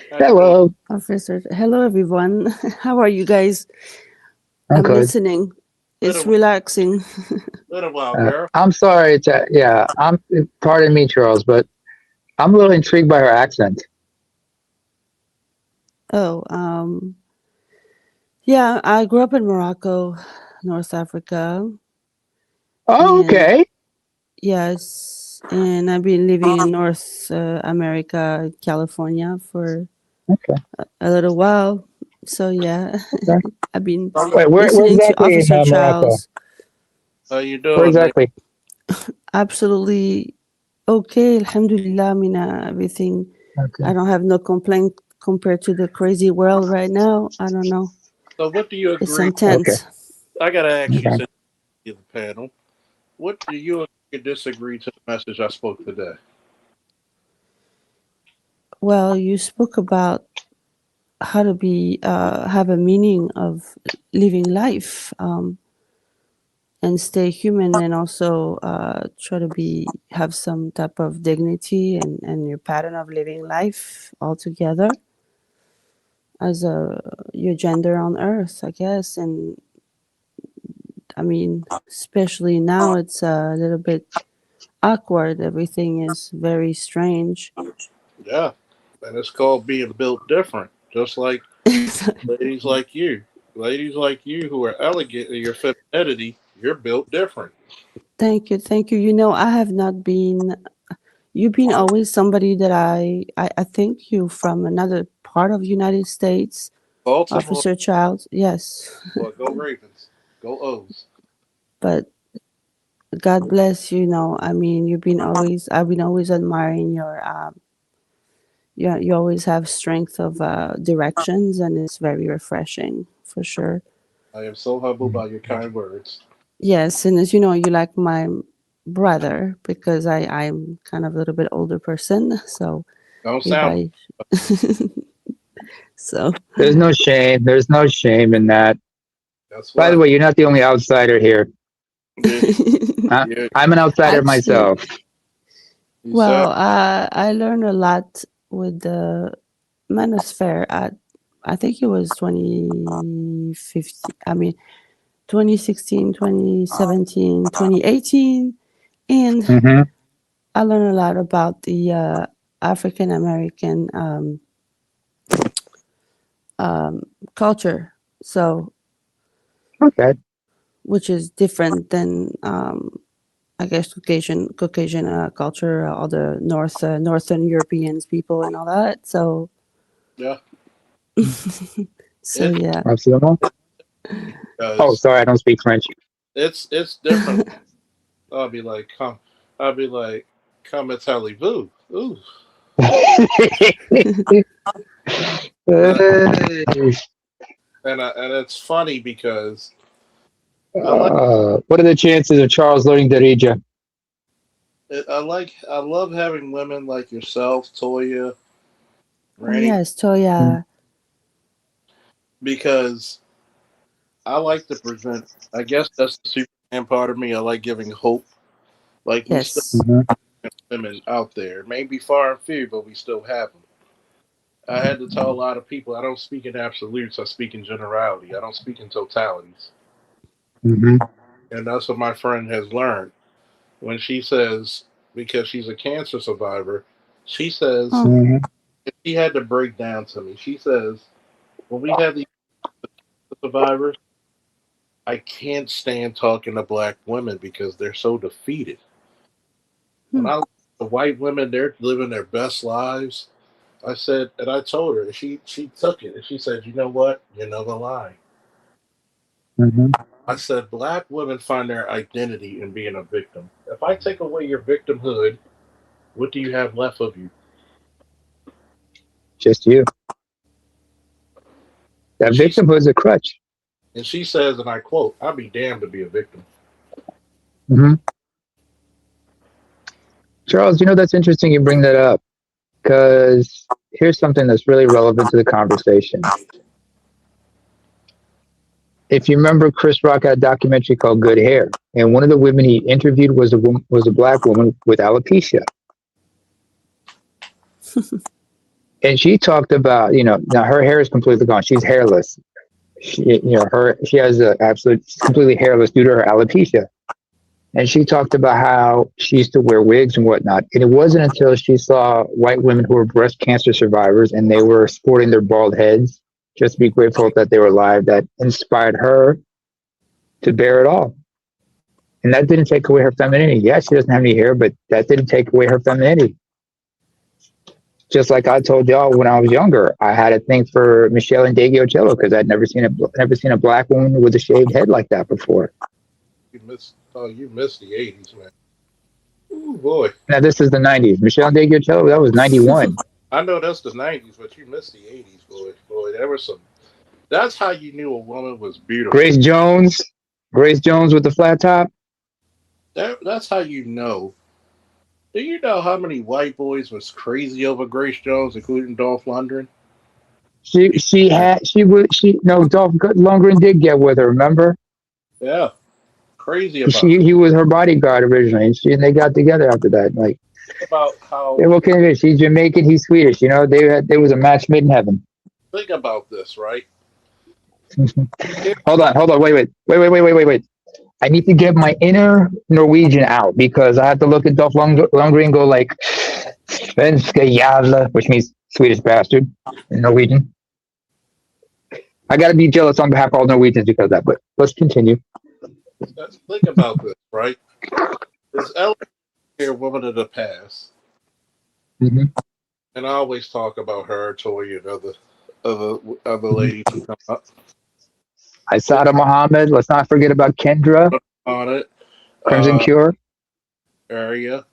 doing? Hello. Officer, hello everyone. How are you guys? I'm I'm good. listening. It's Little relaxing. little while, girl. I'm sorry to. Yeah. I'm. Pardon me, Charles, but I'm a little intrigued by her accent. Oh, yeah, I grew up in Morocco, North Africa, Oh, and okay. yes, and I've been living in North America, California for Okay. a little while. So yeah, Okay. I've been Wait, where listening to exactly in Officer Morocco? Charles. How you Where doing, Nick? exactly? Absolutely okay. Alhamdulillah, Mina, everything. Okay. I don't have no complaint compared to the crazy world right now. I don't know. So what do you It's agree? Okay. intense. I gotta ask you, Okay. since you're the panel, what do you agree or disagree to the message I spoke today? Well, you spoke about how to be have a meaning of living life and stay human, and also try to be have some type of dignity and your pattern of living life altogether as a your gender on earth, I guess. And I mean, especially now, it's a little bit awkward. Everything is very strange. Yeah, and it's called being built different. Just like ladies like you, who are elegant in your femininity, you're built different. Thank you, thank you. You know, I have not been. You've been always somebody that I think you from another part of United States, Baltimore, Officer Child. Yes, well, go Ravens, go O's. but God bless you. Know, I mean, you've been always. I've been always admiring your. You always have strength of directions, and it's very refreshing for sure. I am so humbled by your kind words. Yes, and as you know, you like my brother because I'm kind of a little bit older person. So Don't if sound. I so There's no shame. There's no shame in that. That's By the why. way, you're not the only outsider here. Yeah, You, I'm an outsider Actually, myself. you well, said I learned a lot with the Manosphere at, I think it was 2015. I mean, 2016, 2017, 2018. And Hmm. I learned a lot about the African American culture. So, Okay. which is different than I guess Caucasian culture, all the Northern Europeans people and all that. So, yeah. so It's yeah, Absolument. Oh, because sorry, I don't speak French. it's different. I'll be like, come. I'll be like, come and tell vous. Ooh. And, and it's funny because I like What are the chances of Charles learning Darija? I love having women like yourself, Toya, oh Randy, yes, Toya, because I like to present. I guess that's the Superman part of me. I like giving hope. Like we still yes. Mm-hmm. have women out there, maybe far and few, but we still have them. I had to tell a lot of people I don't speak in absolutes. I speak in generality. I don't speak in totalities, Mm-hmm. and that's what my friend has learned. When she says because she's a cancer survivor, she says Oh, Mm-hmm. she had to break down to me. She says when we have these survivors, I can't stand talking to black women because they're so defeated. When hmm. I look at the white women, they're living their best lives. I said, and I told her, and she took it, and she said, "You know what? You're never lying." Mm-hmm. I said, "Black women find their identity in being a victim. If I take away your victimhood, what do you have left of you?" Just you. That And she victimhood is a crutch. and she says, and I quote, "I'd be damned to be a victim." Mm-hmm. Charles, that's interesting you bring that up because here's something that's really relevant to the conversation. If you remember, Chris Rock had a documentary called Good Hair, and one of the women he interviewed was a black woman with alopecia, and she talked about now her hair is completely gone. She's hairless. She has a absolute she's completely hairless due to her alopecia. And she talked about how she used to wear wigs and whatnot. And it wasn't until she saw white women who were breast cancer survivors and they were sporting their bald heads, just to be grateful that they were alive, that inspired her to bear it all. And that didn't take away her femininity. Yeah, she doesn't have any hair, but that didn't take away her femininity. Just like I told y'all when I was younger, I had a thing for Michelle and Ocello because I'd never seen a black woman with a shaved head like that before. You missed the '80s, man. Ooh boy, Now this is the '90s. Michelle and Ocello, that was '91. I know that's the '90s, but you missed the '80s, boy. Boy, there was some. That's how you knew a woman was beautiful. Grace Jones, Grace Jones with the flat top. That's how you know. Do you know how many white boys was crazy over Grace Jones, including Dolph Lundgren? She had she would she no Dolph Lundgren did get with her. Remember, Yeah, crazy about he was her bodyguard originally, and they got together after that. Like, about how. yeah, what can it is? She's Jamaican, he's Swedish. There was a match made in heaven. Think about this, right? Hold on, wait. I need to get my inner Norwegian out because I have to look at Dolph Lundgren and go like "Svenska jävla," which means Swedish bastard in Norwegian. I got to be jealous on behalf of all Norwegians because of that. But let's continue. Think about this, right? This Ellen here, woman of the past, Mm-hmm. and I always talk about her, Toya, and other Mm-hmm. ladies who come up. Think Isada Muhammad. Let's not forget about Kendra, on it. Crimson Cure. Area,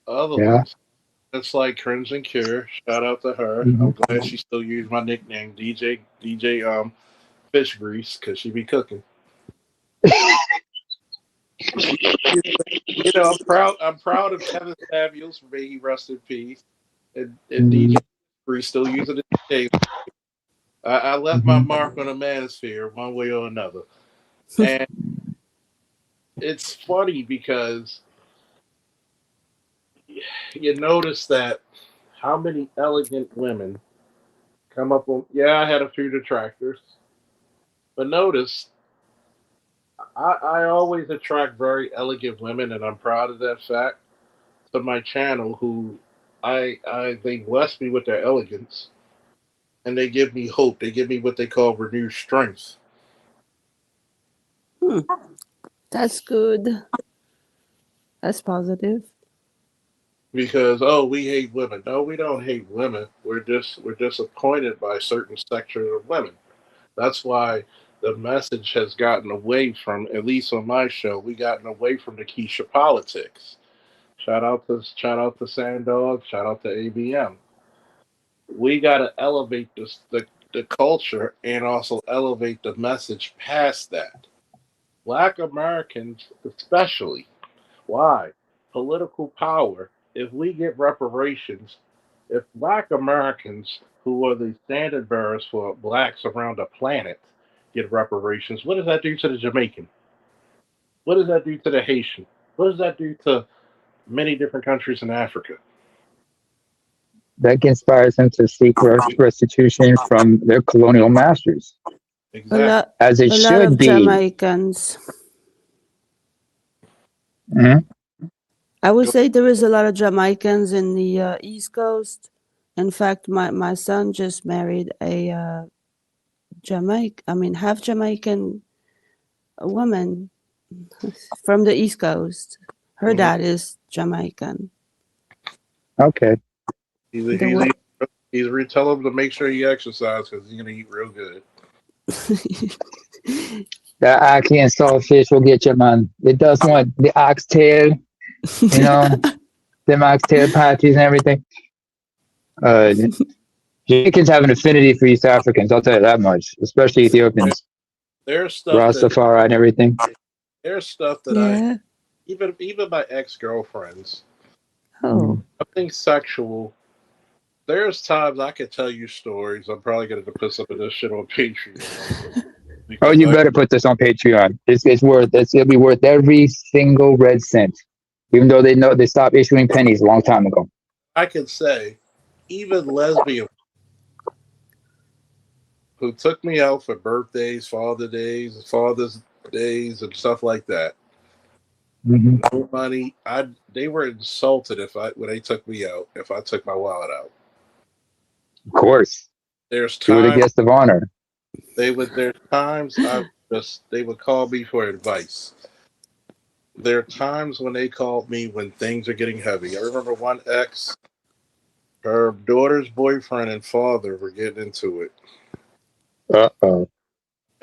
other Yeah. ones. It's like Crimson Cure. Shout out to her. Mm-hmm. I'm glad she still used my nickname, DJ Fish Grease, because she be cooking. I'm proud of Kevin Samuels, may he rest in peace, and DJ Grease still using it today. I left my Mm-hmm. mark on the manosphere one way or another, and it's funny because you notice that how many elegant women come up on. Yeah, I had a few detractors, but notice I always attract very elegant women, and I'm proud of that fact. To my channel, who they bless me with their elegance, and they give me hope. They give me what they call renewed strength. Hmm, that's good. That's positive. Because we hate women. No, we don't hate women. We're disappointed by certain section of women. That's why the message has gotten away from, at least on my show, we gotten away from the Keisha politics. Shout out to Sandog, shout out to ABM. We gotta elevate the culture and also elevate the message past that. Black Americans especially. Why? Political power. If we get reparations, if black Americans who are the standard bearers for blacks around the planet get reparations, what does that do to the Jamaican? What does that do to the Haitian? What does that do to many different countries in Africa? That inspires them to seek restitution from their colonial masters, A Exactly. lot, as it a lot should of be. Jamaicans. Mhm. I would say there is a lot of Jamaicans in the East Coast. In fact, my son just married a half Jamaican woman from the East Coast. Her hmm dad is Jamaican. Okay. He's The he's wo- tell him to make sure he exercise because he's gonna eat real good. That ackee and saltfish will get you, man. It does want the oxtail, you know, them oxtail patties and everything. Uh, Jamaicans have an affinity for East Africans, I'll tell you that much, especially Ethiopians, There's stuff that Rastafari and everything. there's stuff that I yeah. even my ex girlfriends. Oh. Nothing sexual. There's times I could tell you stories. I'm probably gonna put some of this shit on Patreon Oh, because you better put this on Patreon. It'll be worth every single red cent, even though they know they stopped issuing pennies a long time ago. I can say even lesbian who took me out for birthdays, Father's days, and stuff like that. Hmm. No money. They were insulted if I when they took me out if I took my wallet out. Of course, There's you were the times guest of honor. there's times I just they would call me for advice. There are times when they called me when things are getting heavy. I remember one ex, her daughter's boyfriend and father were getting into it. Uh-oh.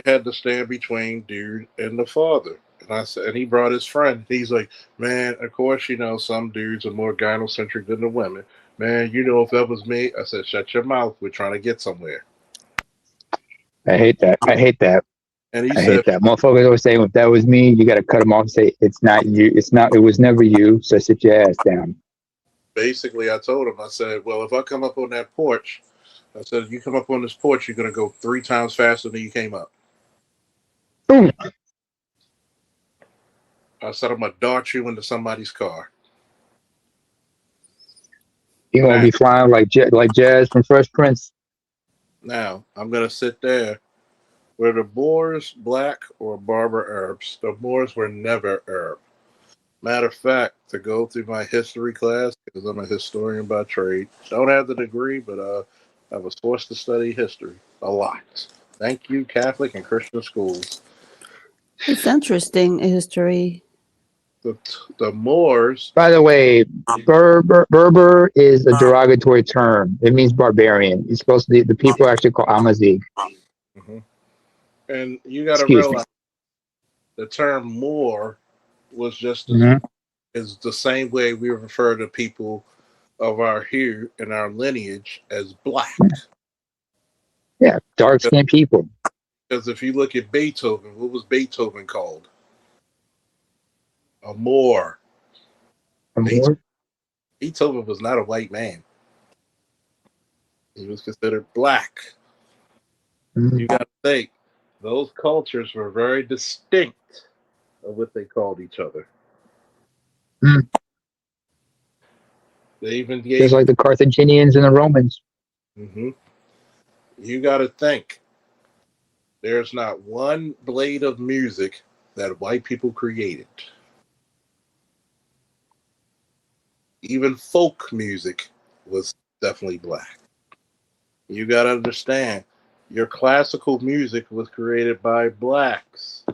I had to stand between dude and the father. And I said, and he brought his friend. He's like, man, of course, some dudes are more gynocentric than the women. Man, if that was me, I said, shut your mouth. We're trying to get somewhere. I hate that. I hate that. And he I said, hate that. Motherfuckers always say, if that was me, you got to cut them off and say, it's not you. It's not, it was never you. So sit your ass down. basically, I told him, I said, well, if I come up on that porch, I said, you come up on this porch, you're going to go 3 times faster than you came up. Boom. I said, I'm going to dart you into somebody's car. You're going to Now, be flying like Jazz from Fresh Prince. now, I'm going to sit there. Were the Boers black or Berber Arabs? The Moors were never Arab. Matter of fact, to go through my history class, because I'm a historian by trade, don't have the degree, but I was forced to study history a lot. Thank you, Catholic and Christian schools. It's interesting history. The, the Moors, By the way, Berber is a derogatory term. It means barbarian. It's supposed to be the people actually call Amazigh. mhm. And you got to Excuse me. realize the term Moor was just Hmm. is the same way we refer to people of our here in our lineage as black. Yeah, dark skinned people. Because if you look at Beethoven, what was Beethoven called? A Moor. Beethoven, More. Beethoven was not a white man. He was considered black. Mhm. You got to think those cultures were very distinct. of what they called each other. Mm. They even Just gave. like the Carthaginians and the Romans. Hmm. You got to think. There's not one blade of music that white people created. Even folk music was definitely black. You got to understand, your classical music was created by blacks.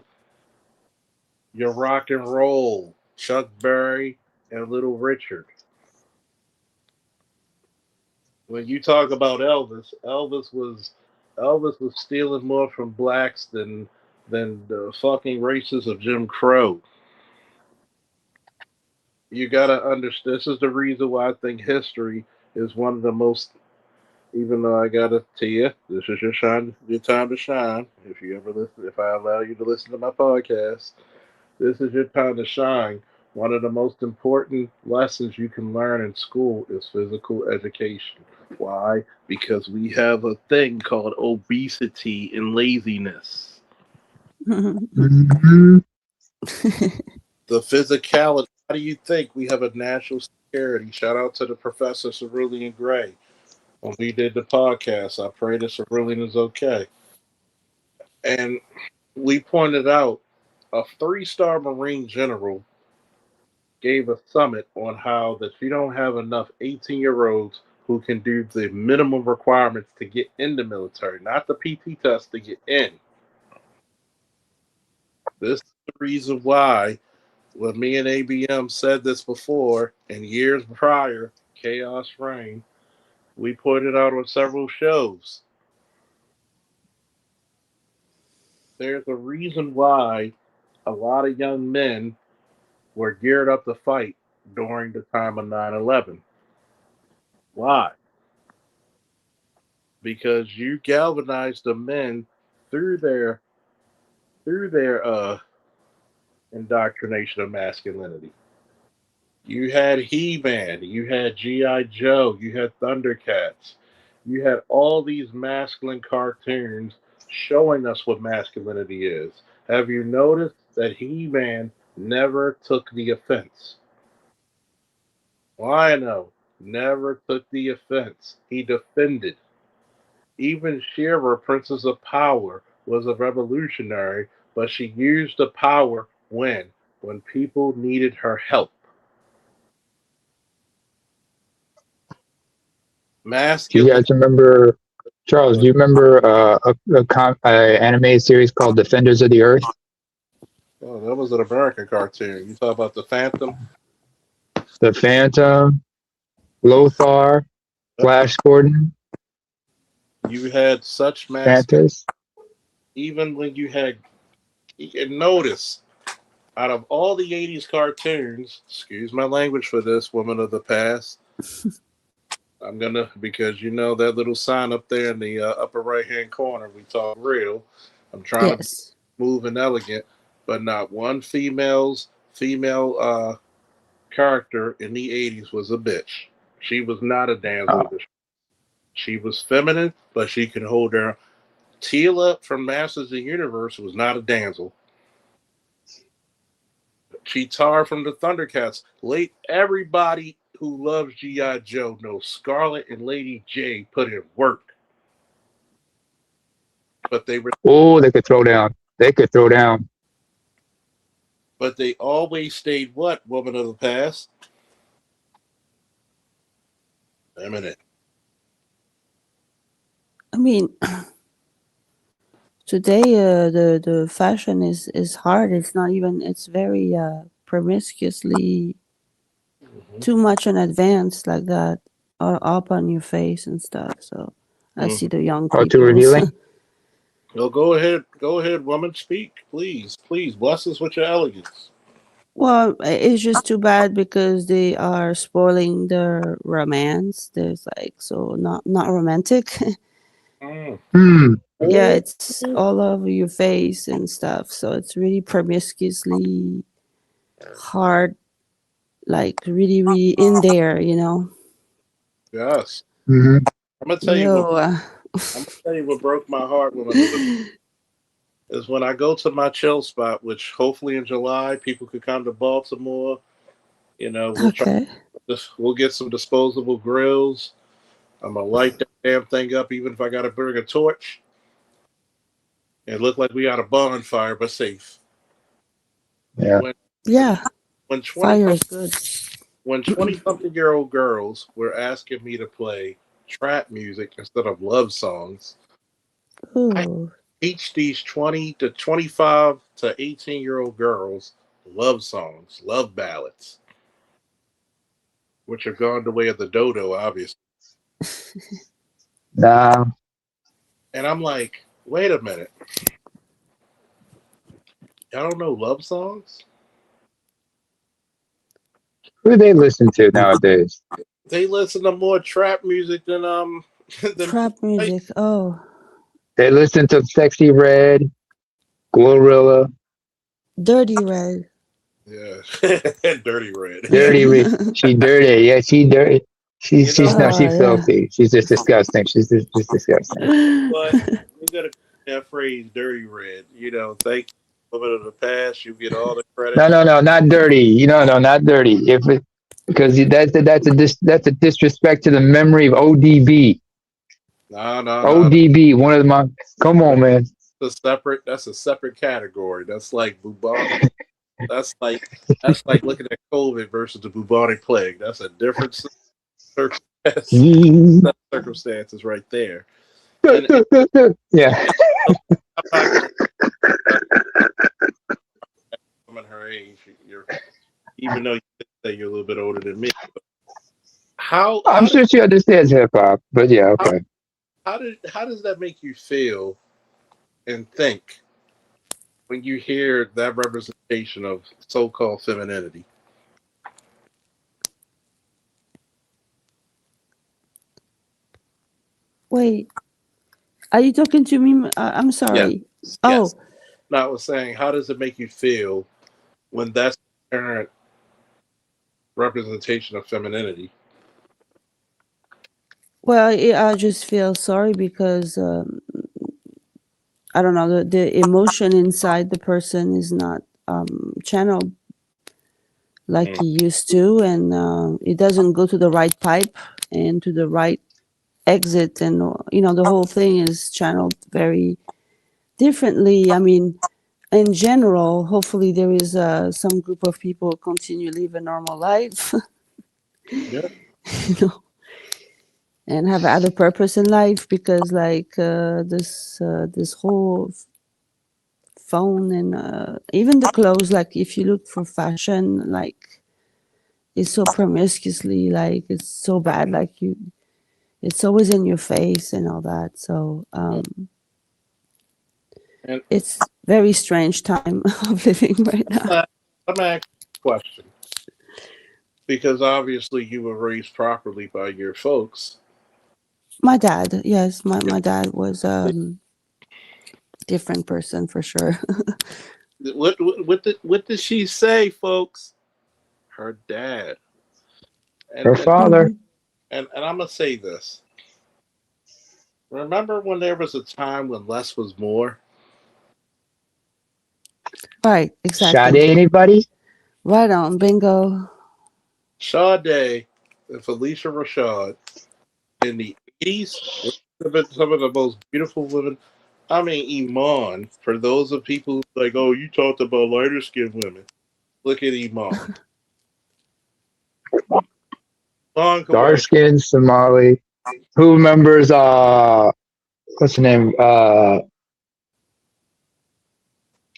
Your rock and roll, Chuck Berry and Little Richard. When you talk about Elvis, Elvis was stealing more from blacks than the fucking races of Jim Crow. You gotta understand. This is the reason why I think history is one of the most. Even though I gotta tell you, this is your time to shine. If you ever listen, if I allow you to listen to my podcast, this is your time to shine. One of the most important lessons you can learn in school is physical education. Why? Because we have a thing called obesity and laziness. Mhm. The physicality. How do you think we have a national security? Shout out to the Professor Cerulean Gray. When we did the podcast, I pray that Cerulean is okay. And we pointed out a 3-star Marine general gave a summit on how that you don't have enough 18-year-olds who can do the minimum requirements to get in the military, not the PT test to get in. This is the reason why, when me and ABM said this before, and years prior, Chaos Reign, we pointed out on several shows. There's a reason why a lot of young men were geared up to fight during the time of 9/11. Why? Because you galvanized the men through their indoctrination of masculinity. You had He-Man, you had GI Joe, you had Thundercats, you had all these masculine cartoons showing us what masculinity is. Have you noticed that He-Man never took the offense? Lion-O never took the offense. He defended. Even Shira, Princess of Power, was a revolutionary, but she used the power when people needed her help. Do you Masculine. guys remember, Charles? Do you remember a anime series called Defenders of the Earth? Oh, that was an American cartoon. You talk about the Phantom. The Phantom, Lothar, Flash Gordon, You had such masculine. Mantis. Even when you can notice out of all the '80s cartoons. Excuse my language for this, woman of the past. I'm gonna because you know that little sign up there in the upper right hand corner. We talk real. I'm trying to be Yes. smooth and elegant, but not one female character in the '80s was a bitch. She was not a damsel Oh, in distress. She was feminine, but she could hold her. Teela from Masters of the Universe was not a damsel. Cheetar from the Thundercats. Late everybody who loves G.I. Joe knows Scarlet and Lady J put in work, but they were oh, they could throw down. They could throw down. but they always stayed what, woman of the past? Feminine. I mean, today the fashion is hard. It's not even. It's very promiscuously Mm-hmm. too much in advance like that, or up on your face and stuff. So I Mm-hmm. see the young Oh, too people revealing. also. Well, go ahead, woman, speak, please, please, bless us with your elegance. Well, it's just too bad because they are spoiling their romance. There's like so not romantic. Mm. Hmm. Yeah, it's all over your face and stuff. So it's really promiscuously hard, like really in there, you know. Yes, Hmm. I'm gonna tell you what Yo, I'm gonna tell you what broke my heart, woman of the is when I go to my chill spot, which hopefully in July people could come to Baltimore. You know, Okay. we'll get some disposable grills. I'm gonna light that damn thing up, even if I gotta bring a torch. And look like we got a bonfire, but safe. Yeah. When Yeah. when twenty Fire some is good. when 20-something-year-old girls were asking me to play trap music instead of love songs, I Ooh. teach these 20 to 25 to 18-year-old girls love songs, love ballads, which have gone the way of the dodo, obviously. Nah. And I'm like, wait a minute, y'all don't know love songs? Who do they listen to nowadays? They listen to more trap music than than Trap music. Oh, They listen to Sexy Red, Glorilla, Dirty Red. yeah, Dirty Red. Dirty. She dirty. Yeah, she dirty. You She's know no, Oh, she's yeah. filthy. She's just disgusting. She's just disgusting. what? You gotta that phrase "dirty red." You know, thank you, a little bit of the past. You get all the credit. No, not dirty. No, not dirty. If it, because that's a disrespect to the memory of ODB. No, no, no. ODB, one of my. Come on, man. That's a separate. That's a separate category. That's like bubonic. That's like looking at COVID versus the bubonic plague. That's a different circumstance. Circumstances right there. And Yeah. I'm not gonna woman her age. You're even though you say you're a little bit older than me. How I'm how did sure she understands hip hop, but yeah, how, okay. how does that make you feel and think when you hear that representation of so-called femininity? Wait, are you talking to me? I'm Yes, sorry. yes. Oh, Now, I was saying, how does it make you feel when that's the current representation of femininity? well, I just feel sorry because I don't know, the emotion inside the person is not channeled like Mm. he used to, and it doesn't go to the right pipe and to the right exit, and the whole thing is channeled very differently. I mean, in general, hopefully there is some group of people continue live a normal life, Yeah, you know, and have other purpose in life, because like this whole phone and even the clothes, like if you look for fashion, like it's so promiscuously, like it's so bad, like it's always in your face and all that. So yeah. And it's very strange time of living right I'm now. gonna, I'm gonna ask you a question because obviously you were raised properly by your folks. My dad, yes, my dad was different person for sure. What did she say, folks? Her dad. And Her and father. Hmm. and I'm gonna say this. Remember when there was a time when less was more? Right, Sade exactly. anybody? Right on, bingo. Sade and Felicia Rashad in the 80s were some of the most beautiful women. I mean, Iman, for those of people like, oh, you talked about lighter skinned women. Look at Iman. Iman could Dark wear. skinned Somali. Who remembers what's the name?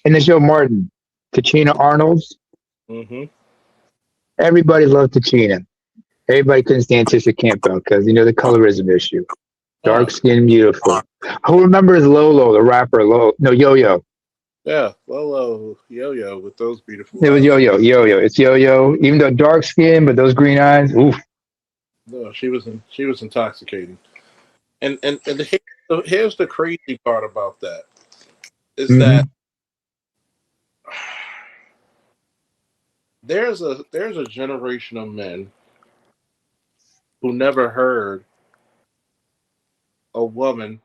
In the show Martin. Tachina Arnold's. Mm-hmm. Everybody loved Tachina. Everybody couldn't stand Tisha Campbell because the colorism issue. Oh, Dark skin, beautiful. Who remembers Lolo, the rapper? Lolo, no, Yo Yo. yeah. Lolo Yo Yo with those beautiful It was eyes. Yo Yo, Yo Yo. It's Yo Yo. Even though dark skin, but those green eyes. Oof. No, she was intoxicating. Here's the crazy part about that is that Hmm. there's a generation of men who never heard a woman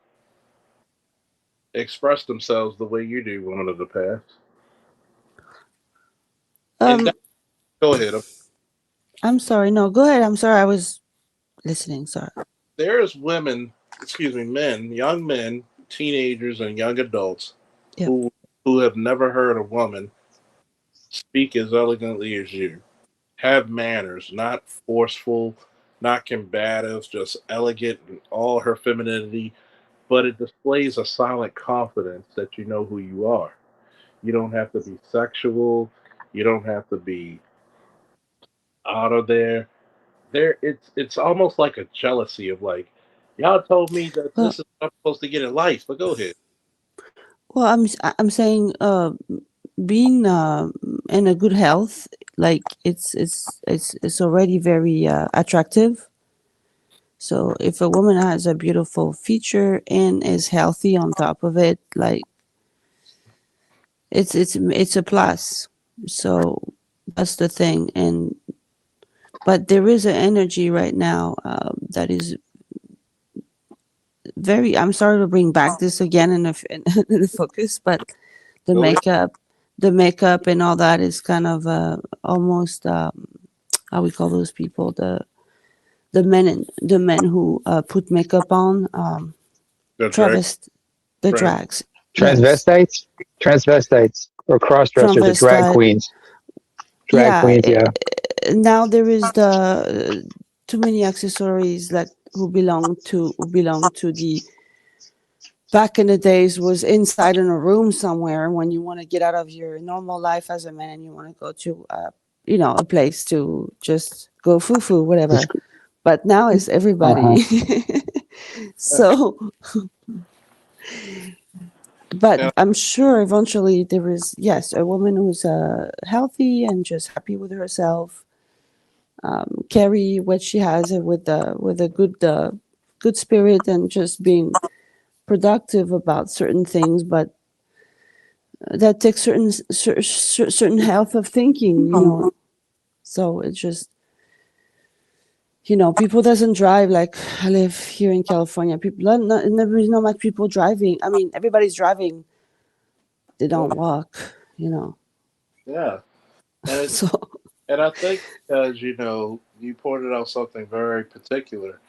express themselves the way you do, women of the past. And Um, go ahead. I'm sorry. No, go ahead. I'm sorry. I was listening. Sorry. There's women, excuse me, men, young men, teenagers, and young adults Yep. who have never heard a woman speak as elegantly as you. Have manners, not forceful, not combative, just elegant in all her femininity, but it displays a silent confidence that you know who you are. You don't have to be sexual. You don't have to be out of there. It's almost like a jealousy of like, y'all told me that Well, this is what I'm supposed to get in life, but go ahead. I'm saying, being in a good health, like it's already very attractive. So if a woman has a beautiful feature and is healthy on top of it, like it's a plus. So that's the thing. And but there is an energy right now that is very. I'm sorry to bring back this again in in the focus, but the Go ahead. makeup, the makeup and all that is kind of almost how we call those people, the men who put makeup on, The drag, travest the drag. drags. Yes, Transvestites or cross dressers or drag transvestite. queens. Drag Yeah, queens, yeah. now there is the too many accessories that who belong to the back in the days was inside in a room somewhere when you want to get out of your normal life as a man and you want to go to a place to just go foo whatever. Just, But now it's everybody. uh-huh. So, but And I'm sure eventually there is, yes, a woman who's healthy and just happy with herself, carry what she has with a good spirit and just being productive about certain things, but that takes certain health of thinking. So it's just, people doesn't drive. Like, I live here in California, people there's not much people driving. I mean, everybody's driving, they don't walk. yeah, and it, So and I think because you pointed out something very particular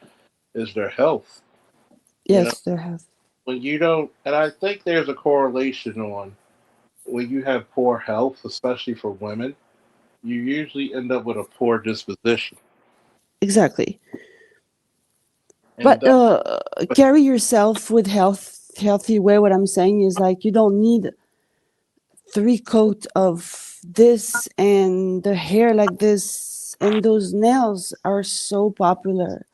is their health. You know, yes, there have. when you don't, and I think there's a correlation on when you have poor health, especially for women, you usually end up with a poor disposition, Exactly. and But that, carry yourself with healthy way. What I'm saying is, like, you don't need three coat of this and the hair like this, and those nails are so popular.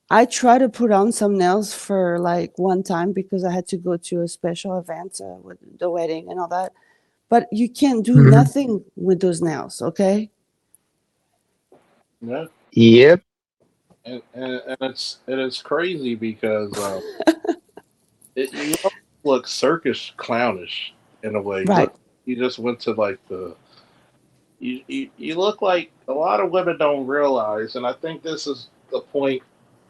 I try to put on some nails for like one time because I had to go to a special event with the wedding and all that. But you can't do Hmm. nothing with those nails, okay? yeah, Yep. and it's crazy because you look circus clownish in a way. Right. You just went to like you look like a lot of women don't realize, and I think this is the point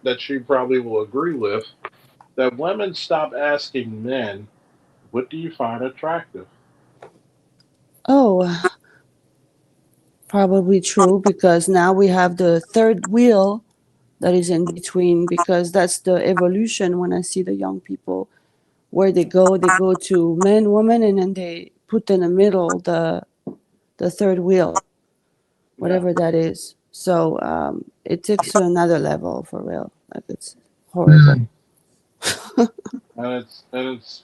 that you probably will agree with, that women stop asking men, "What do you find attractive?" Oh, probably true because now we have the third wheel that is in between, because that's the evolution. When I see the young people, where they go to men, woman, and then they put in the middle the third wheel, Yeah, whatever that is. So it takes to another level for real. Like, it's horrible. Mm. and it's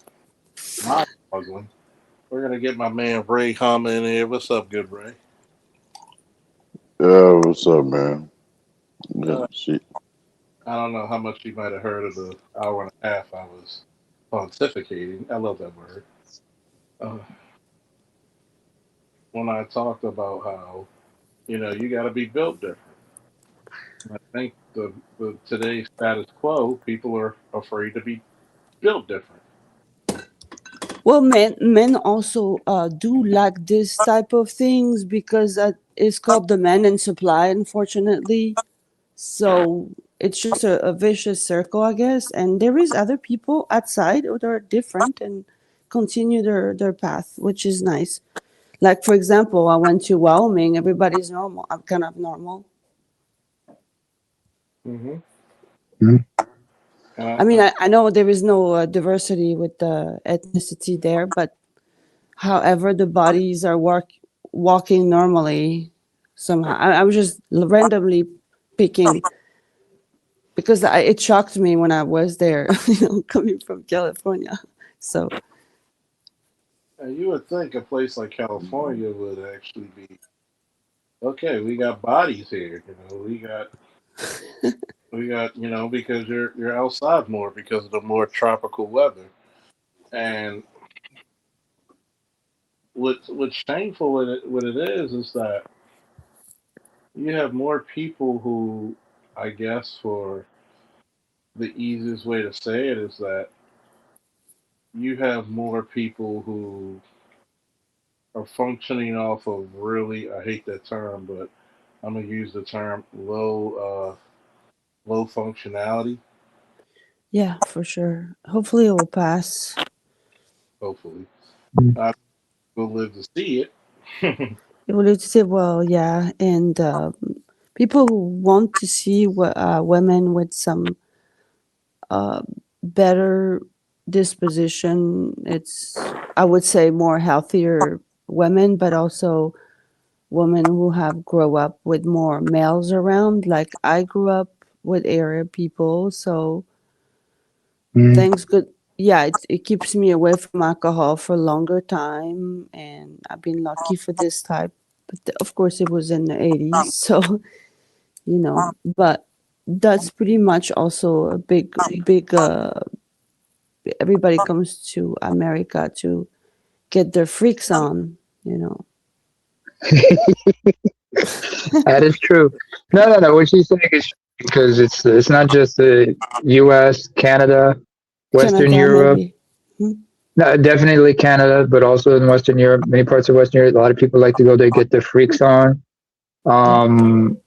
mind boggling. We're gonna get my man Ray Hama in here. What's up, good Ray? Yeah, what's up, man? Yeah, Uh, she, I don't know how much you might have heard of the hour and a half I was pontificating. I love that word. Uh, when I talked about how you got to be built different. I think the today's status quo, people are afraid to be built different. Well, men also do like this type of things because that is called demand and supply, unfortunately. So it's just a vicious circle, I guess. And there is other people outside who are different and continue their path, which is nice. Like, for example, I went to Wyoming. Everybody's normal. I'm kind of normal. Mm-hmm. Mhm. I mean, I know there is no diversity with the ethnicity there, but however, the bodies are walking normally somehow. I was just randomly picking because it shocked me when I was there, coming from California. So, You would think a place like California would actually be okay. We got bodies here. We got because you're outside more because of the more tropical weather. And what's shameful with it, what it is that you have more people who, I guess, for the easiest way to say it is that you have more people who are functioning off of really, I hate that term, but I'm gonna use the term low functionality. yeah, for sure. Hopefully, it will pass. Hopefully, Mhm. I will live to see it. It will say, well, yeah, and people who want to see women with some uh, better disposition. It's, I would say, more healthier women, but also women who have grow up with more males around. Like I grew up with area people, so Mhm. things good. Yeah, it keeps me away from alcohol for a longer time, and I've been lucky for this type. But of course, it was in the 80s, so But that's pretty much also a big. Everybody comes to America to get their freaks on, you know. That is true. No. What she's saying is because it's not just the U.S., Canada, Western Canada, Europe. maybe. Hmm? No, definitely Canada, but also in Western Europe, many parts of Western Europe, a lot of people like to go there, get their freaks on. Yeah. Um,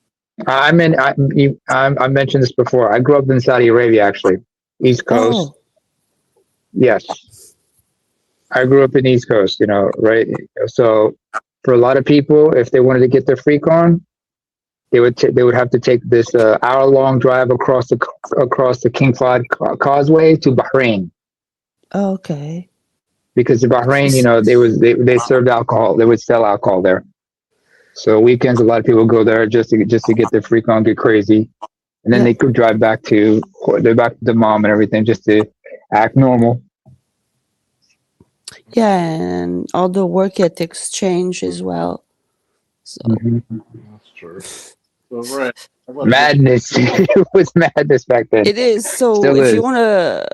I mentioned this before. I grew up in Saudi Arabia, actually, East Coast. Oh, Yes, I grew up in East Coast. Right. So for a lot of people, if they wanted to get their freak on, they would have to take this hour-long drive across the King Fahd Causeway to Bahrain, okay. because in Bahrain, S- they served alcohol. They would sell alcohol there. So weekends, a lot of people go there just to get their freak on, get crazy, and then Yeah. they could drive back to the mom and everything just to act normal. Yeah, and all the work ethics change as well. So, Mhm. That's true. So, right, I want to get Madness. It was madness back then. it is. So Still if you is. want a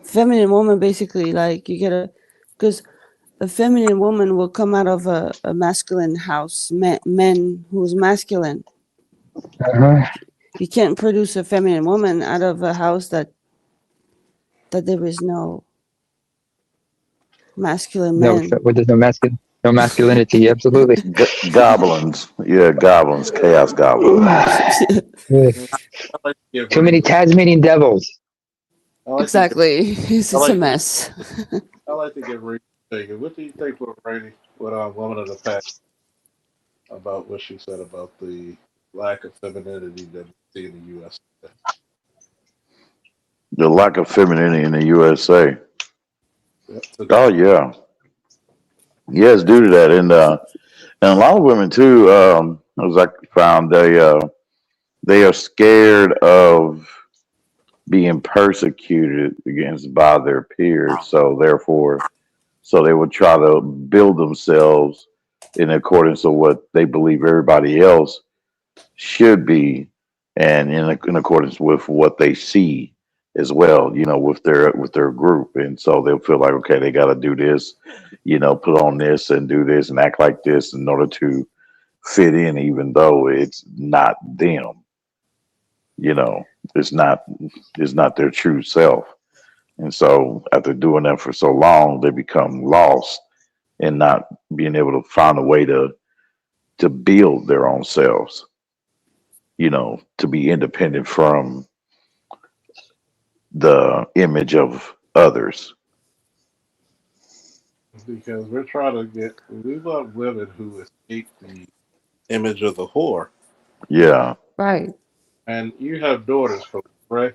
feminine woman, basically, like you get because a feminine woman will come out of a masculine house, men who's masculine. Uh-huh. You can't produce a feminine woman out of a house that there is no masculine No, men. with no masculinity. Absolutely. Goblins. Yeah, goblins. Chaos goblins. I like to give Too many Rainy. Tasmanian devils. I like to give. Exactly. It's I a like to. mess. I like to give Rainy. Figure. What do you think, what Rainy, what woman of the past about what she said about the lack of femininity that we see in the U.S. The lack of femininity in the USA. Yep, Oh today. yeah, yes, due to that, and a lot of women too. As I found, they are scared of being persecuted against by their peers. So therefore, so they would try to build themselves in accordance to what they believe everybody else should be, and in accordance with what they see as well. With their group, and so they'll feel like, okay, they got to do this, put on this and do this and act like this in order to fit in, even though it's not them. You know, it's not their true self. And so after doing that for so long, they become lost and not being able to find a way to build their own selves. to be independent from the image of others. Because we want women who escape the image of the whore. Yeah. Right. And you have daughters, right?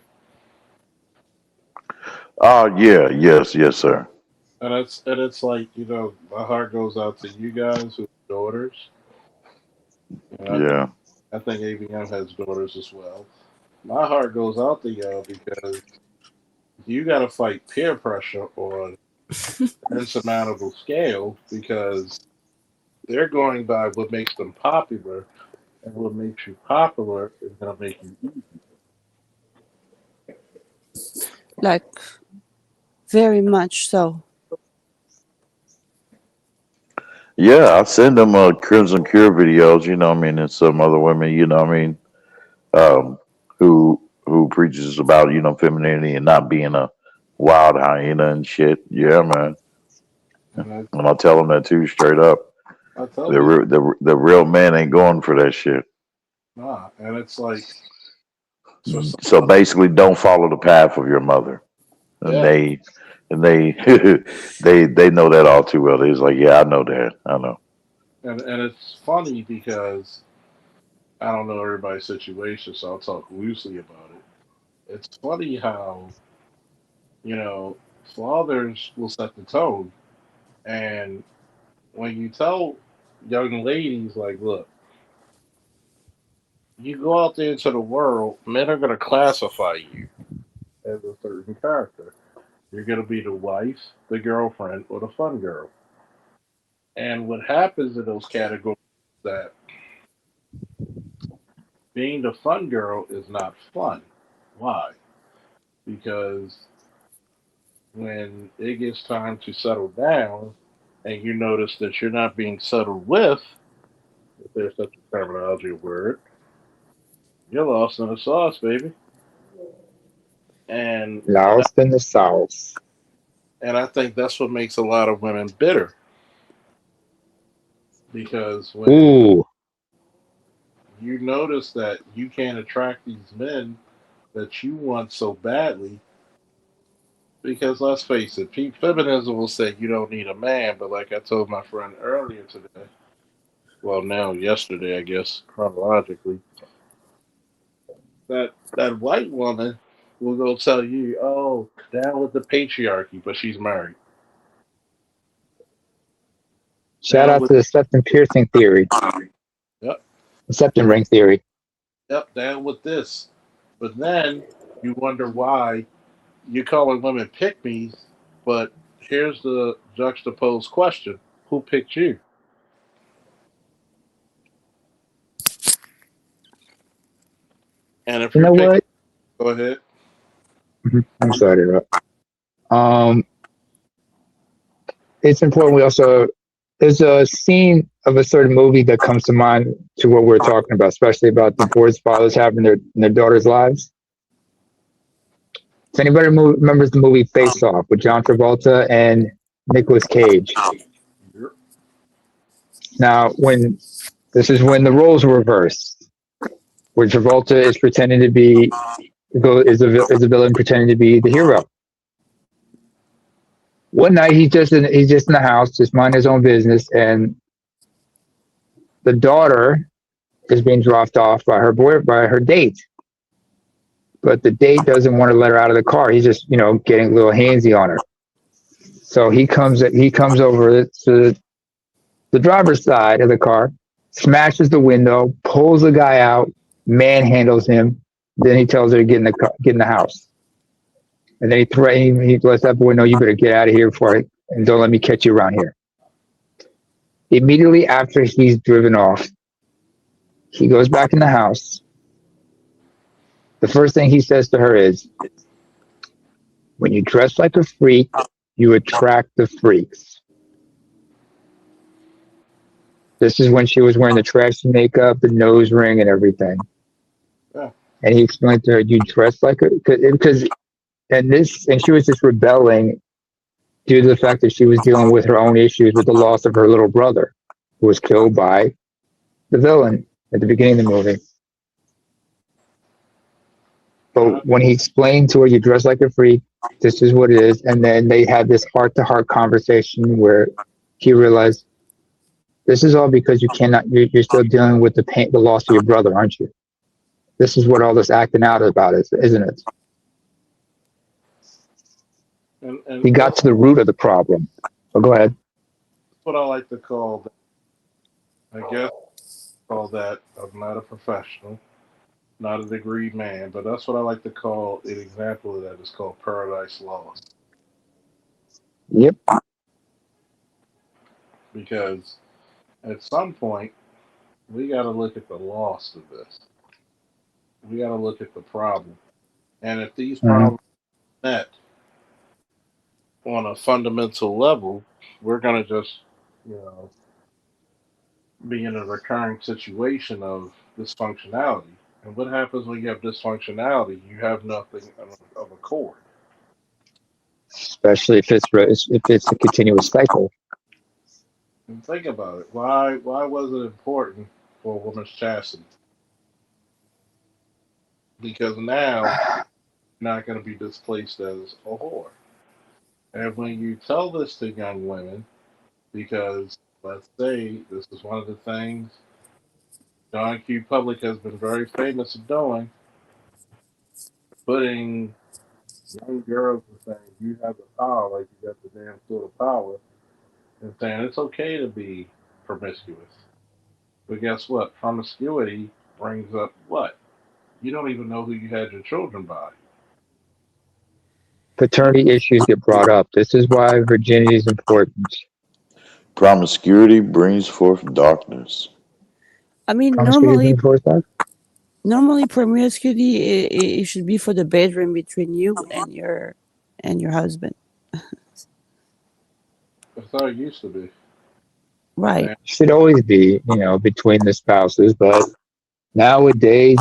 Oh, yeah. Yes. Yes, sir. And it's like, my heart goes out to you guys who have daughters. I think Yeah. ABM has daughters as well. My heart goes out to y'all because you got to fight peer pressure on an insurmountable scale because they're going by what makes them popular, and what makes you popular is going to make you easy. Like very much so. Yeah. I send them Crimson Cure videos, and some other women, um, who preaches about, femininity and not being a wild hyena and shit. Yeah, man. And And I tell them that too, straight up. I tell The people, the real man ain't going for that shit. nah. And it's like, for some So women, basically, don't follow the path of your mother. And yeah. they they know that all too well. They're like, yeah, I know that. I know. And it's funny because I don't know everybody's situation, so I'll talk loosely about it. It's funny how, you know, fathers will set the tone. And when you tell young ladies, like, look, you go out there into the world, men are going to classify you as a certain character. You're going to be the wife, the girlfriend, or the fun girl. And what happens in those categories is that being the fun girl is not fun. Why? Because when it gets time to settle down and you notice that you're not being settled with, if there's such a terminology word, you're lost in the sauce, baby. And and I, Lost in the sauce. and I think that's what makes a lot of women bitter because when Ooh, you notice that you can't attract these men that you want so badly, because let's face it, feminism will say you don't need a man, but like I told my friend earlier today, well now yesterday I guess chronologically, that white woman will go tell you, oh, down with the patriarchy, but she's married. shout Down out with to the septum piercing theory, yep, the septum ring theory. yep, down with this. But then you wonder why you're calling women pick me's, but here's the juxtaposed question. Who picked you? And if You you're know picked, what? go ahead. I'm sorry to interrupt. Um, it's important. We also there's a scene of a certain movie that comes to mind to what we're talking about, especially about divorced fathers having their daughters' lives. If anybody remembers the movie Face Off with John Travolta and Nicolas Cage. You're, Now, when this is when the roles were reversed, where Travolta is pretending to be is a villain pretending to be the hero. One night he's just in the house, just minding his own business, and the daughter is being dropped off by her date. But the date doesn't want to let her out of the car. He's just, getting a little handsy on her. So he comes over to the driver's side of the car, smashes the window, pulls the guy out, manhandles him. Then he tells her to get in the house. And then he lets that boy know, you better get out of here and don't let me catch you around here. Immediately after he's driven off, he goes back in the house. The first thing he says to her is, when you dress like a freak, you attract the freaks. This is when she was wearing the trashy makeup, the nose ring, and everything. yeah, And he explained to her, you dress like a, because, and she was just rebelling due to the fact that she was dealing with her own issues with the loss of her little brother, who was killed by the villain at the beginning of the movie. But when he explained to her, "You dress like a freak. This is what it is," and then they had this heart-to-heart conversation where he realized this is all because you cannot. You're still dealing with the pain, the loss of your brother, aren't you? This is what all this acting out about is, isn't it? And He got that's to the root of the problem. So go ahead. what I like to call. I guess call that. I'm not a professional, not a degree man, but that's what I like to call an example of that. Is called paradise lost, Yep. because at some point we got to look at the loss of this. We got to look at the problem, and if these Mhm. problems are met on a fundamental level, we're gonna just, you know, be in a recurring situation of dysfunctionality. And what happens when you have dysfunctionality? You have nothing of a core. Especially if it's a continuous cycle. And think about it. Why was it important for a woman's chastity? Because now you're not going to be displaced as a whore. And when you tell this to young women, because let's say this is one of the things John Q. Public has been very famous of doing, putting young girls and saying you have the power, like you got the damn sort of power, and saying it's okay to be promiscuous. But guess what? Promiscuity brings up what? You don't even know who you had your children by. Paternity issues get brought up. This is why virginity is important. Promiscuity brings forth darkness. I mean, Promiscuity normally, brings forth that. normally promiscuity it should be for the bedroom between you and your husband, That's how it used to be. right? And Should always be, between the spouses, but nowadays,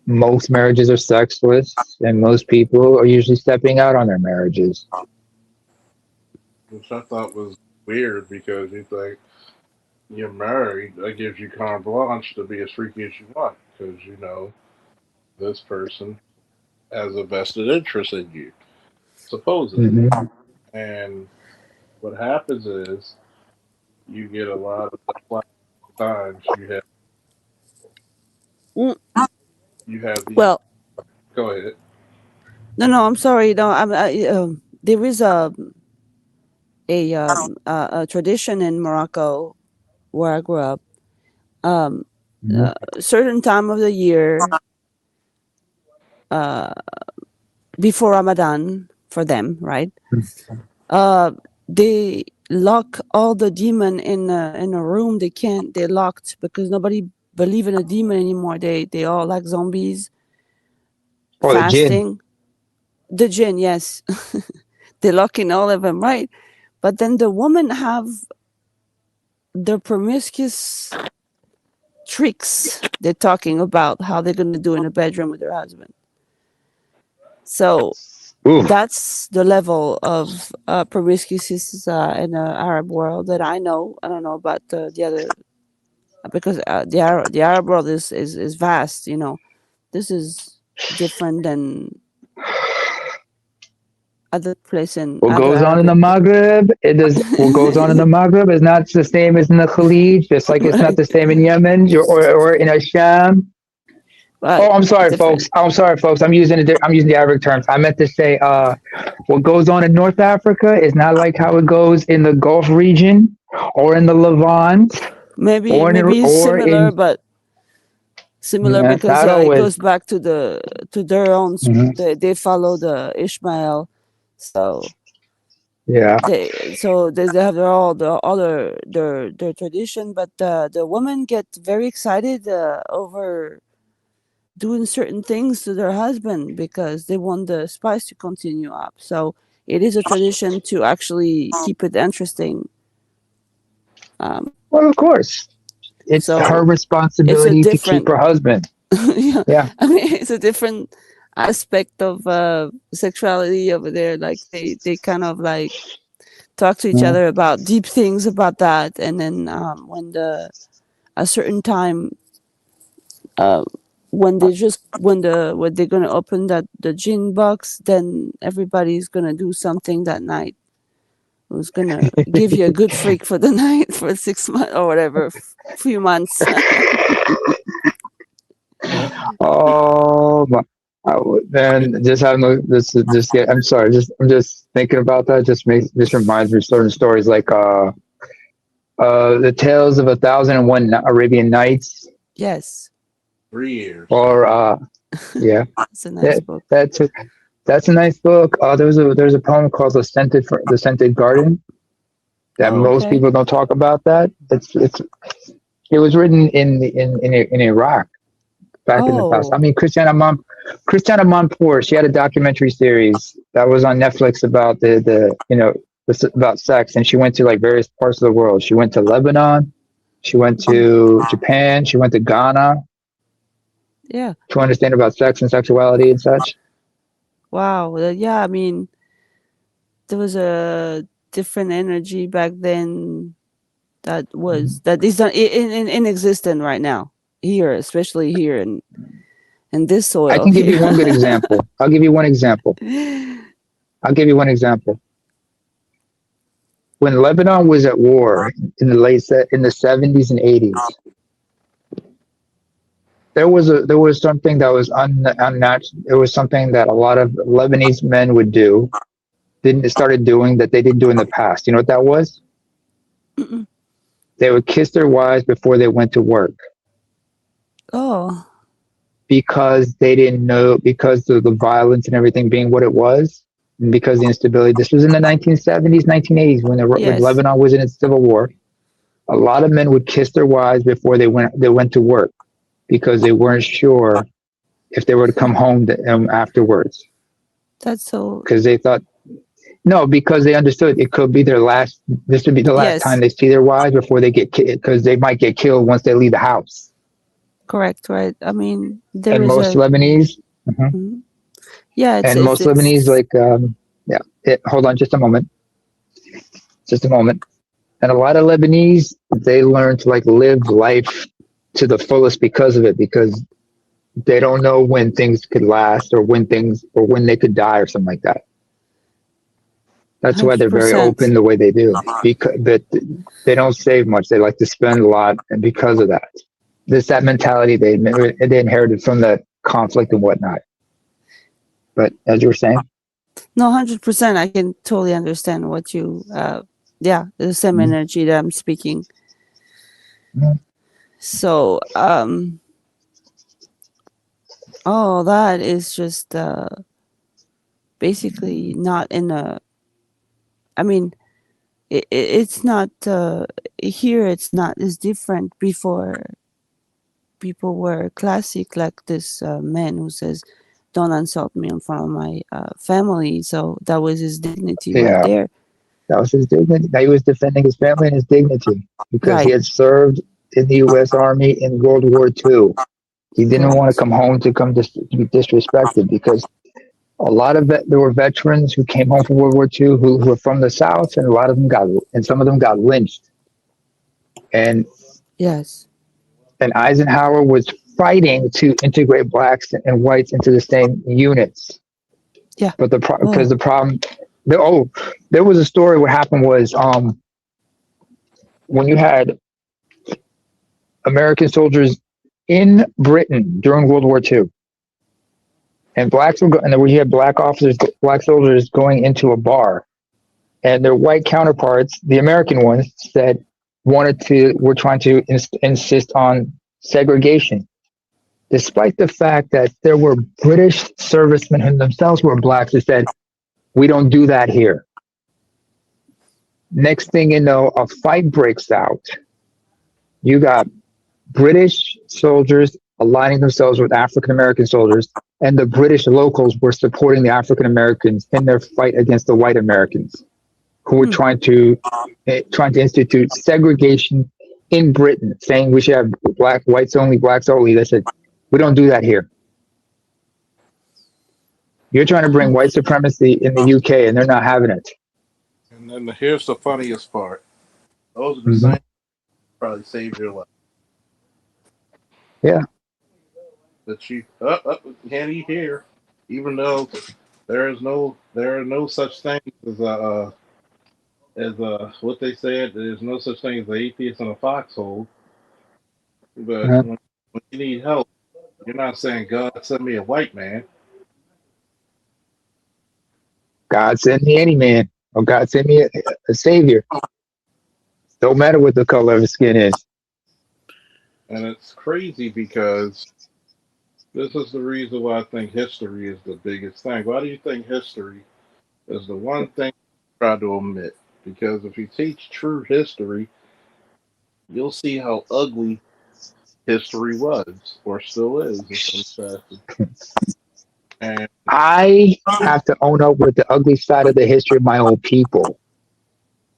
most marriages are sexless, and most people are usually stepping out on their marriages. which I thought was weird because you think you're married, that gives you carte blanche to be as freaky as you want because you know this person has a vested interest in you, supposedly. Hmm. And what happens is you get a lot of times Mm, you have these. well, Go ahead. no, I'm sorry. No, there is a tradition in Morocco where I grew up. Um, certain time of the year, uh, before Ramadan for them, right? Uh, they lock all the demon in a room. They're locked because nobody believe in a demon anymore. They all like zombies, Oh, the gin. fasting. The jinn, yes. They lock in all of them, right? But then the women have the promiscuous tricks they're talking about how they're going to do in the bedroom with their husband. So Ooh. that's the level of promiscuity in the Arab world that I know. I don't know about the other, because the Arab world is vast. This is different than other place in What other goes on in the Arabic. Maghreb, what goes on in the Maghreb is not the same as in the Khalij, just like it's not Right, the same in Yemen or in Asham. Oh, right, I'm sorry, different. folks. I'm sorry, folks. I'm using the Arabic terms. I meant to say, what goes on in North Africa is not like how it goes in the Gulf region or in the Levant Maybe or maybe similar, but similar because not it always. goes back to their own. Mhm. They follow the Ishmael, so Yeah. they have their tradition, but the women get very excited over doing certain things to their husband because they want the spice to continue up. So it is a tradition to actually keep it interesting. Um, Well, of course, it's her so it's a responsibility to keep different, her husband. yeah. Yeah. I mean, it's a different aspect of sexuality over there. Like they kind of like talk to each Mhm. other about deep things about that, and then when a certain time uh, when they're gonna open the gin box, then everybody's gonna do something that night. Who's gonna give you a good freak for the night for 6 months or whatever, few months. Oh my! Then just having just get. I'm sorry. I'm just thinking about that. Just reminds me of certain stories like the Tales of 1,001 Arabian Nights, Yes, 3 years. or yeah, it's a nice that, book. that's a nice book. There's a poem called the Scented Garden that Oh, most okay. people don't talk about. That it was written in Iraq back in the past. I Oh, mean, Christiana Monpour, she had a documentary series that was on Netflix about about sex, and she went to like various parts of the world. She went to Lebanon, she went to Japan, she went to Ghana yeah. to understand about sex and sexuality and such. Wow. Yeah, I mean, there was a different energy back then that is not inexistent right now here, especially here in this I soil can give here. you one good example. I'll give you one example. I'll give you one example. When Lebanon was at war in the 70s and 80s, there was something that was unnatural. It was something that a lot of Lebanese men would do, didn't started doing that they didn't do in the past. You know what that was? Mm-mm. They would kiss their wives before they went to work Oh, because they didn't know, because of the violence and everything being what it was, and because of the instability. This was in the 1970s, 1980s when yes. Lebanon was in its civil war. A lot of men would kiss their wives before they went to work because they weren't sure if they were to come home afterwards, That's so. because they thought no, because they understood it could be their last. This would be the last time Yes, they see their wives before they get killed, because they might get killed once they leave the house. correct, right? I mean, there And is most a. Lebanese, mhm. Mhm. Yeah, And most Lebanese, it's. like, yeah. Hold on, just a moment. And a lot of Lebanese, they learn to like live life to the fullest because of it, because they don't know when things could last or when they could die or something like that. That's why they're very 100%. open the way they do, because but they don't save much. They like to spend a lot, and because of that, that mentality they inherited from the conflict and whatnot. But as you were saying, No, 100%. I can totally understand what you. Yeah, the same Mhm. energy that I'm speaking. Mhm. So, oh, that is just basically not in a. I mean, it's not here. It's not. It's different. Before people were classic, like this man who says, "Don't insult me in front of my family." So that was his dignity right Yeah, there. that was his dignity. He was defending his family and his dignity because he Right. had served in the U.S. Army in World War II. He didn't want to Correct. come home to to be disrespected, because a lot of there were veterans who came home from World War II who were from the South, and a lot of them some of them got lynched. And Yes. Eisenhower was fighting to integrate blacks and whites into the same units. Yeah. But because Oh. the problem, there was a story. What happened was, when you had American soldiers in Britain during World War II, and and you had black soldiers going into a bar, and their white counterparts, the American ones, were trying to insist on segregation, despite the fact that there were British servicemen who themselves were blacks who said, "We don't do that here." Next thing you know, a fight breaks out. You got British soldiers aligning themselves with African American soldiers, and the British locals were supporting the African Americans in their fight against the white Americans, who were trying to institute segregation in Britain, saying we should have whites only, blacks only. They said, "We don't do that here. You're trying to bring white supremacy in the UK, and they're not having it." And then here's the funniest part. Those are the Mhm. same probably saved your life. Yeah. But you can't eat here, even though there are no such thing as what they said. There's no such thing as an atheist in a foxhole. But Uh-huh. when you need help, you're not saying God send me a white man. God send me any man, or God send me a savior. Don't matter what the color of his skin is. And it's crazy because this is the reason why I think history is the biggest thing. Why do you think history is the one thing you try to omit? Because if you teach true history, you'll see how ugly history was or still is in some fashion. And I have to own up with the ugly side of the history of my own people,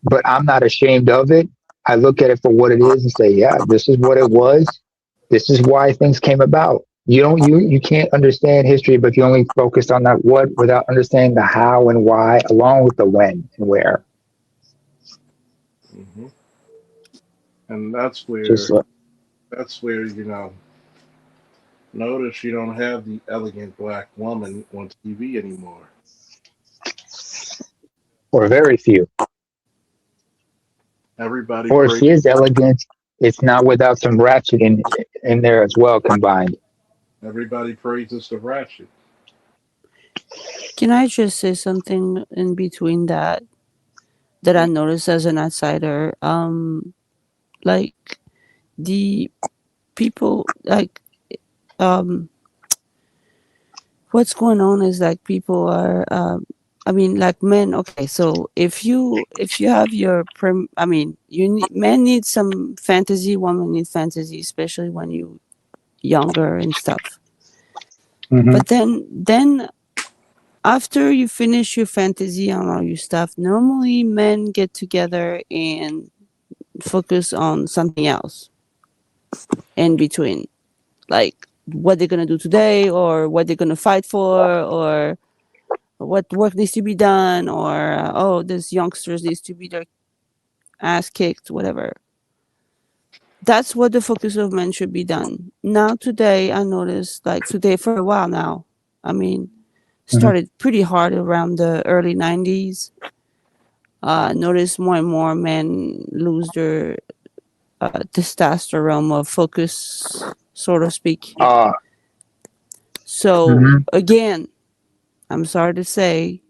but I'm not ashamed of it. I look at it for what it is and say, yeah, this is what it was. This is why things came about. You can't understand history, but you only focus on that what without understanding the how and why, along with the when and where. mhm. and Just that's where notice you don't have the elegant black woman on TV anymore. or very few. Everybody Or if prays she is elegant, it's not without some ratchet in there as well combined. everybody praises the ratchet. Can I just say something in between that I noticed as an outsider? Like the people, like um, what's going on is like people are. I mean, like men. Okay, so if you have your I mean, men need some fantasy, women need fantasy, especially when you younger and stuff. Mm-hmm. But then after you finish your fantasy on all your stuff, normally men get together and focus on something else in between, like what they're gonna do today, or what they're gonna fight for, or what work needs to be done, or oh, this youngsters needs to be their ass kicked, whatever. That's what the focus of men should be done. Now today, I noticed, like today for a while now. I mean, Mm-hmm. started pretty hard around the early 90s. Notice more and more men lose their testosterone of focus, so to speak. Uh, So mm-hmm. again, I'm sorry to say,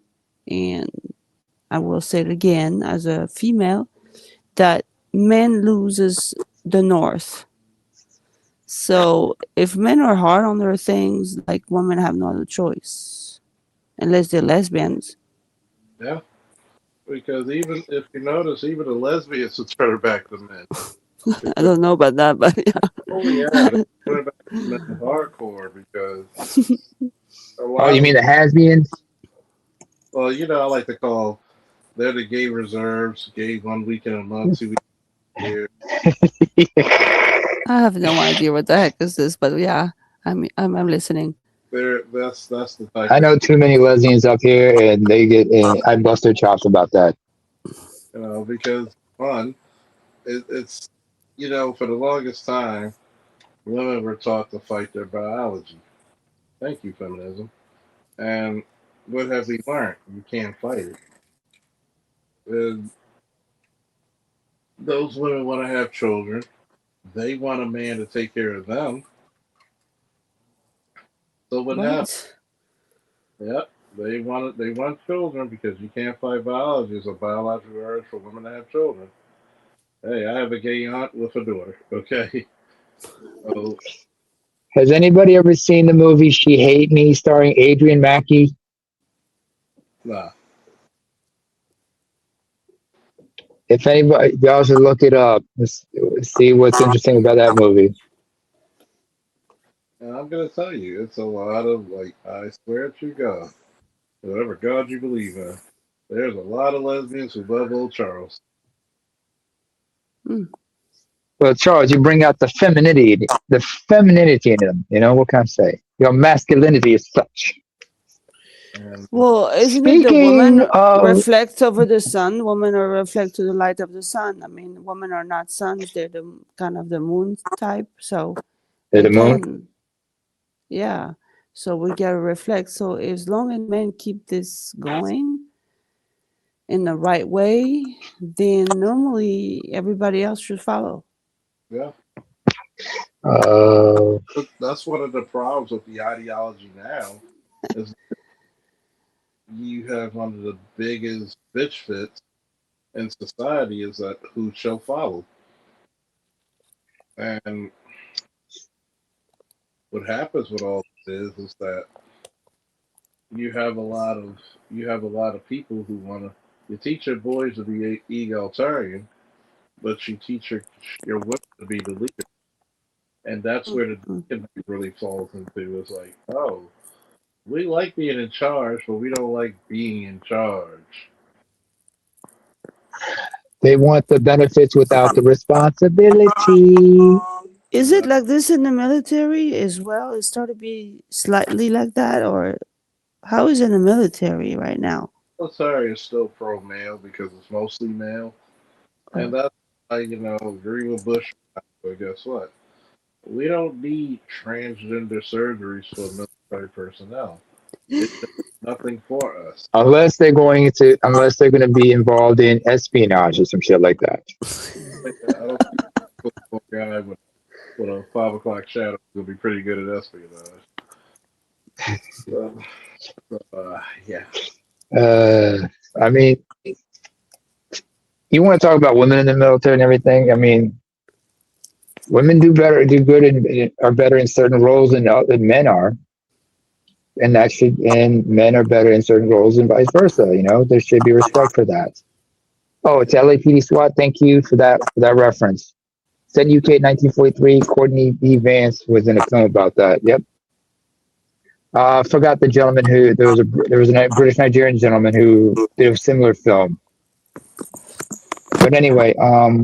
and I will say it again as a female, that men loses the north. So if men are hard on their things, like women have no other choice, unless they're lesbians. Yeah, because even if you notice, even the lesbians will turn back to men. I Because, don't know about that, but oh yeah, yeah. they turn back to men hardcore because a Oh, lot you of mean the has-beens? well, I like to call they're the gay reserves, gay 1 week in a month, 2 weeks a year. I have no idea what the heck is this, but yeah, I'm listening. That's the type I of know too many lesbians up here, and I bust their chops about that. because one, it's for the longest time, women were taught to fight their biology. Thank you, feminism. And what have we learned? You can't fight it. And those women want to have children. They want a man to take care of them. So what happens? What? Yep. They want children because you can't fight biology. It's a biological urge for women to have children. Hey, I have a gay aunt with a daughter. Okay. So Has anybody ever seen the movie She Hate Me starring Adrian Mackey? nah. If anybody, y'all should look it up. See what's interesting about that movie. And I'm gonna tell you, it's a lot of like I swear to God, whatever God you believe in, there's a lot of lesbians who love old Charles. Mm. Well, Charles, you bring out the femininity in them. You know what can I say? Your masculinity is such. And Well, isn't it the Speaking woman of reflect over the sun? Women are reflect to the light of the sun. I mean, women are not suns; they're the kind of the moon type. So the moon, again, Yeah. So we gotta reflect. So as long as men keep this going in the right way, then normally everybody else should follow. Yeah. Uh, But that's one of the problems with the ideology now is you have one of the biggest bitch fits in society is that who shall follow. And what happens with all this is that you have a lot of people who want to. You teach your boys to be egalitarian, but you teach your women to be the leader, and that's where the Mm. disconnect really falls into. It's like, oh, we like being in charge, but we don't like being in charge. they want the benefits without the responsibility. Is it That like this in the military as well? It started to be slightly like that, or how is it in the military right now? military is still pro male because it's mostly male, and Oh. that's I agree with Bush. But guess what? We don't need transgender surgeries for military personnel. It does nothing for us. Unless they're going to be involved in espionage or some shit like that. I don't think a guy with a 5 o'clock shadow is gonna be pretty good at espionage. So, yeah. I mean, you want to talk about women in the military and everything? I mean, women do good, and are better in certain roles than men are, and men are better in certain roles and vice versa. There should be respect for that. Oh, it's LAPD SWAT. Thank you for that reference. Said UK 1943. Courtney B. Vance was in a film about that. Yep. Forgot the gentleman who there was a British Nigerian gentleman who did a similar film. But anyway, what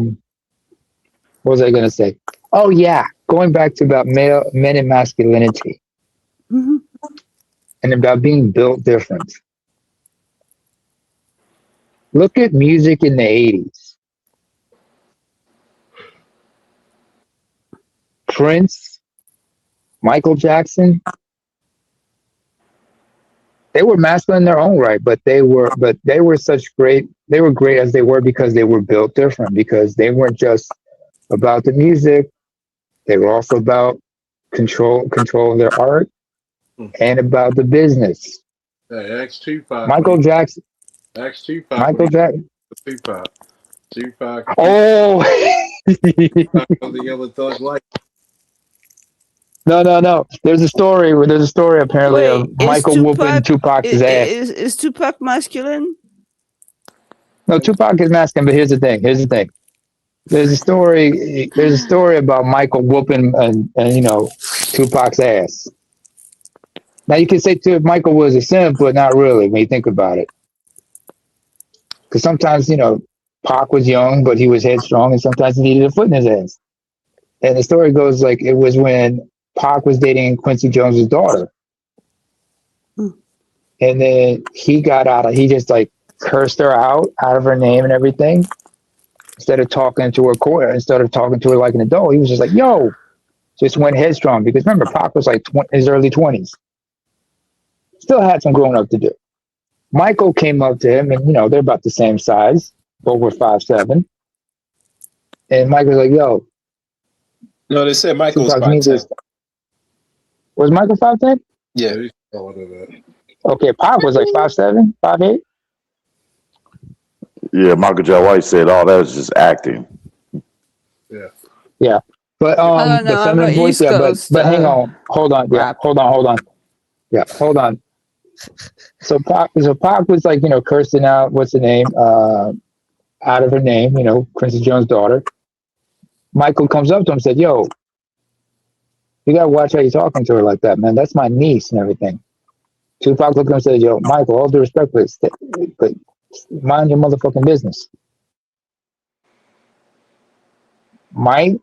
was I going to say? Oh yeah, going back to about men and masculinity Mhm. and about being built different. Look at music in the 80s. Prince, Michael Jackson, they were masculine in their own right, but they were they were great as they were because they were built different, because they weren't just about the music, they were also about control of their art Hmm. and about the business. Hey, X Tupac when Michael he Jackson, X Tupac when Michael he Jackson. Tupac. Tupac Oh, was the other thug like no. There's a story. There's a story apparently of Wait, Michael whooping Tupac's ass. is Tupac masculine? No, Tupac is masculine, but here's the thing. There's a story. There's a story about Michael whooping and Tupac's ass. Now you can say Michael was a simp, but not really when you think about it. Because sometimes Pac was young, but he was headstrong, and sometimes he needed a foot in his ass. And the story goes like it was when Pac was dating Quincy Jones's daughter, Mm. and then he just like cursed her out of her name and everything. Instead of talking to her like an adult, he was just like, "Yo," just went headstrong. Because remember, Pac was like in his early 20s, still had some growing up to do. Michael came up to him, and they're about the same size, both were 5'7", and Michael's like, "Yo, No, they said Michael was Tupac, you need 5'10". this." Was Michael 5'10"? Yeah. he's taller than that. Okay, Pac was like 5'7", 5'8". Yeah, Michael J. White said, "Oh, that was just acting." Yeah. Yeah, but I don't the know. I'm feminine an voice. East Yeah, Coast but hang on, hold on. Yeah, rap. hold on. Yeah, hold on. So Pac was like cursing out what's the name out of her name. Quincy Jones' daughter. Michael comes up to him and said, "Yo, you gotta watch how you're talking to her like that, man. That's my niece and everything." Tupac looked at him and said, "Yo, Michael, all due respect, but mind your motherfucking business." Mike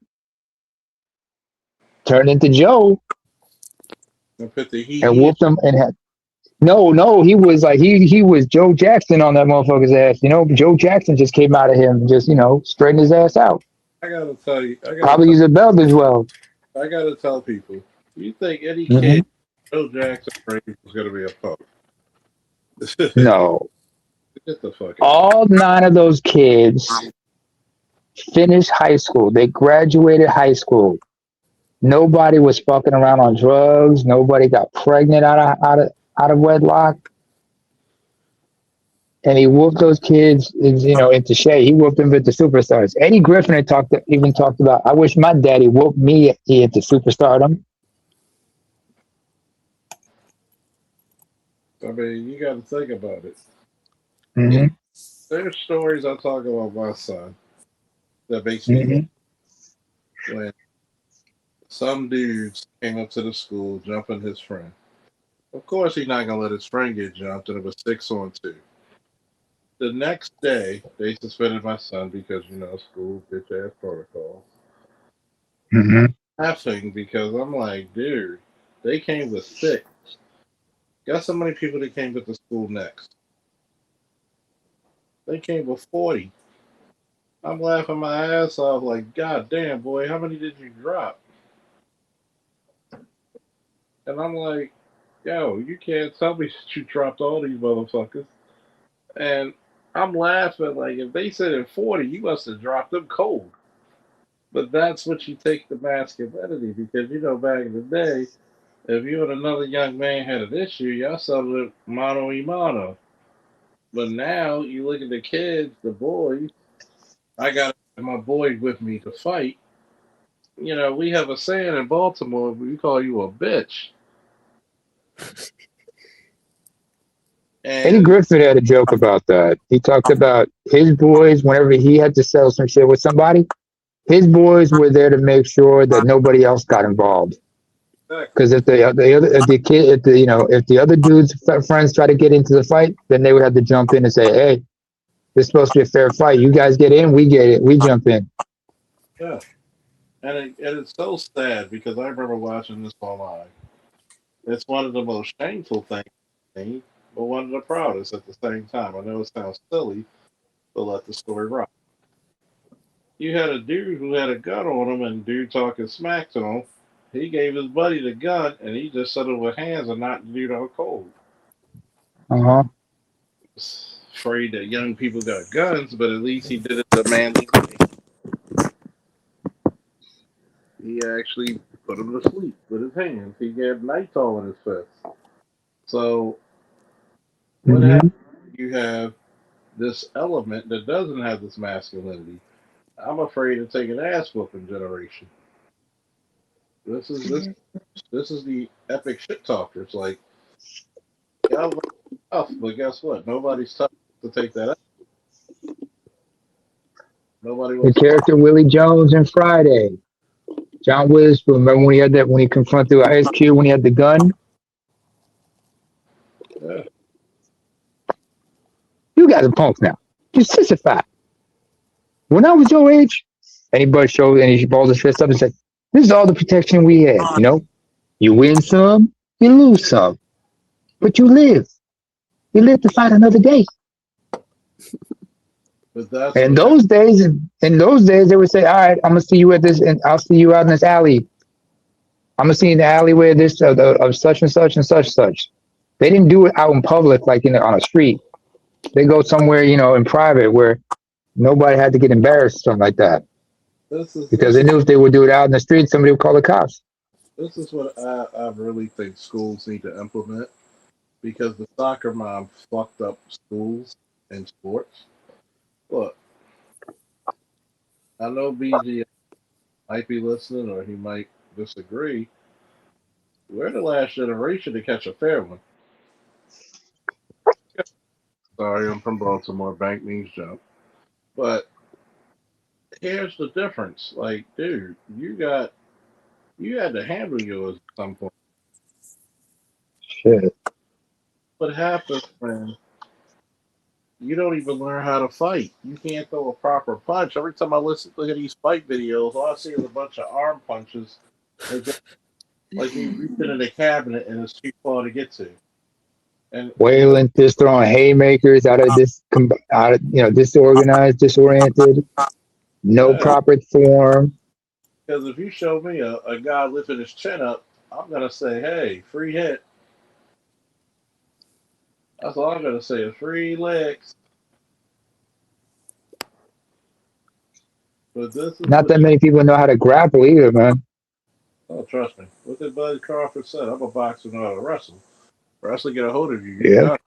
turned into Joe And put the and he. whooped him and had. No, he was like he was Joe Jackson on that motherfucker's ass. Joe Jackson just came out of him, just straightened his ass out. I gotta tell you, Probably use a belt as well. I gotta tell people, You think any Hmm. kid Joe Jackson raised was going to be a punk? No, Get the fuck out. all 9 of those kids finished high school. They graduated high school. Nobody was fucking around on drugs. Nobody got pregnant out of wedlock. And he whooped those kids, into shape. He whooped them into superstars. Eddie Griffin had even talked about, I wish my daddy whooped me into superstardom. I mean, you got to think about it. You know, Hmm. there's stories I talk about my son that makes me laugh. Hmm. When some dudes came up to the school jumping his friend. Of course, he's not gonna let his friend get jumped, and it was 6-on-2. The next day, they suspended my son because school bitch ass protocol. Hmm. Laughing because I'm like, dude, they came with 6. Guess how many people they came to the school next? They came with 40. I'm laughing my ass off like, God damn, boy, how many did you drop? And I'm like, yo, you can't tell me that you dropped all these motherfuckers. And I'm laughing like, if they said in 40, you must have dropped them cold. But that's what you take the masculinity because, back in the day, if you and another young man had an issue, y'all settled it mano y mano. But now you look at the kids, the boys, I got my boy with me to fight. We have a saying in Baltimore, we call you a bitch. Eddie And Griffin had a joke about that. He talked about his boys, whenever he had to settle some shit with somebody, his boys were there to make sure that nobody else got involved. exactly. Because if the other dude's friends try to get into the fight, then they would have to jump in and say, "Hey, this is supposed to be a fair fight. You guys get in, we get it, we jump in." Yeah. And it's so sad because I remember watching this online. It's one of the most shameful things to me, but one of the proudest at the same time. I know it sounds silly, but let the story rock. You had a dude who had a gun on him, and dude talking smack to him. He gave his buddy the gun, and he just settled with hands and knocked the dude out cold. Uh huh. Afraid that young people got guns, but at least he did it the manly way. He actually put him to sleep with his hands. He had nitrile in his fist. So what Hmm. happens? You have this element that doesn't have this masculinity. I'm afraid of taking ass whooping generation. This is this this is the epic shit talkers. Like y'all are tough, but guess what? Nobody's tough to take that out. Nobody The wants to fight. character Willie Jones in Friday, John Witherspoon. Remember when he had that when he confronted Ice Cube when he had the gun? Yeah, You guys are punks now. You sissified. When I was your age, anybody showed and he balls his fist up and said, "This is all the protection we had. You win some, you lose some, but you live. You live to fight another day." but that's And what happened. in those days, they would say, "All right, I'm gonna see you at this, and I'll see you out in this alley. I'm gonna see you in the alleyway of this of such and such and such such." They didn't do it out in public, like on a street. They go somewhere, in private, where nobody had to get embarrassed, or something like that, This is because this they is knew if they would do it out in the street, somebody would call the cops. this is what I really think schools need to implement because the soccer mom fucked up schools and sports. Look, I know BG might be listening or he might disagree. We're the last generation to catch a fair one. Sorry, I'm from Baltimore. Bank means jump. But here's the difference. Like, dude, you had to handle yours at some point. Shit. What happens when you don't even learn how to fight? You can't throw a proper punch. Every time I look at these fight videos, all I see is a bunch of arm punches. It's just like you reaching in a cabinet and it's too far to get to. And Wayland just throwing haymakers out of disorganized, disoriented, no yeah, proper form. because if you show me a guy lifting his chin up I'm gonna say, hey, free hit. That's all I'm gonna say is free legs. But this is Not what that you many people know how to grapple either, man. oh trust me. What did Buddy Crawford said? I'm a boxer, not a wrestler. Wrestling get a hold of you, you're Yeah, done.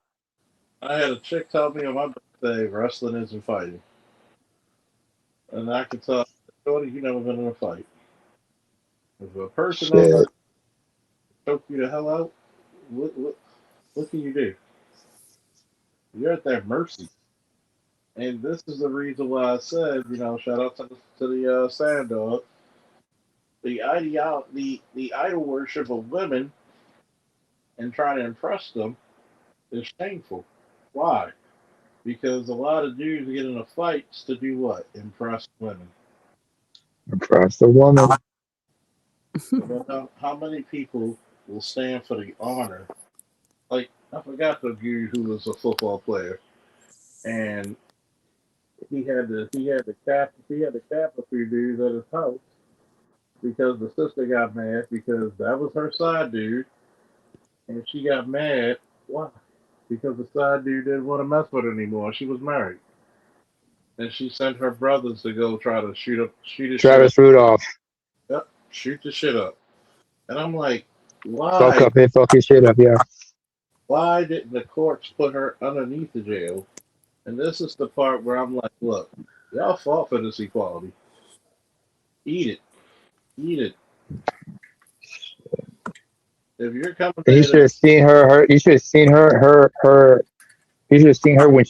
I had a chick tell me on my birthday wrestling isn't fighting. And I could tell Shorty, you never been in a fight. If a person knows how shit. to choke you the hell out, what can you do? You're at their mercy. And this is the reason why I said, shout out to the Sand Dog. The idol worship of women and trying to impress them is shameful. Why? Because a lot of dudes get into fights to do what? Impress women. Across the woman. But how many people will stand for the honor? Like I forgot the dude who was a football player, and he had to cap a few dudes at his house because the sister got mad because that was her side dude, and she got mad. Why? Because the side dude didn't want to mess with her anymore. She was married, and she sent her brothers to go try to shoot his shit up. Travis Rudolph. Yep, shoot the shit up. And I'm like, Fuck why? up and fuck his shit up, yeah. Why didn't the courts put her underneath the jail? And this is the part where I'm like, look, y'all fought for this equality. Eat it. Eat it. If you're coming And you there should to, have seen her. You should have seen her. You should have seen her when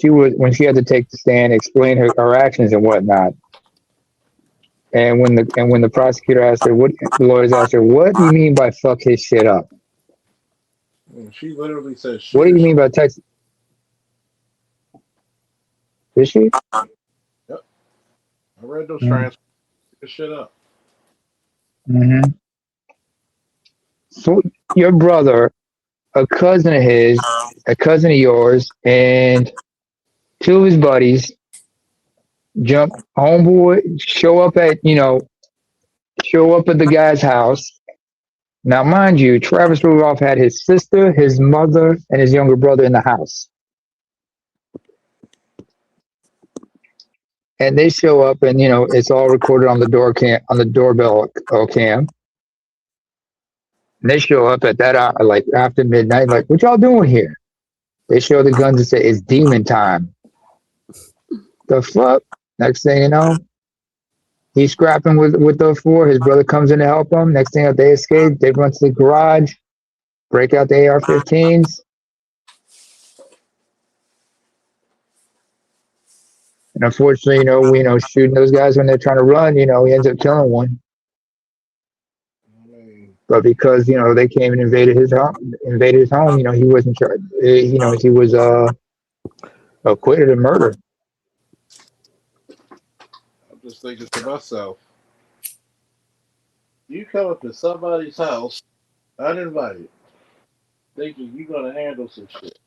she had to take the stand, explain her actions and whatnot. And when the prosecutor asked her, what the lawyers asked her, what do you mean by fuck his shit up? she literally says, What shoot do his you shit. mean by text? Is she? Yep. I read those Mm-hmm. transcripts. Shoot the shit up. Mm-hmm. So your brother, a cousin of his, a cousin of yours, and two of his buddies jump homeboy, show up at the guy's house. Now, mind you, Travis Rudolph had his sister, his mother, and his younger brother in the house. And they show up, and it's all recorded on the doorbell cam. And they show up at that hour, like after midnight, like, what y'all doing here? They show the guns and say it's demon time. The fuck? Next thing you know, he's scrapping with the four. His brother comes in to help him. Next thing they escape. They run to the garage, break out the AR-15s. And unfortunately, shooting those guys when they're trying to run, he ends up killing one. I mean, But because they came and invaded his home, he wasn't charged. He was acquitted of murder. I'm just thinking to myself, you come up to somebody's house uninvited, thinking you're going to handle some shit.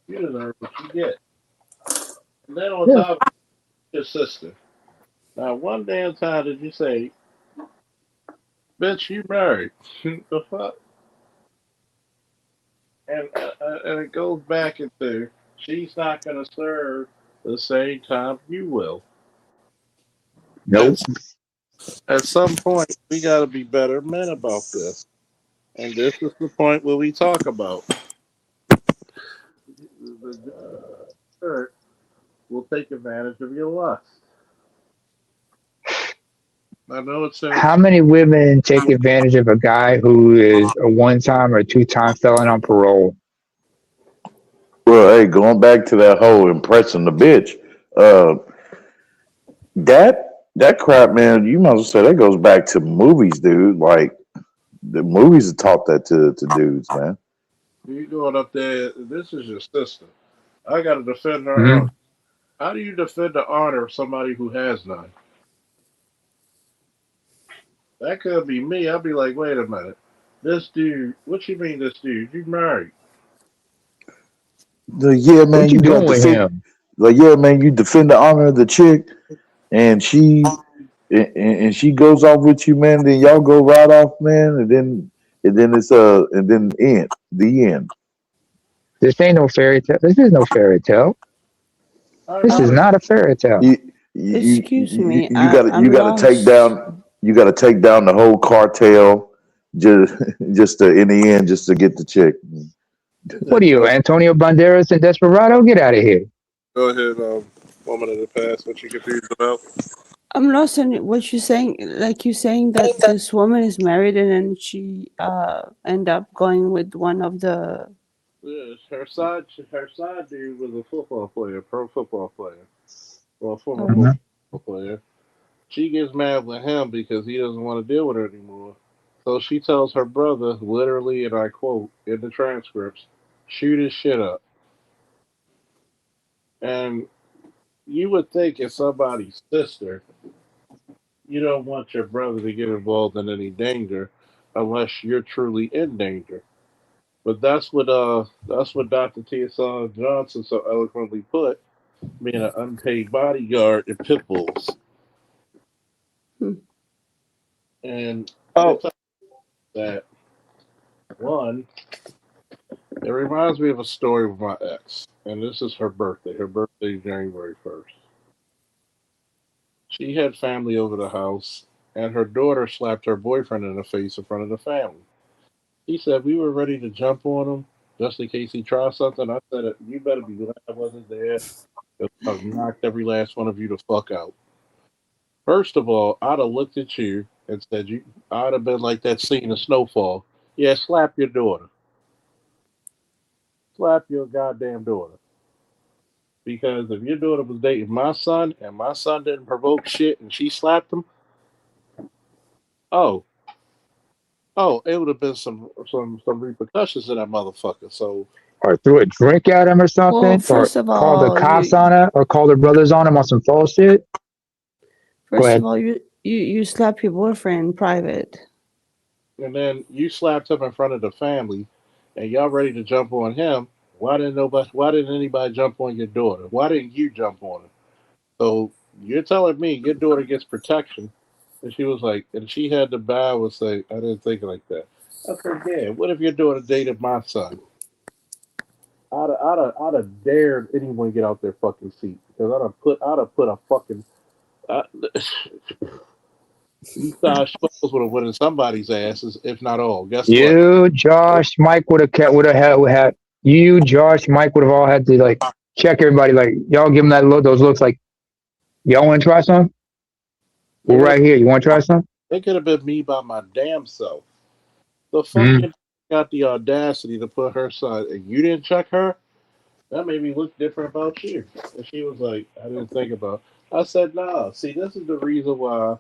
You deserve what you get. And then on Yeah. top of your sister. Now, one damn time did you say, bitch, you married. The fuck? And it goes back into she's not going to serve the same time you will. Nope. At, at some point, we got to be better men about this. And this is the point where we talk about the church will take advantage of your lust. I know it How sounds many women take advantage of a guy who is a one-time or two-time felon on parole? Well, hey, going back to that whole impressing the bitch, uh, that crap, man. You might as well say that goes back to movies, dude. Like the movies have taught that to dudes, man. you going up there. This is your sister. I got to defend her Mm-hmm. honor. How do you defend the honor of somebody who has none? That could be me. I'd be like, wait a minute. This dude, what you mean this dude? You married. Yeah, What man, you you got doing to with defend. him? Like, yeah, man, you defend the honor of the chick, and she and she goes off with you, man. Then y'all go right off, man, and then the end. This ain't no fairy tale. This is no fairy tale. I This is know. not a fairy tale. You you Excuse me, you I'm gotta take lost. down the whole cartel just in the end just to get the chick. What are you, Antonio Banderas and Desperado? Get out of here. Go ahead, woman of the past. What you confused about? I'm lost in what you're saying. Like you're saying that this woman is married and then she end up going with one of the. Yes, her side dude was a football player, pro football player, or a former Oh, pro Mhm. football player. She gets mad with him because he doesn't want to deal with her anymore. So she tells her brother, literally, and I quote in the transcripts, shoot his shit up. And you would think if somebody's sister, you don't want your brother to get involved in any danger unless you're truly in danger. But that's what Dr. T.S. Johnson so eloquently put, being an unpaid bodyguard in pit bulls. hmm. And Oh, it's like that one, it reminds me of a story with my ex. And this is her birthday. Her birthday is January 1st. She had family over the house, and her daughter slapped her boyfriend in the face in front of the family. He said we were ready to jump on him just in case he tried something. I said, "You better be glad I wasn't there. 'Cause I've knocked every last one of you the fuck out." First of all, I'd have looked at you and said, "You." I'd have been like that scene in Snowfall. Yeah, slap your daughter. Slap your goddamn daughter. Because if your daughter was dating my son and my son didn't provoke shit and she slapped him, oh, it would have been some repercussions to that motherfucker. So or threw a drink at him or Well, something, or first of called the all, cops on her, or called her brothers on him on some false shit. Go ahead. you slap your boyfriend in private. and then you slapped him in front of the family, and y'all ready to jump on him. Why didn't nobody? Why didn't anybody jump on your daughter? Why didn't you jump on her? So you're telling me your daughter gets protection, and she was like, and she had the bow and say, "I didn't think like that." I said, "Yeah. What if your daughter dated my son? I'd have dared anyone get out their fucking seat because I'd have put a fucking I, these size schools would have went in somebody's asses, if not all. Guess what? You, Josh, Mike would have had you, Josh, Mike would have all had to like check everybody. Like y'all give them that look, those looks. Like y'all want to try some? We're It would right here. You want to try some? it could have been me by my damn self. The fuck Mm-hmm. you got the audacity to put her side and you didn't check her? That made me look different about you. And she was like, I didn't think about it. I said, nah, see, this is the reason why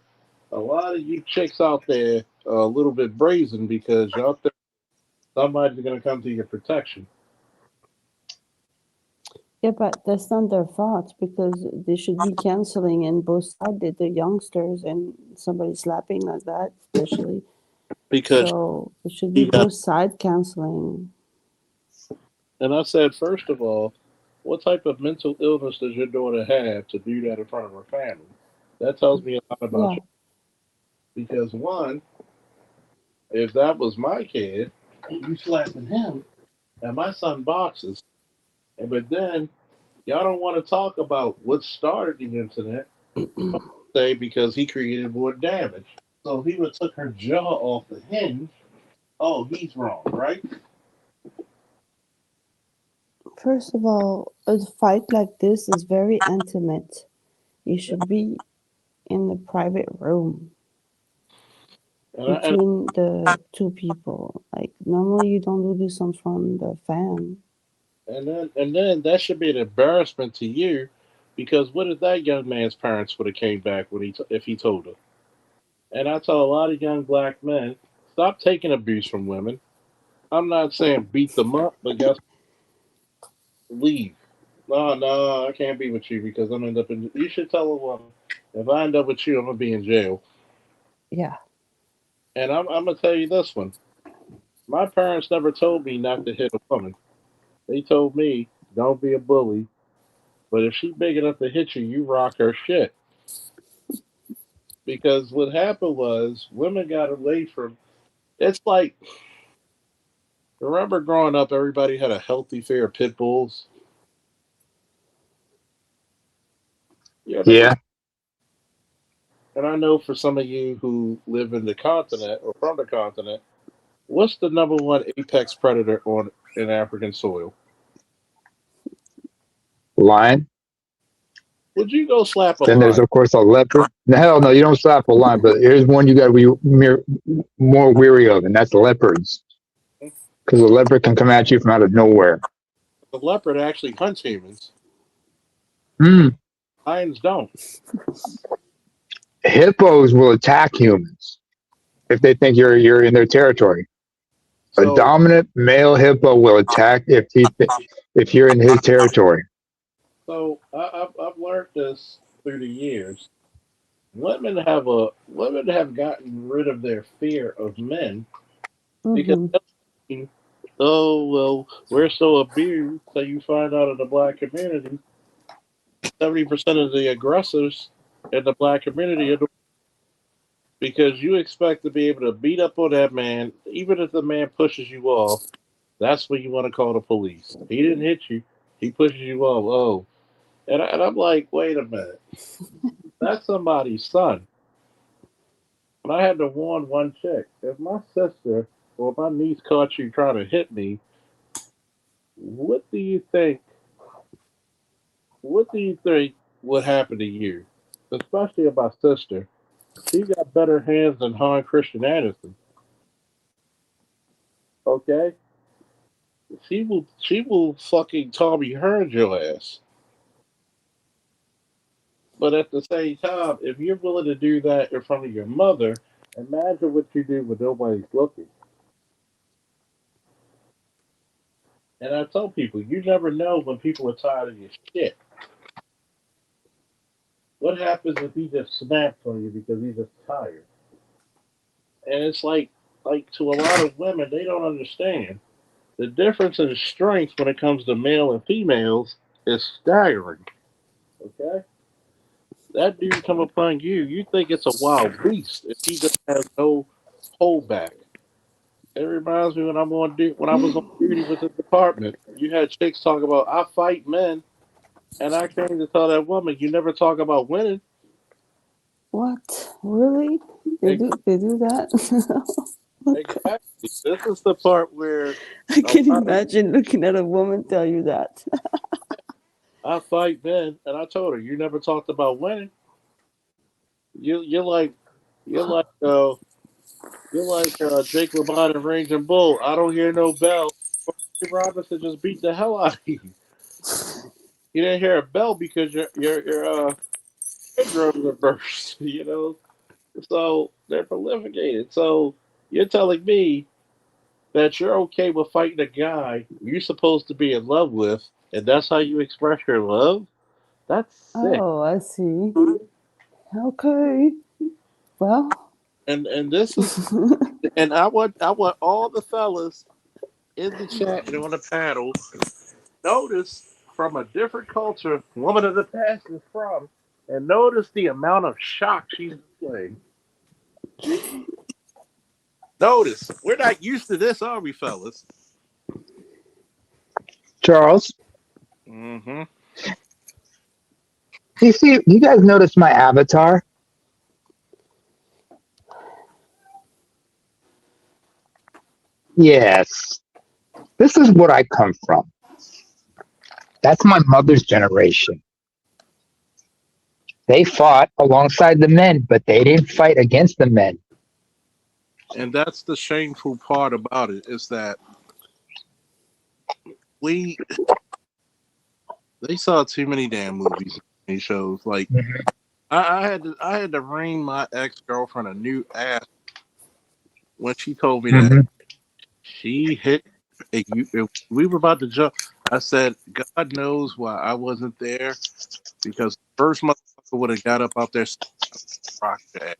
a lot of you chicks out there are a little bit brazen because y'all think somebody's gonna come to your protection. Yeah, but that's not their fault because they should be canceling in both sides, the youngsters and somebody slapping like that, especially. Because So it should be she got both side canceling. and I said, first of all, what type of mental illness does your daughter have to do that in front of her family? That tells me a lot about Yeah. you. Because one, if that was my kid, you slapping him, and my son boxes, and but then y'all don't want to talk about what started the incident. You want to say because he created more damage. So if he would took her jaw off the hinge, oh, he's wrong, right? First of all, a fight like this is very intimate. You should be in the private room And between the two people. Like normally you don't do this in front of the fan. and then that should be an embarrassment to you, because what if that young man's parents would have came back when if he told her? And I tell a lot of young black men, stop taking abuse from women. I'm not saying beat them up, but guess leave. No, no, I can't be with you because I'm end up in. You should tell a woman, if I end up with you, I'm gonna be in jail. Yeah. And I'm gonna tell you this one. My parents never told me not to hit a woman. They told me don't be a bully, but if she big enough to hit you, you rock her shit. because what happened was women got away from. It's like remember growing up, everybody had a healthy fear of pit bulls. You remember? Yeah. And I know for some of you who live in the continent or from the continent, what's the number one apex predator on in African soil? Lion. Would you go slap a Then there's lion? of course a leopard. The hell no, you don't slap a lion, but here's one you got to be more weary of, and that's leopards, because a leopard can come at you from out of nowhere. The leopard actually hunts humans. Hmm. Lions don't. Hippos will attack humans if they think you're in their territory. A So, dominant male hippo will attack if you're in his territory. I've learned this through the years. Women have gotten rid of their fear of men because Mm-hmm. oh well, we're so abused. So you find out in the black community, 70% of the aggressors in the black community are because you expect to be able to beat up on that man, even if the man pushes you off. That's when you want to call the police. He didn't hit you. He pushes you off. Oh, and I'm like, wait a minute. That's somebody's son. And I had to warn one chick. If my sister or my niece caught you trying to hit me, what do you think? What do you think would happen to you? Especially if my sister. She got better hands than Han Christian Andersen. Okay, she will fucking Tommy Hearn your ass. But at the same time, if you're willing to do that in front of your mother, imagine what you do when nobody's looking. And I tell people, you never know when people are tired of your shit. What happens if he just snaps on you because he's just tired? And it's like to a lot of women, they don't understand the difference in strength when it comes to male and females is staggering. Okay, that dude come upon you, you think it's a wild beast if he just has no holdback. It reminds me when I was on duty with the department. You had chicks talk about I fight men, and I came to tell that woman, you never talk about winning. What? Really? They Ex- do. They do that. Okay. Exactly. This is the part where I a can lot of imagine looking at a woman tell you that. I fight men, and I told her, you never talked about winning. You're like you're like Jake LaMotta and Raging Bull. I don't hear no bell. Ray Robinson just beat the hell out of you. You didn't hear a bell because your eardrums are burst. You know, so they're prolificated. So you're telling me that you're okay with fighting a guy you're supposed to be in love with, and that's how you express your love? That's sick. Oh, I see. Okay. Well. And this is and I want all the fellas in the chat and on the panel notice from a different culture woman of the past is from, and notice the amount of shock she's displaying. Notice we're not used to this, are we, fellas? Charles, Mm-hmm. you guys notice my avatar? Yes. This is where I come from. That's my mother's generation. They fought alongside the men, but they didn't fight against the men. And that's the shameful part about it is that we they saw too many damn movies and shows. Like Mhm. I had to ring my ex girlfriend a new ass when she told me that Mhm. she hit. If we were about to jump, I said, God knows why I wasn't there because the first motherfucker would have got up out there rock that.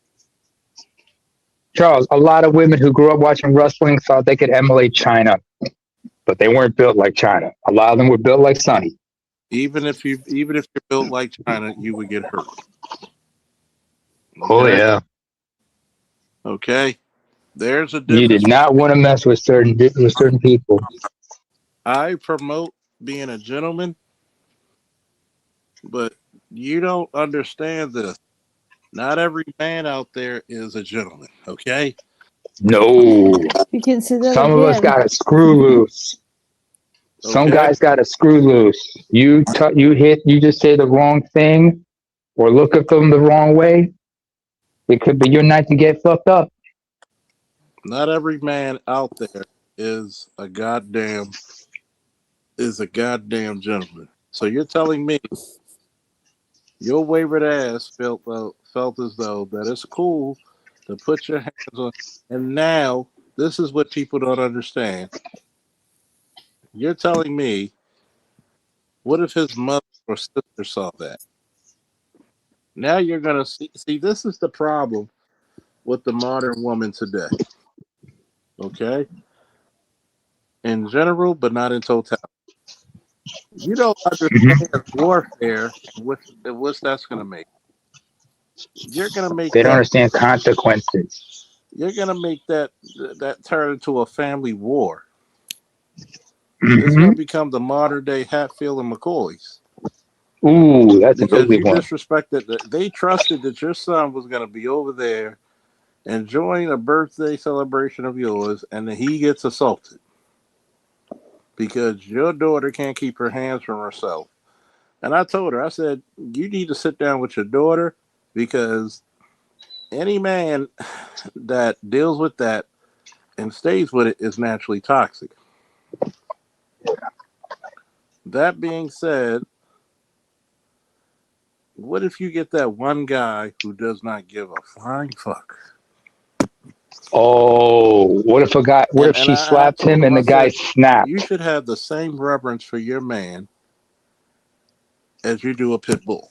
Charles, a lot of women who grew up watching wrestling thought they could emulate China, but they weren't built like China. A lot of them were built like Sonny. Even if you're built like China, you would get hurt. Oh Okay. yeah. Okay. There's a You did difference. not want to mess with certain people. I promote being a gentleman, but you don't understand this. Not every man out there is a gentleman. Okay. No. You can say that Some of us again. got to screw loose. Some Okay. guys got to screw loose. You just say the wrong thing or look at them the wrong way. It could be your night to get fucked up. Not every man out there is a goddamn gentleman. So you're telling me your wayward ass felt as though that it's cool to put your hands on, and now this is what people don't understand. You're telling me, what if his mother or sister saw that? Now you're gonna see. This is the problem with the modern woman today. Okay, in general, but not in totality. You don't Mhm. understand warfare. What's that's gonna make? You're gonna make They don't that. understand consequences. You're gonna make that turn into a family war. It's Hmm. gonna become the modern day Hatfield and McCoys Ooh, that's an because ugly you one. disrespected. They trusted that your son was gonna be over there enjoying a birthday celebration of yours, and then he gets assaulted because your daughter can't keep her hands from herself. And I told her, I said, you need to sit down with your daughter because any man that deals with that and stays with it is naturally toxic. That being said, what if you get that one guy who does not give a flying fuck? Oh, what if a guy? What And if and she I slapped told him him, and I the guy said, you snapped? should have the same reverence for your man as you do a pit bull.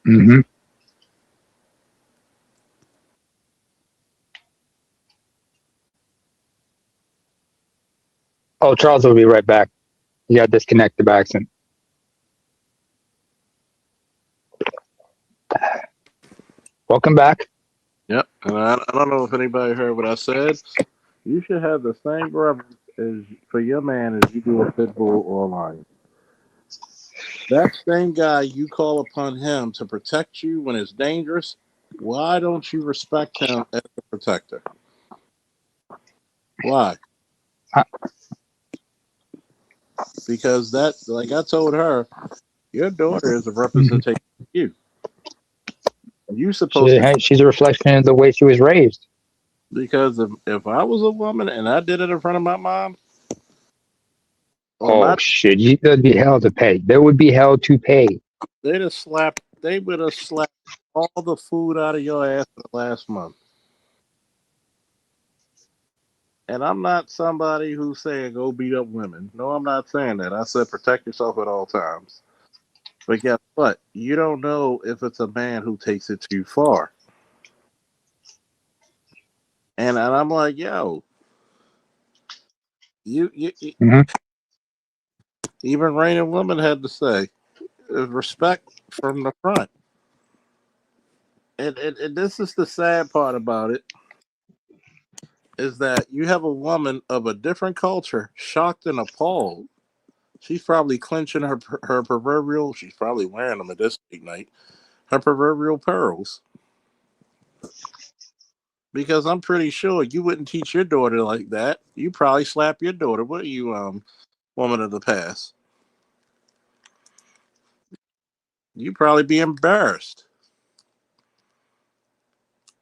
Hmm. Oh, Charles will be right back. He got disconnected by accident. Welcome back. Yep. And I don't know if anybody heard what I said. You should have the same reverence as for your man as you do a pit bull or a lion. That same guy you call upon him to protect you when it's dangerous. Why don't you respect him as a protector? Why? Uh, Because that, like I told her, your daughter is a mhm. representation of you. You supposed to, She's a reflection of the way she was raised. because if I was a woman and I did it in front of my mom or Oh my, shit, there'd be hell to pay. There would be hell to pay. they would have slapped all the food out of your ass for the last month. And I'm not somebody who's saying go beat up women. No, I'm not saying that. I said protect yourself at all times. But guess what? You don't know if it's a man who takes it too far. And I'm like, yo, you Hmm. even Rain and Woman had to say respect from the front. And this is the sad part about it is that you have a woman of a different culture, shocked and appalled. She's probably clenching her proverbial. She's probably wearing them at this date night. Her proverbial pearls, because I'm pretty sure you wouldn't teach your daughter like that. You probably slap your daughter. What are you, woman of the past? You probably be embarrassed.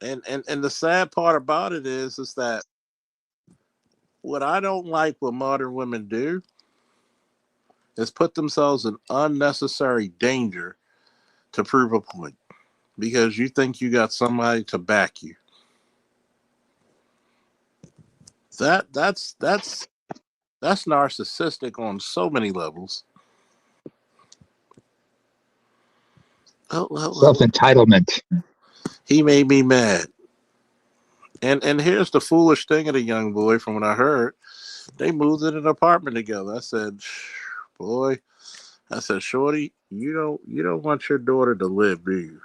And the sad part about it is that what I don't like what modern women do is put themselves in unnecessary danger to prove a point because you think you got somebody to back you. That's narcissistic on so many levels. Self entitlement. He made me mad. And here's the foolish thing of the young boy from what I heard. They moved in an apartment together. I said, boy, I said, Shorty, you don't want your daughter to live, do you?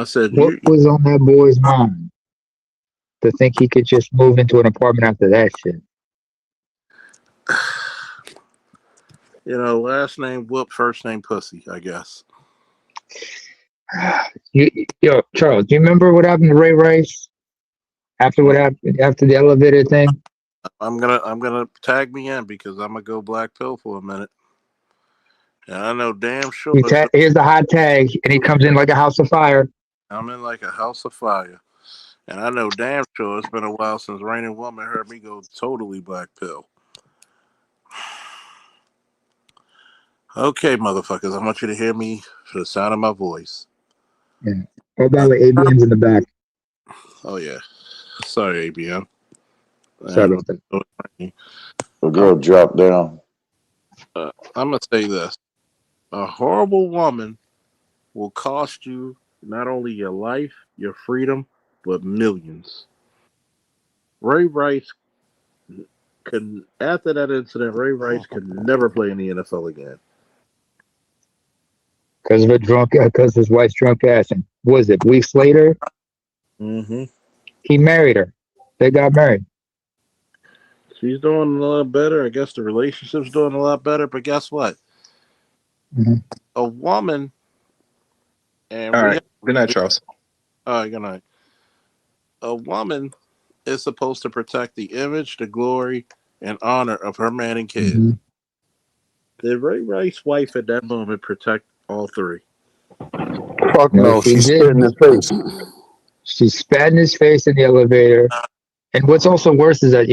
I said, What was on that boy's mind to think he could just move into an apartment after that shit? last name whoop, first name pussy, I guess. Yo, Charles, do you remember what happened to Ray Rice after what happened after the elevator thing? I'm gonna tag me in because I'm gonna go black pill for a minute. And I know damn sure Here's the hot tag, and he comes in like a house of fire. I'm in like a house of fire. And I know damn sure it's been a while since Raining Woman heard me go totally black pill. Okay, motherfuckers, I want you to hear me for the sound of my voice. Yeah. Oh, by the way, ABM's in the back. Oh, yeah. Sorry, ABM. Sorry about that. The girl dropped down. I'm going to say this. A horrible woman will cost you not only your life, your freedom, but millions. Ray Rice after that incident, Ray Rice could never play in the NFL again. Because his wife's drunk ass. And was it weeks later? Mm-hmm. He married her. They got married. She's doing a lot better. I guess the relationship's doing a lot better. But guess what? Mm-hmm. A woman, and All right. Good night, Charles. All right, good night. A woman is supposed to protect the image, the glory, and honor of her man and kid. Mm-hmm. Did Ray Rice's wife at that moment protect all three? Fuck No, no, she she spit in didn't. his face. She spat in his face in the elevator. And what's also worse is that,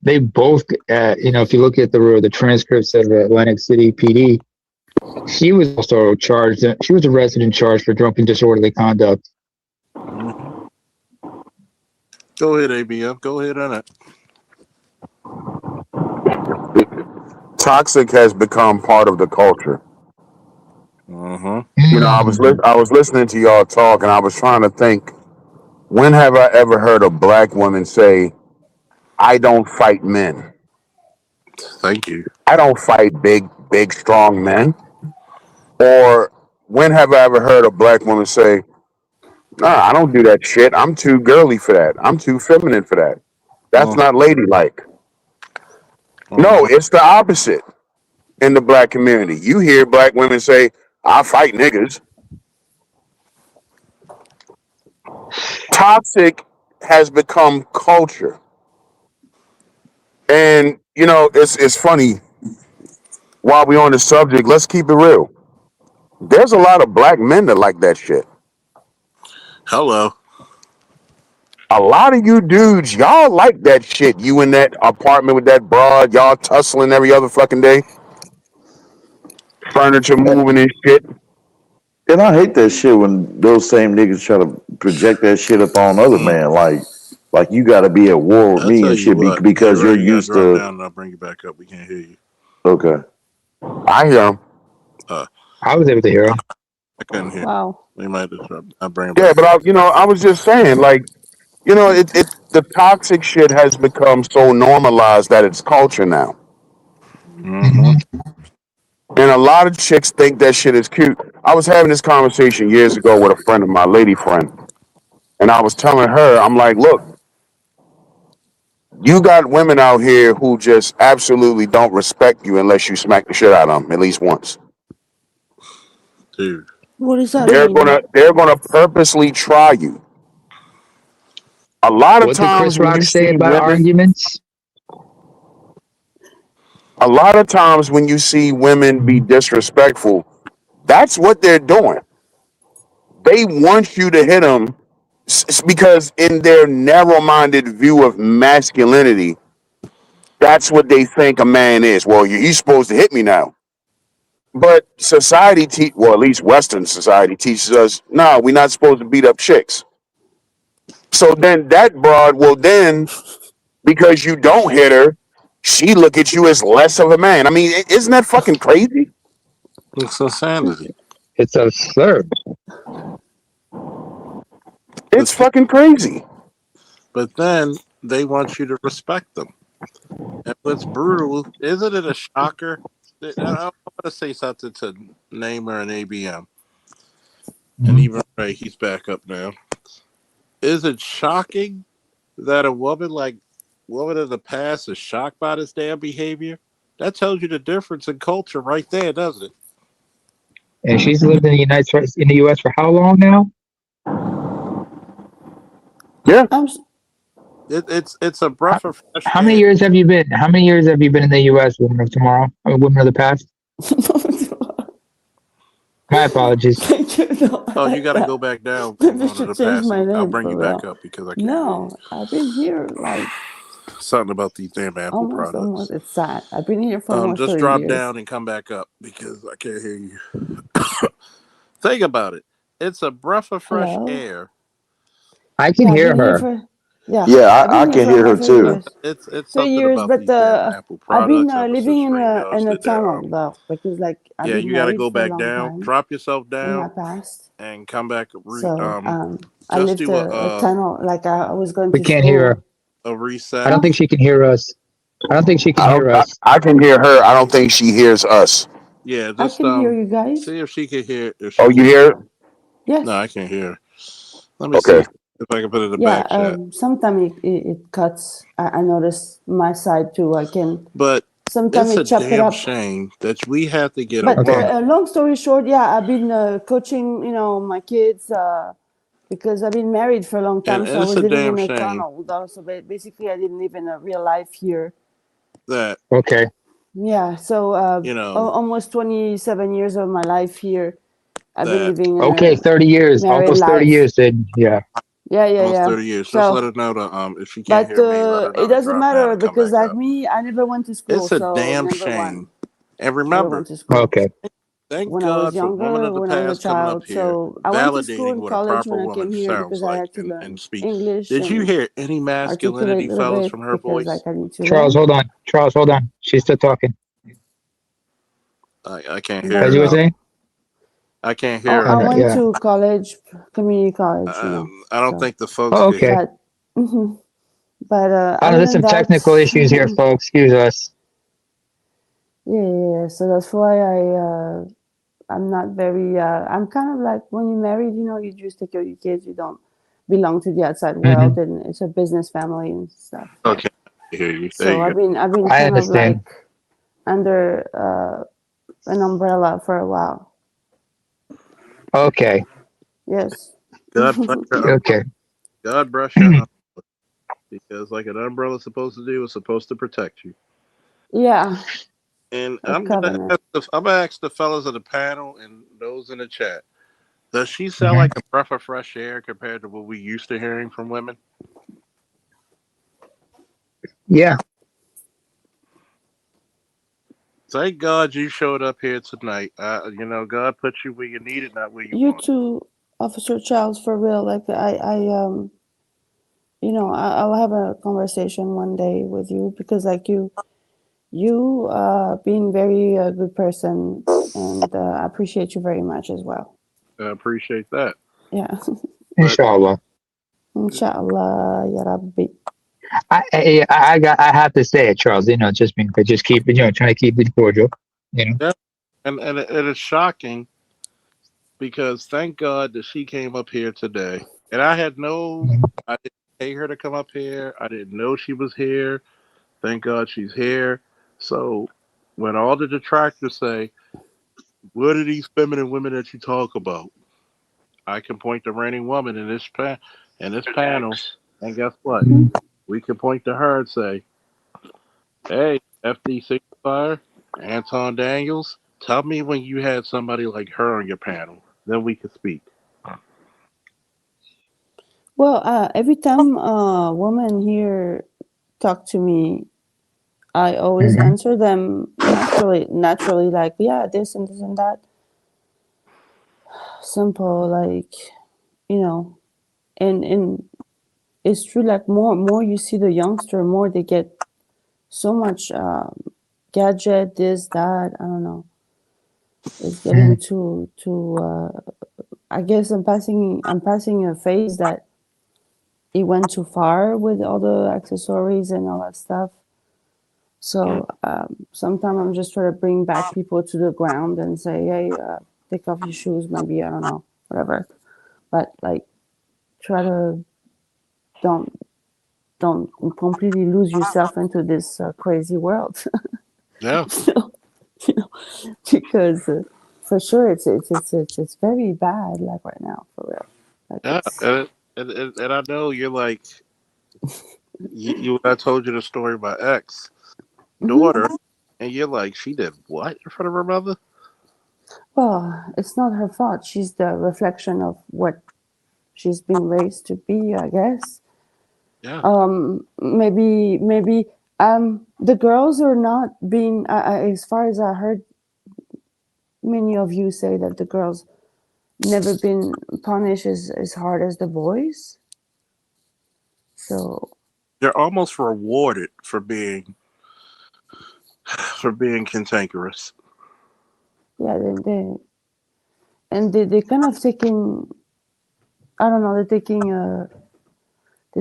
they both, if you look at the transcripts of Atlantic City PD, she was also charged. She was arrested and charged for drunken disorderly conduct. Mm-hmm. Go ahead, ABM. Go ahead on it. Toxic has become part of the culture. Uh-huh. I was listening to y'all talk, and I was trying to think, when have I ever heard a black woman say, "I don't fight men. Thank you. I don't fight big, strong men"? Or when have I ever heard a black woman say, "Nah, I don't do that shit. I'm too girly for that. I'm too feminine for that. That's Uh-huh. not ladylike"? No, Uh-huh. it's the opposite in the black community. You hear black women say, "I fight niggas." Toxic has become culture. And it's funny. While we on the subject, let's keep it real. There's a lot of black men that like that shit. Hello. A lot of you dudes, y'all like that shit. You in that apartment with that broad, y'all tussling every other fucking day, furniture moving and shit. And I hate that shit when those same niggas try to project that shit up on other man. Like you got to be at war with I'll me tell and you shit what. because you're You got to used drop down to. and I'll bring you back up. We can't hear you. Okay. I hear him. I was able to hear him. I couldn't hear. Wow. We might just drop. I'll bring him Yeah, back but up. I was just saying, like, the toxic shit has become so normalized that it's culture now. Mm-hmm. And a lot of chicks think that shit is cute. I was having this conversation years ago with a friend of my lady friend. And I was telling her, I'm like, look, you got women out here who just absolutely don't respect you unless you smack the shit out of them at least once. Dude. What does that They're mean? gonna purposely try you. A lot of What did times Chris when Rock you say see about women, arguments? a lot of times when you see women be disrespectful, that's what they're doing. They want you to hit them because in their narrow-minded view of masculinity, that's what they think a man is. Well, he's supposed to hit me now. But society, well, at least Western society teaches us, no, we're not supposed to beat up chicks. So then that broad will then, because you don't hit her, she look at you as less of a man. I mean, isn't that fucking crazy? It's insanity. It's absurd. But It's fucking crazy. then they want you to respect them. And what's brutal, isn't it a shocker? I want to say something to Namer and ABM. and even Ray, he's back up now. Is it shocking that a woman of the past is shocked by this damn behavior? That tells you the difference in culture right there, doesn't it? And she's lived in the U.S. for how long now? Yeah. It's a How, breath of fresh how many air. years have you been? How many years have you been in the U.S., Women of Tomorrow? Women of the Past? My apologies. Oh, you got to go back down from Maybe I one of should the change past. my I'll name bring for you back real. up because I can't hear you. No, I've been here like Something about these damn Apple almost. products. It's sad. I've been here for almost Just 30 drop years. down and come back up because I can't hear you. Think about it. It's a breath of fresh Hello. air. I can Yeah, I've hear been here her. for yeah, Yeah, I've I been here can for hear her almost 30 too. years. It's 3 something years, about but these damn Apple I've been products ever living since Ray in dodged a it down. tunnel though, because like I've Yeah, been you got to married go for a back long down, time drop yourself in my down, past. and come back. So I Just lived do a tunnel. Like I was going We to can't hear her. school. a I reset. don't Huh? think she can hear us. I don't think she can I don't. hear us. I can hear her. I don't think she hears us. Yeah, I just can hear you guys. see if she can hear. If she Oh, you can. hear her? No, Yes. I can't hear her. Let me see Okay. if I can put it in the Yeah. back chat. Sometimes it cuts. I notice my side too. I can. But Sometimes it's a it chop it damn up. shame that we have to get a But Okay. woman. long story short, yeah, I've been coaching. My kids. Because I've been married for a long time, so And I it's was a living damn in a shame tunnel. So basically, I didn't live in a real life here. that Okay. Yeah, so you know almost 27 years of my life here, I've been that living in Okay. a 30 years. married Almost 30 life. years. Then yeah. Yeah, yeah, almost yeah. 30 years. Just let So, her know to if she can't but hear me, let her it know to doesn't drop down matter and come because, back like up. me, I never went to school. It's a So, damn number shame. one, And never went remember, to school Okay. thank when I was God for women younger, of the when I was a past coming up child. here, So, I went to school validating and what a college proper when I woman came here sounds because I like had to and learn speak. English Did you and hear any articulate masculinity, a little fellas, bit from her because, voice? like, I need to Charles, learn. hold on. Charles, hold on. She's still talking. I can't hear As her But you were now. saying? I can't I, hear her I now. went Yeah. to college, community college, I don't So, think the folks Oh, could hear. okay. but mhm. But I know other there's than some that, technical issues here, folks. Excuse us. yeah, yeah, yeah. So that's why I'm not very. I'm kind of like when you're married, you just take care of your kids. You don't belong to the outside Hmm. world, and it's a business family and stuff. Okay, I hear you. There So you I've been I kind of understand. like under an umbrella for a while. Okay. Yes. go. God bless your umbrella. Okay. God bless your umbrella. Because like an umbrella's supposed to do, it's supposed to protect you. Yeah, And a covenant. I'm gonna ask the fellas of the panel and those in the chat. Does she sound Hmm. like a breath of fresh air compared to what we used to hearing from women? Yeah. Thank God you showed up here tonight. God put you where you needed, not where you You wanted. too, Officer Charles, for real. Like I'll have a conversation one day with you because like you being very good person and I appreciate you very much as well. I appreciate that. Yeah. But Inshallah. Inshallah, ya Rabbi. I have to say it, Charles. Just keep trying to keep it cordial. You know. yeah, and it is shocking because thank God that she came up here today. And I didn't pay her to come up here. I didn't know she was here. Thank God she's here. So when all the detractors say, "What are these feminine women that you talk about?" I can point the reigning woman in this panel, and guess what? Mhm. We can point to her and say, "Hey, FD Fire, Anton Daniels, tell me when you had somebody like her on your panel, then we could speak." Well, every time a woman here talk to me, I always Hmm. answer them naturally, like yeah, this and this and that. Simple, like you know, and it's true. Like more you see the youngster, more they get so much gadget, this that. I don't know. It's getting too. I guess I'm passing a phase that it went too far with all the accessories and all that stuff. Mm. So sometimes I'm just trying to bring back people to the ground and say, hey, take off your shoes. Maybe I don't know. whatever. But like, try to don't don't completely lose yourself into this crazy world. Yeah, you know, you know, because for sure it's very bad, like right now, for real. Like yeah, it's and I know you're like you. I told you the story of my ex hmm daughter, and you're like, she did what in front of her mother? well, it's not her fault. She's the reflection of what she's been raised to be, I guess. Yeah, Maybe the girls are not being, as far as I heard many of you say that the girls never been punished as hard as the boys. So they're almost rewarded for being cantankerous. yeah, they kind of taking, I don't know, they're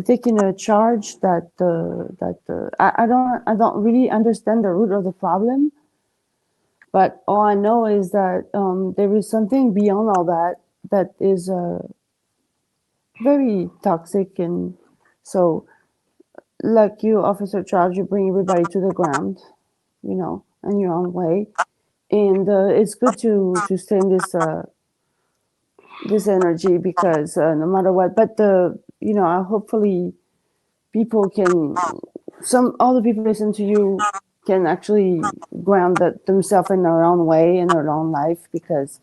taking a charge that I don't really understand the root of the problem. But all I know is that there is something beyond all that that is very toxic. And so, like you, Officer Charles, you bring everybody to the ground, in your own way. And it's good to stay in this energy, because no matter what, but hopefully people can, all the people listen to you can actually ground themselves in their own way, in their own life, because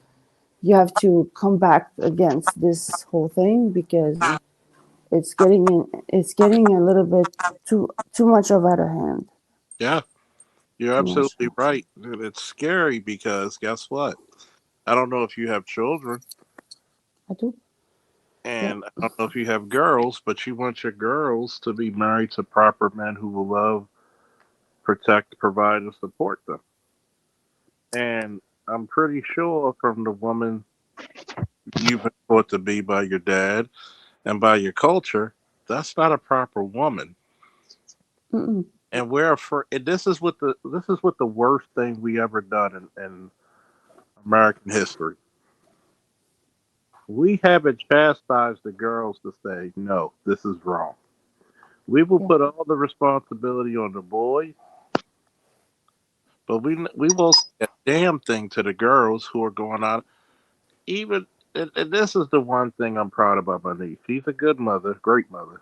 you have to come back against this whole thing, because it's getting a little bit too much of out of hand. Yeah, you're Too much. absolutely right. And it's scary because guess what? I don't know if you have children, I do. Yep. and I don't know if you have girls, but you want your girls to be married to proper men who will love, protect, provide, and support them. And I'm pretty sure from the woman you've been taught to be by your dad and by your culture, that's not a proper woman. Mm-mm. And and this is what the worst thing we ever done in American history. We haven't chastised the girls to say, no, this is wrong. We will Yeah. put all the responsibility on the boys, but we won't say a damn thing to the girls who are going out. Even and this is the one thing I'm proud about my niece. She's a good mother, great mother.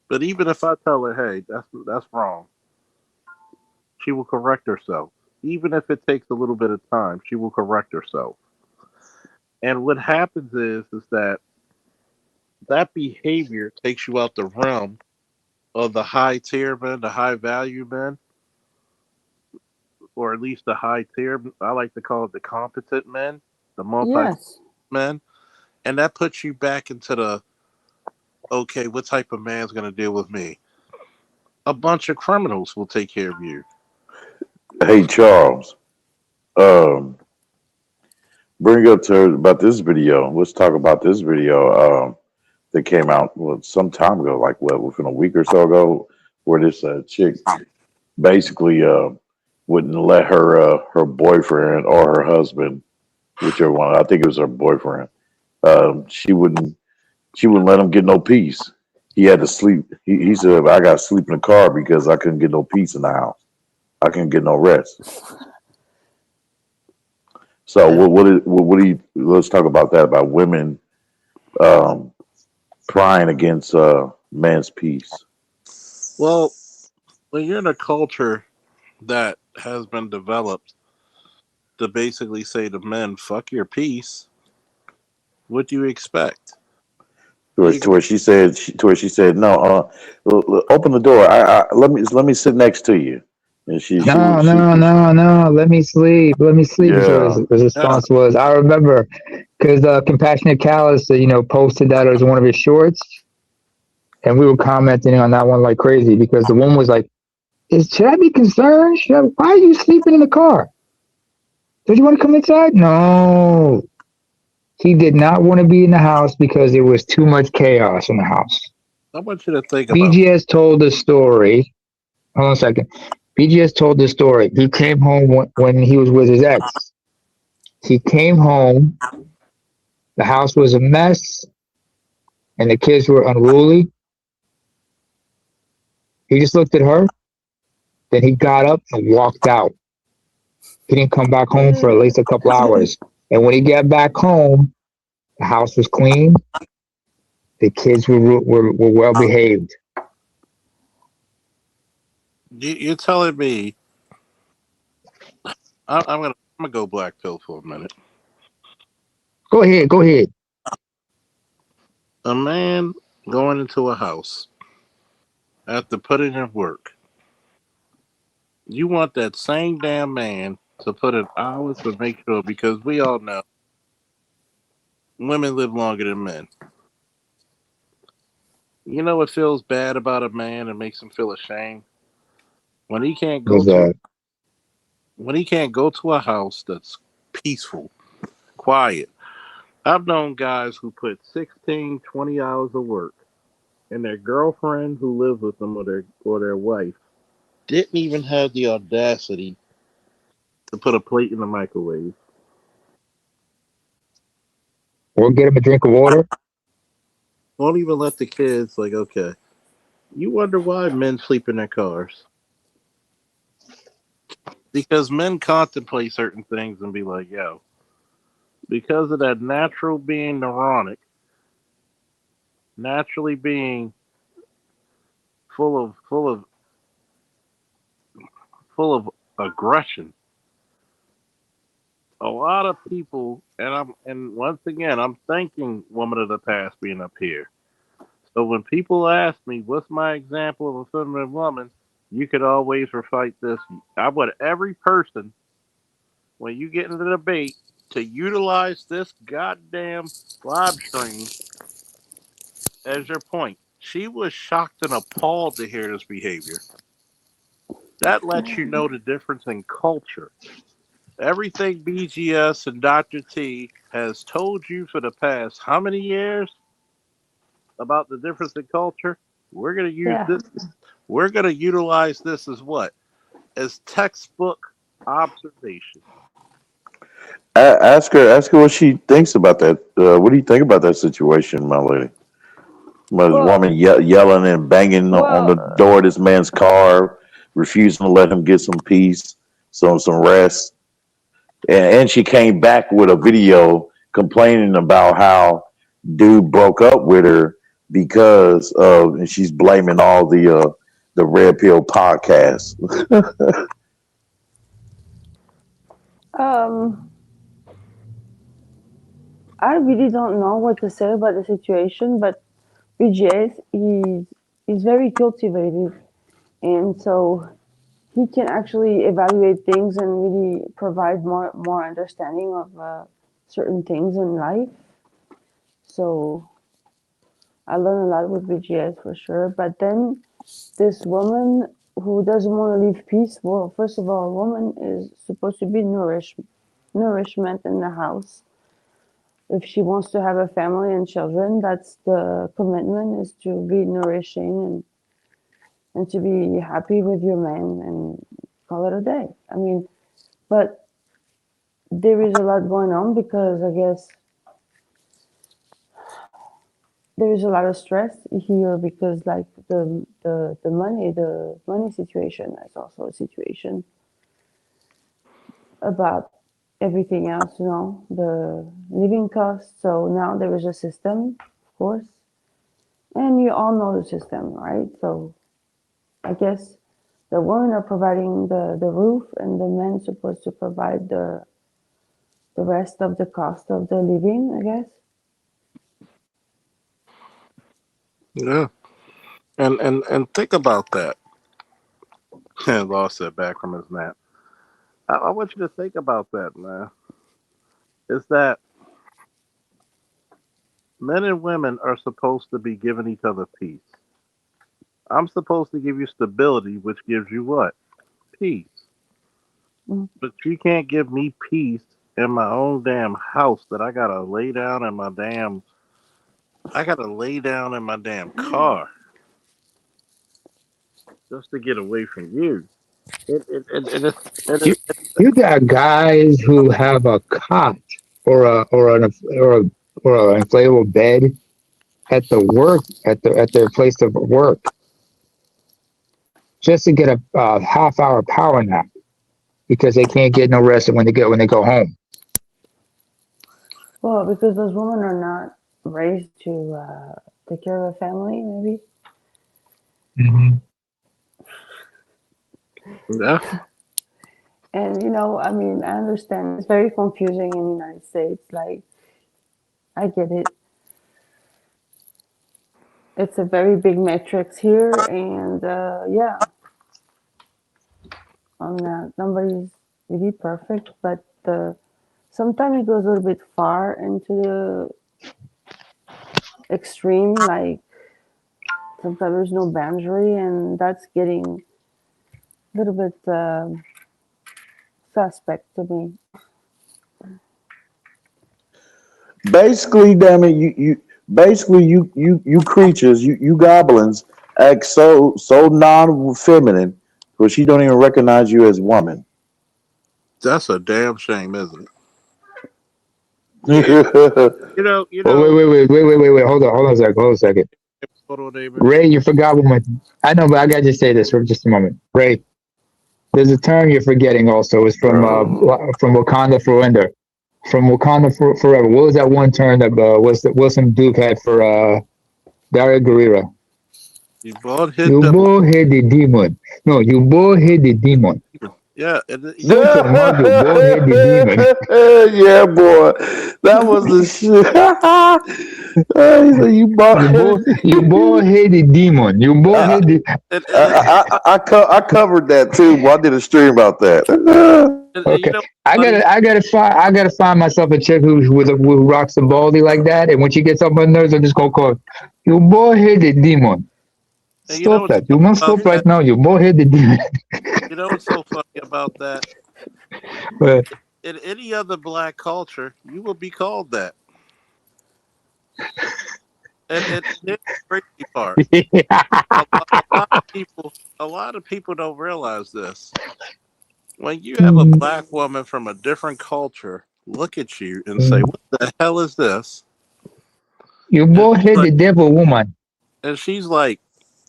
But even if I tell her, hey, that's wrong, she will correct herself. Even if it takes a little bit of time, she will correct herself. And what happens is that behavior takes you out the realm of the high tier men, the high value men, or at least the high tier. I like to call it the competent men, the multi Yes. men, and that puts you back into the okay. What type of man's going to deal with me? A bunch of criminals will take care of you. Hey, Charles, um, bring up to about this video. Let's talk about this video that came out some time ago, like within a week or so ago, where this chick basically wouldn't let her boyfriend or her husband, whichever one, I think it was her boyfriend, she wouldn't let him get no peace. He had to sleep. He said, "I got to sleep in the car because I couldn't get no peace in the house. I couldn't get no rest." So Yeah. what do you? Let's talk about that, about women um, prying against man's peace. Well, when you're in a culture that has been developed to basically say to men, "Fuck your peace," what do you expect? You To where she said, "No, open the door. Let me sit next to you." And she No, would no, no, no. Let me sleep. Let me sleep. Is what yeah. his yeah, response was. I remember because Compassionate Callus, posted that as one of his shorts, and we were commenting on that one like crazy because the woman was like, should I be concerned? Why are you sleeping in the car? Did you want to come inside? No. He did not want to be in the house because there was too much chaos in the house. I want you to think about. BGS told the story. Hold on a second. BGS told the story. He came home when he was with his ex. She came home. The house was a mess, and the kids were unruly. He just looked at her. Then he got up and walked out. He didn't come back home for at least a couple hours. And when he got back home, the house was clean. The kids were well behaved. You're telling me I'm gonna go black pill for a minute. Go ahead, go ahead. A man going into a house after putting in work. You want that same damn man to put in hours to make sure, because we all know women live longer than men. You know what feels bad about a man and makes him feel ashamed? When he can't go Was to a house that's peaceful, quiet. I've known guys who put 16, 20 hours of work, and their girlfriend who lives with them, or their wife, didn't even have the audacity to put a plate in the microwave. or get him a drink of water? Won't even let the kids, like, okay. You wonder why men sleep in their cars. Because men contemplate certain things and be like, yo, because of that natural being neurotic, naturally being full of full of aggression. A lot of people, and once again, I'm thanking woman of the past being up here. So when people ask me, what's my example of a feminine woman, you could always recite this. I want every person, when you get into the debate, to utilize this goddamn live stream as your point. She was shocked and appalled to hear this behavior. That lets you know the difference in culture. Everything BGS and Dr. T has told you for the past how many years about the difference in culture? We're gonna use Yeah. this. We're gonna utilize this as what? As textbook observation. Ask her what she thinks about that. What do you think about that situation, my lady? About this Well, woman yelling and banging on the well, door of this man's car, refusing to let him get some peace, some rest. And she came back with a video complaining about how dude broke up with her because of, and she's blaming all the red pill podcast. um, I really don't know what to say about the situation, but BJS is very cultivated, and so he can actually evaluate things and really provide more understanding of certain things in life. So I learned a lot with BGS for sure. But then this woman who doesn't want to leave peace. Well, first of all, a woman is supposed to be nourishment in the house. If she wants to have a family and children, that's the commitment, is to be nourishing and to be happy with your man and call it a day. I mean, but there is a lot going on because I guess there is a lot of stress here because like the money situation is also a situation about everything else, the living costs. So now there is a system, of course, and you all know the system, right? So I guess the women are providing the roof, and the men supposed to provide the rest of the cost of the living, I guess. Yeah. And think about that. And lost it back from his nap. I want you to think about that, man. Is that men and women are supposed to be giving each other peace. I'm supposed to give you stability, which gives you what? Peace. Mm. But you can't give me peace in my own damn house that I gotta lay down in my damn car just to get away from you. You you got guys who have a cot or an inflatable bed at the work at their place of work just to get a half hour power nap because they can't get no rest when they go home. Well, because those women are not raised to take care of a family, maybe. Mm-hmm. Yeah, And I mean, I understand it's very confusing in the United States. Like, I get it. It's a very big matrix here, and yeah, on that, nobody's really perfect, but sometimes it goes a little bit far into the extreme. Like, sometimes there's no boundary, and that's getting a little bit suspect to me. Basically, damn it, you creatures, you goblins act so non-feminine, because she don't even recognize you as woman. that's a damn shame, isn't it? Hold You Oh, know. wait. Hold on a second. Hold on, David. Ray, you forgot one. I know, but I gotta just say this for just a moment. Ray, there's a term you're forgetting. Also, it's from Wakanda Forever. From Wakanda Forever. What was that one term that Wilson Duke had for Daria Guerrera? You bald head You devil. boy hit the demon. No, you boy hit the demon. Yeah, Super Mario boy hit the demon. yeah, boy, that was the shit. He said, you bought. You boy hit the demon. You boy I, hit the. and, and, and, I covered that too. Boy, I did a stream about that. and you Okay, know, I buddy, I gotta find myself a chick who rocks the baldy like that, and when she gets up my nerves, I just go call, you boy hit the demon. and you know Stop what's that. You funny must about stop right that? now. You boy hit the demon. You know what's so funny about that? But, In any other black culture, you would be called that. And here's the crazy part: a lot of people don't realize this. When you have a black woman from a different culture look at you and say, "What the hell is this?" you and boy she's hit like, the devil woman. and she's like,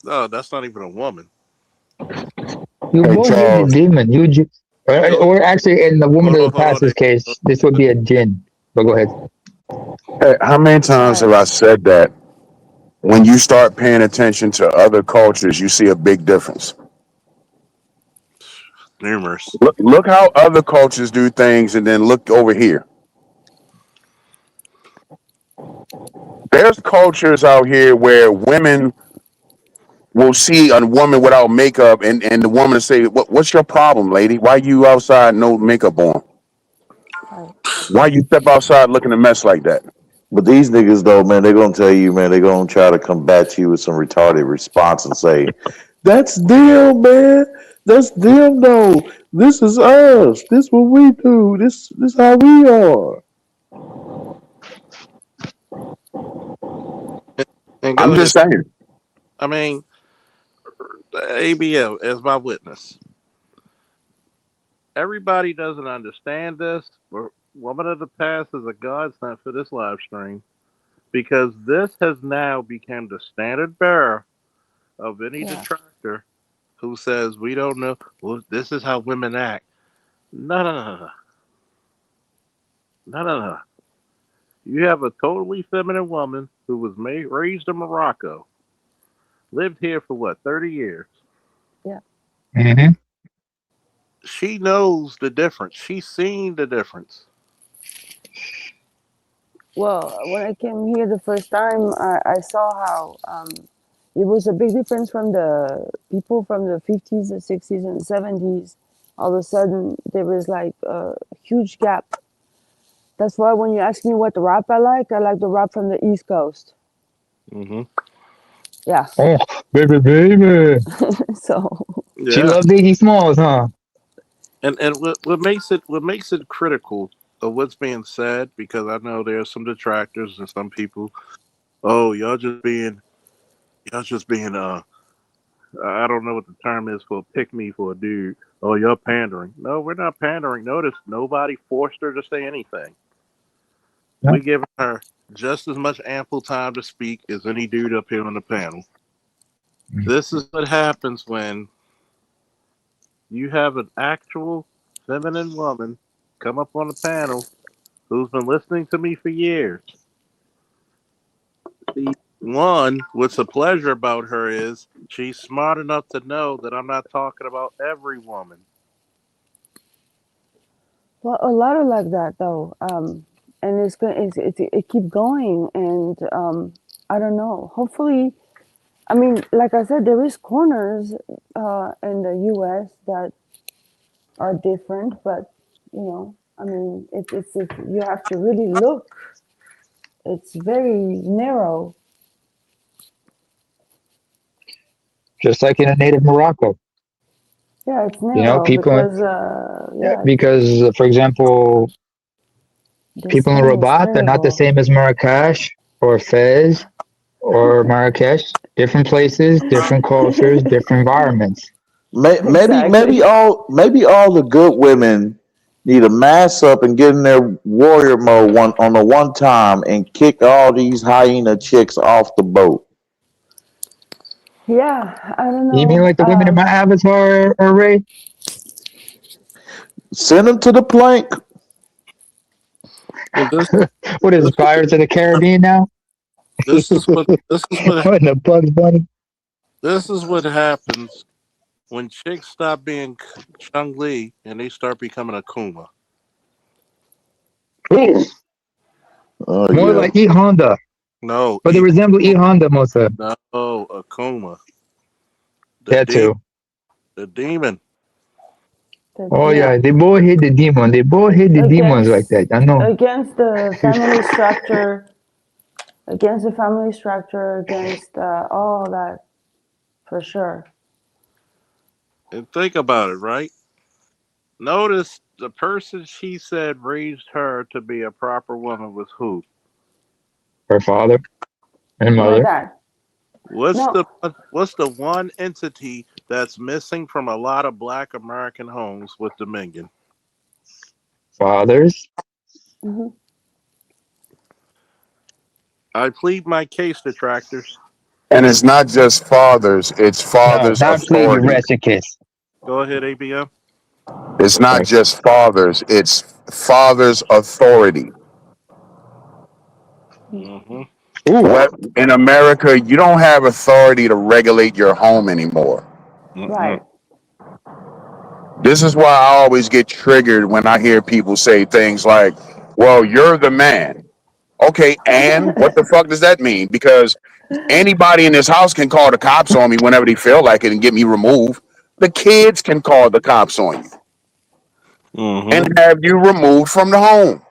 "Oh, that's not even a woman." You Hey boy hit the Charles, demon. So Or actually, in the woman hold of on, the hold on, pastor's David. case, this would be a jinn. But go ahead. hey, how many times have Right. I said that when you start paying attention to other cultures, you see a big difference? Numerous. Look how other cultures do things, and then look over here. There's cultures out here where women will see a woman without makeup, and the woman will say, "What's your problem, lady? Why you outside no makeup on? Right. Why you step outside looking a mess like that?" But these niggas though, man, they're gonna tell you, man, they're gonna try to combat you with some retarded response and say, "That's them, man. That's them though. This is us. This what we do. This how we are." And go I'm ahead. just saying. I mean, ABL as my witness. Everybody doesn't understand this, but Woman of the Past is a godsend for this live stream because this has now become the standard bearer of any Yeah. detractor who says we don't know. Well, this is how women act. No, no, no, no, no, no, no. You have a totally feminine woman who was raised in Morocco, lived here for what 30 years. Yeah. Mm-hmm. She knows the difference. She's seen the difference. Well, when I came here the first time, I saw how it was a big difference from the people from the 50s, the 60s, and the 70s. All of a sudden, there was like a huge gap. That's why when you ask me what the rap I like the rap from the East Coast. Hmm. Yeah. Oh, baby. So, She Yeah. loves Iggy Smalls, huh? And what makes it critical of what's being said, because I know there's some detractors and some people, oh, y'all just being I don't know what the term is for pick me for a dude. Oh, you're pandering. No, we're not pandering. Notice nobody forced her to say anything. Yeah. We giving her just as much ample time to speak as any dude up here on the panel. This is what happens when you have an actual feminine woman come up on the panel who's been listening to me for years. The one, what's a pleasure about her is she's smart enough to know that I'm not talking about every woman. Well, a lot of like that though, and it's going. It keep going, and I don't know. Hopefully, I mean, like I said, there is corners in the U.S. that are different, but I mean, it's you have to really look. It's very narrow. Just like in a native Morocco. Yeah, it's narrow People, because yeah, because for example, the people in skin is Rabat, they're not the terrible. same as Marrakesh or Fez or Marrakesh. Different places, different cultures, different environments. Exactly. Maybe all the good women need to mass up and get in their warrior mode one on the one time and kick all these hyena chicks off the boat. Yeah, I don't You mean know. like the women in my avatar, or Ray? Send them to the plank. Well, What is this it, Pirates of the Caribbean now? this is what this is what What in the Bugs Bunny? this is what happens when chicks stop being Chung Li and they start becoming a Kuma. Ooh, Oh more yeah. like E Honda, No, but they eat resemble E Honda most of them. no a Kuma. The That de- too. the demon. Oh Yeah, yeah, they both hit the demon. They both hit the demons like against that. I know. against the family structure, against all that for sure. And think about it, right? Notice the person she said raised her to be a proper woman was who? Her father and My mother, dad. What's No. the what's the one entity that's missing from a lot of Black American homes with Dominion? fathers. Hmm. I plead my case, detractors. And it's not just fathers; it's No, fathers' not please, you authority. wretched kids. Go ahead, ABM. It's not Sorry. just fathers; it's fathers' authority. Mm-hmm. Ooh, What in America, you don't have authority to regulate your home anymore. Mm-mm. Right. This is why I always get triggered when I hear people say things like, "Well, you're the man." Okay, and what the fuck does that mean? Because anybody in this house can call the cops on me whenever they feel like it and get me removed. The kids can call the cops on you and Mm-hmm. have you removed from the home.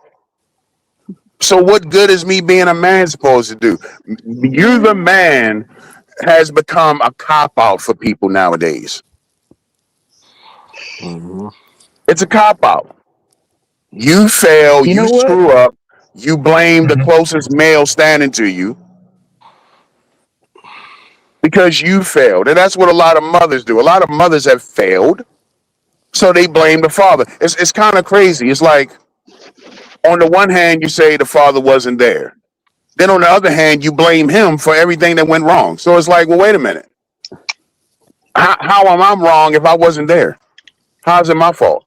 So what good is me being a man supposed to do? You the man has become a cop out for people nowadays. Mm-hmm. It's a cop out. You fail, you you know what? screw up, you blame the Mhm. closest male standing to you because you failed. And that's what a lot of mothers do. A lot of mothers have failed, so they blame the father. It's kind of crazy. It's like, on the one hand, you say the father wasn't there. Then on the other hand, you blame him for everything that went wrong. So it's like, well, wait a minute. How am I wrong if I wasn't there? How's it my fault?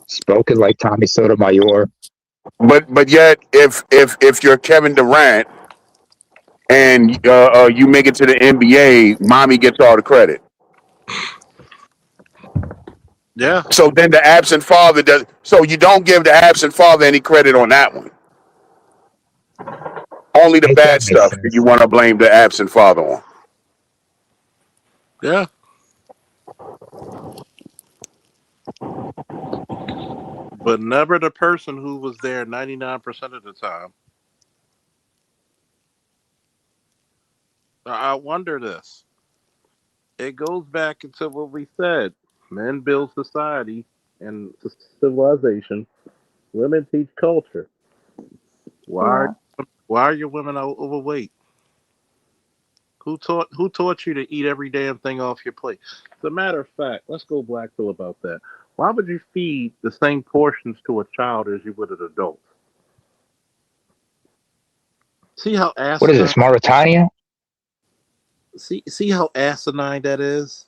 Spoken like Tommy Sotomayor. But yet, if you're Kevin Durant and you make it to the NBA, mommy gets all the credit. Yeah. So then the absent father does. So you don't give the absent father any credit on that one. Only the Make that bad make stuff that you sense. want to blame the absent father on. Yeah. But never the person who was there 99% of the time. I wonder this. It goes back into what we said. Men build society and civilization. Women teach culture. Why? Yeah. Why are your women overweight? Who taught you to eat every damn thing off your plate? As a matter of fact, let's go black pill about that. Why would you feed the same portions to a child as you would an adult? See how What is asinine. this, Mauritania? See how asinine that is.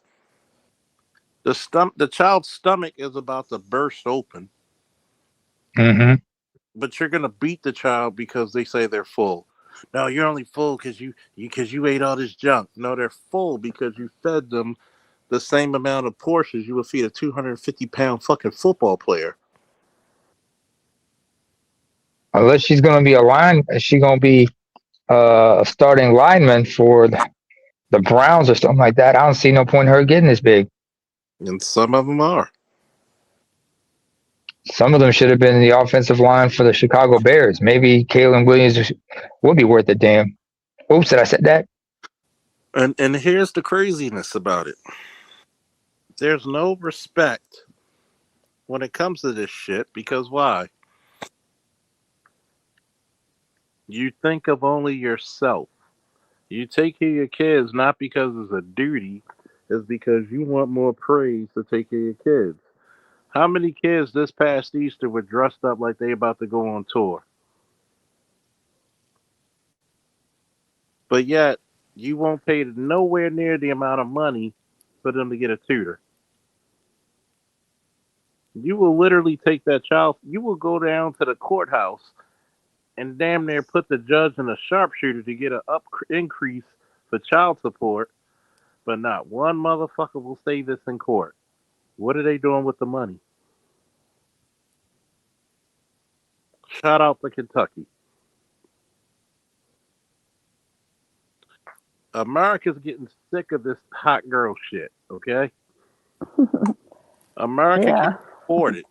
The child's stomach is about to burst open, Mm-hmm. but you're gonna beat the child because they say they're full. No, you're only full because you ate all this junk. No, they're full because you fed them the same amount of portions you would feed a 250-pound fucking football player. Unless she's gonna be is she gonna be a starting lineman for the Browns or something like that? I don't see no point in her getting this big. And some of them are. Some of them should have been in the offensive line for the Chicago Bears. Maybe Kalen Williams would be worth a damn. Oops, did I say that? And here's the craziness about it. There's no respect when it comes to this shit because why? You think of only yourself. You take care of your kids not because it's a duty, it's because you want more praise to take care of your kids. How many kids this past Easter were dressed up like they about to go on tour? But yet, you won't pay nowhere near the amount of money for them to get a tutor. You will literally take that child, you will go down to the courthouse and damn near put the judge in a sharpshooter to get an increase for child support, but not one motherfucker will say this in court. What are they doing with the money? Shout out to Kentucky. America's getting sick of this hot girl shit, okay? America Yeah. can't afford it.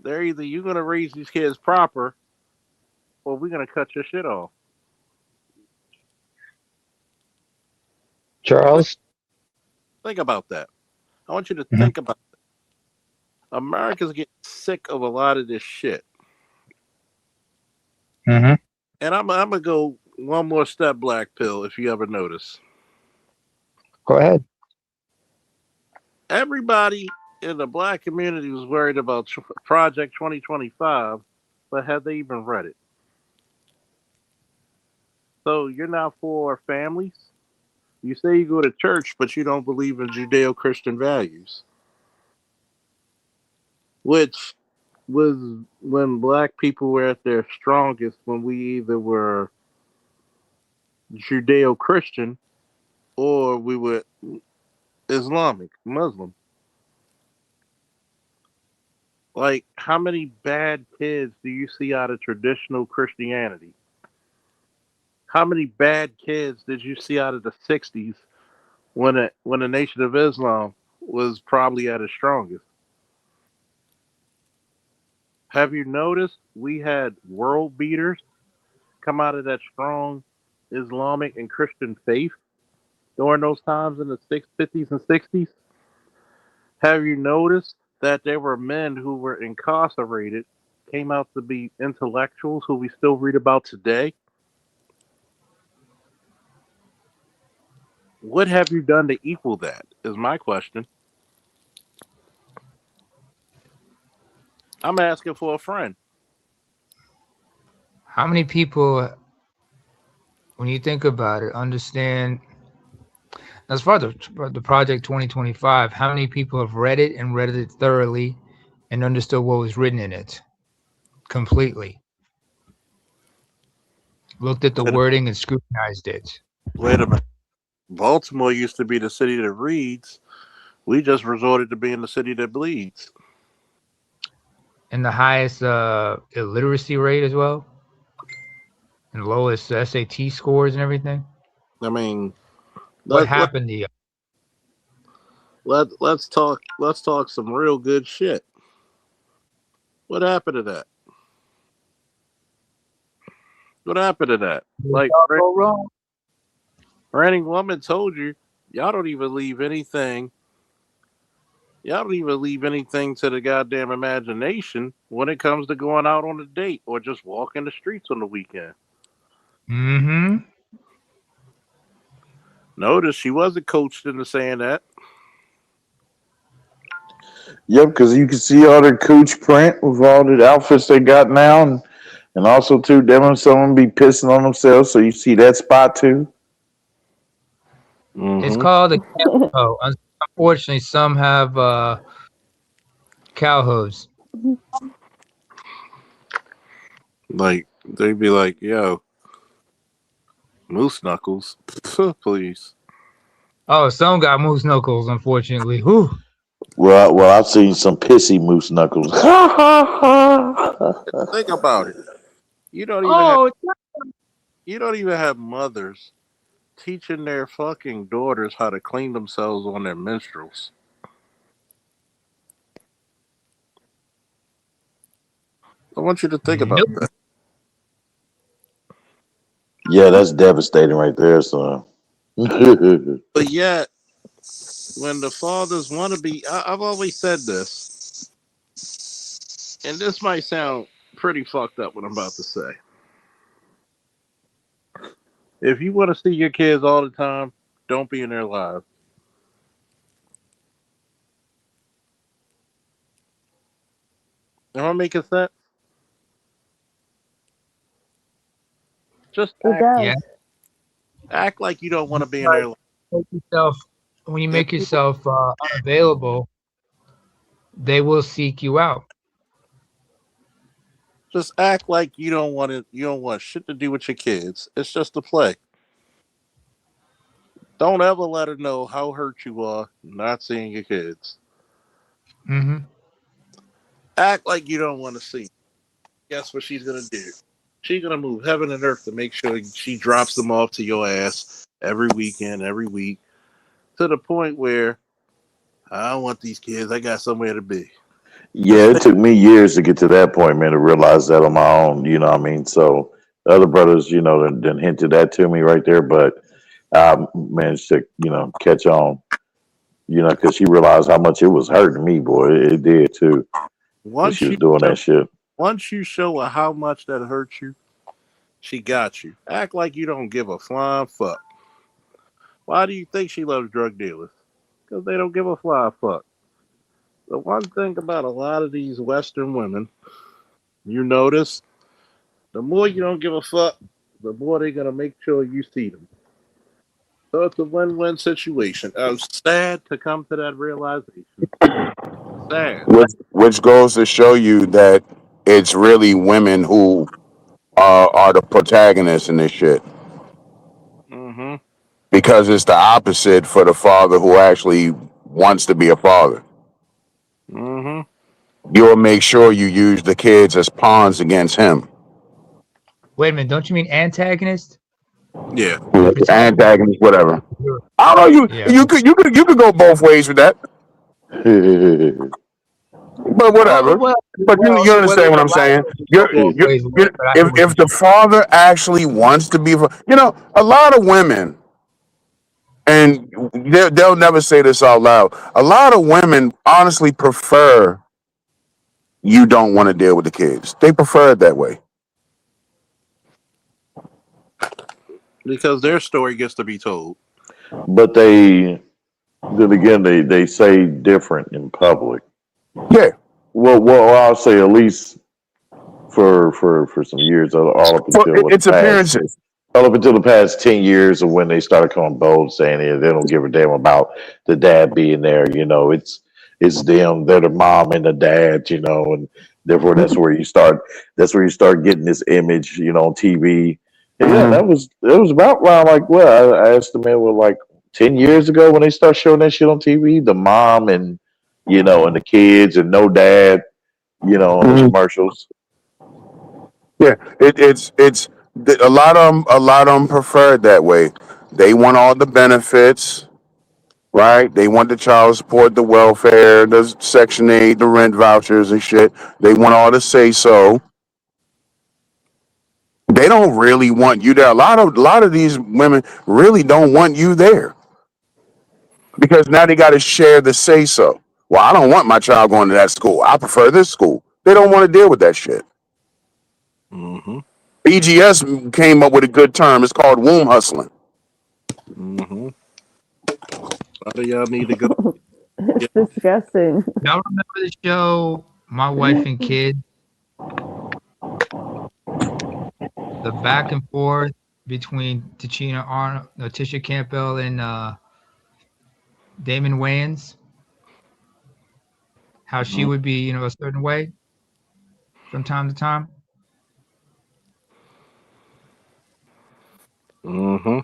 They're either you're gonna raise these kids proper or we're gonna cut your shit off. Think, Charles? think about that. I want you to Mm-hmm. think about it. America's getting sick of a lot of this shit. Mm-hmm. And I'm gonna go one more step black pill if you ever notice. Go ahead. Everybody in the black community was worried about Project 2025, but have they even read it? So you're not for families? You say you go to church, but you don't believe in Judeo Christian values, which was when black people were at their strongest when we either were Judeo Christian or we were Islamic, Muslim. Like, how many bad kids do you see out of traditional Christianity? How many bad kids did you see out of the 60s when the Nation of Islam was probably at its strongest? Have you noticed we had world beaters come out of that strong Islamic and Christian faith during those times in the 50s and 60s? Have you noticed that there were men who were incarcerated, came out to be intellectuals who we still read about today? What have you done to equal that? Is my question. I'm asking for a friend. How many people, when you think about it, understand as far as the Project 2025, how many people have read it and read it thoroughly and understood what was written in it completely? Looked at the Wait a, wording and scrutinized it. wait a minute. Baltimore used to be the city that reads. We just resorted to being the city that bleeds. And the highest illiteracy rate as well, and lowest SAT scores and everything. I mean, What let, let, happened to you? let's talk some real good shit. What happened to that? What happened to that? Did Like y'all go wrong? Ranting Woman told you, y'all don't even leave anything. Y'all don't even leave anything to the goddamn imagination when it comes to going out on a date or just walking the streets on the weekend. Mm-hmm. Notice she wasn't coached into saying that. Yep, because you can see all their cooch print with all the outfits they got now, and also too, them some of them be pissing on themselves, so you see that spot too. It's Mm-hmm. called a cow hoe. Unfortunately, some have cow hose. Like they'd be like, "Yo, moose knuckles, please." Oh, some got moose knuckles. Unfortunately, whew. Well, I've seen some pissy moose knuckles. Ha ha ha. Think about it. You don't even have Oh, you don't even have mothers teaching their fucking daughters how to clean themselves on their menstruals. I want you to think about nope. that. Yeah, that's devastating right there, son. But yet, when the fathers want to be, I've always said this, and this might sound pretty fucked up what I'm about to say. If you want to see your kids all the time, don't be in their lives. Am I making sense? Just It Yeah. does. act like you don't want to be in Like, their life. make yourself when you If make you, yourself unavailable, they will seek you out. just act like you don't want it. You don't want shit to do with your kids. It's just a play. Don't ever let her know how hurt you are not seeing your kids. Hmm. Act like you don't want to see 'em. Guess what she's gonna do? She's gonna move heaven and earth to make sure she drops them off to your ass every weekend, every week, to the point where I don't want these kids. I got somewhere to be. Yeah, Just it think, took me years to get to that point, man, to realize that on my own. You know what I mean? So other brothers, then hinted that to me right there, but I managed to, catch on. Because she realized how much it was hurting me, boy. It did too when she once was you doing show, that shit. once you show her how much that hurts you, she got you. Act like you don't give a flying fuck. Why do you think she loves drug dealers? Because they don't give a flying fuck. The one thing about a lot of these Western women, you notice, the more you don't give a fuck, the more they're gonna make sure you see them. So it's a win-win situation. I'm sad to come to that realization. Sad. Which goes to show you that it's really women who are the protagonists in this shit, Mm-hmm. because it's the opposite for the father who actually wants to be a father. Mm-hmm. You'll make sure you use the kids as pawns against him. Wait a minute, don't you mean antagonist? Yeah. The protagonist. Antagonist, whatever. I don't know. Yeah. You could go both ways with that, but Oh whatever. well, But you whether understand it's what the I'm right saying? way or You're, both you're, ways you work, but I hear what if you're the saying. father actually wants to be, a lot of women, and they'll never say this out loud. A lot of women honestly prefer you don't want to deal with the kids. They prefer it that way. Because their story gets to be told. But then again, they say different in public. Yeah. Well, I'll say at least for some years, all up For until what the its past appearances. all up until the past 10 years of when they started coming bold, saying they don't give a damn about the dad being there. It's them, they're the mom and the dad. And therefore that's where you start getting this image, on TV. And yeah, Mhm. that was about around like I asked the man, well, like 10 years ago when they start showing that shit on TV, the mom and the kids and no dad, on the Mhm. commercials. Yeah, it's a lot of them prefer it that way. They want all the benefits, right? They want the child support, the welfare, the Section 8, the rent vouchers and shit. They want all the say so. They don't really want you there. A lot of these women really don't want you there, because now they got to share the say so. Well, I don't want my child going to that school. I prefer this school. They don't want to deal with that shit. Mm-hmm. BGS came up with a good term. It's called womb hustling. Mm-hmm. A lot of y'all need to go. It's disgusting. Y'all remember the show My Wife and Kids? The back and forth between Tisha Campbell and Damon Wayans. How she would be, a certain way from time to time. Mm-hmm.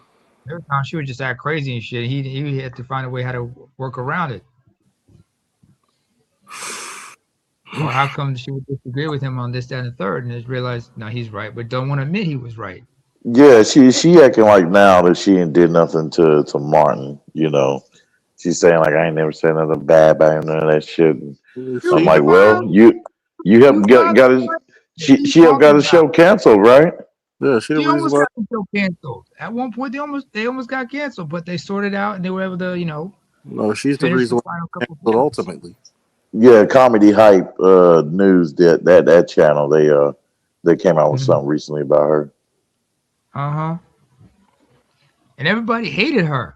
Every time she would just act crazy and shit. He had to find a way how to work around it. Or how come she would disagree with him on this, that, and the third, and just realize, no, he's right, but don't want to admit he was right. Yeah, she acting like now that she ain't did nothing to Martin. She's saying like I ain't never said nothing bad about him, none of that shit. And I'm like, well, you helped got his she helped got his show canceled, right? Yeah, she the She reason almost why. got the show canceled. At one point, they almost got canceled, but they sorted out and they were able to, No, she's the finish reason the why final she couple canceled of ultimately. Yeah, Comedy Hype News that channel they came out with something recently about her. Uh-huh. And everybody hated her.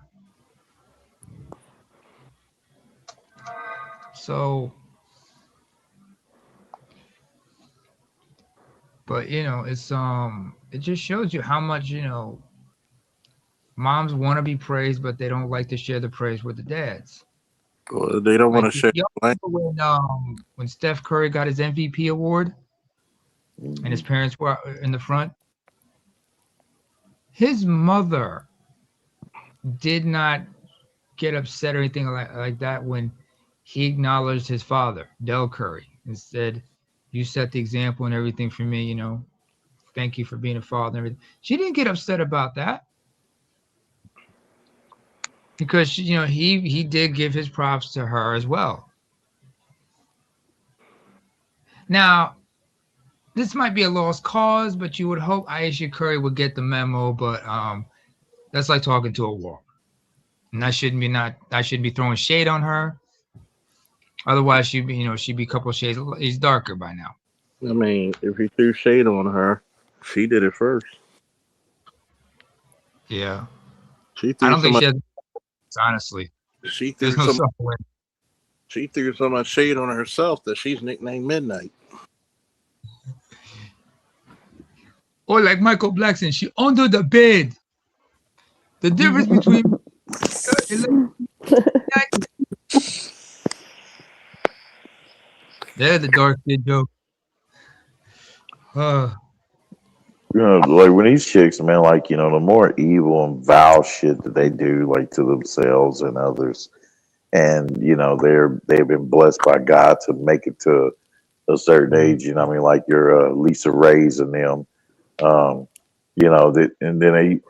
So, but it's it just shows you how much, moms want to be praised, but they don't like to share the praise with the dads. Well, they don't want Like to share. y'all remember when Steph Curry got his MVP award and his parents were in the front? His mother did not get upset or anything like that when he acknowledged his father, Del Curry, and said, "You set the example and everything for me. Thank you for being a father and everything." She didn't get upset about that because he did give his props to her as well. Now, this might be a lost cause, but you would hope Aisha Curry would get the memo. But that's like talking to a wall, and I shouldn't be throwing shade on her. Otherwise, she'd be a couple of shades darker by now. I mean, if he threw shade on her, she did it first. Yeah, She I threw don't so think much. she has. Honestly, She there's threw no so. self aware. She threw so much shade on herself that she's nicknamed Midnight. Or like Michael Blackson, she under the bed. The difference between there's the dark kid joke. Like when these chicks, man, like the more evil and vile shit that they do, like to themselves and others, and they've been blessed by God to make it to a certain age. Like your Lisa Ray's and them, that, and then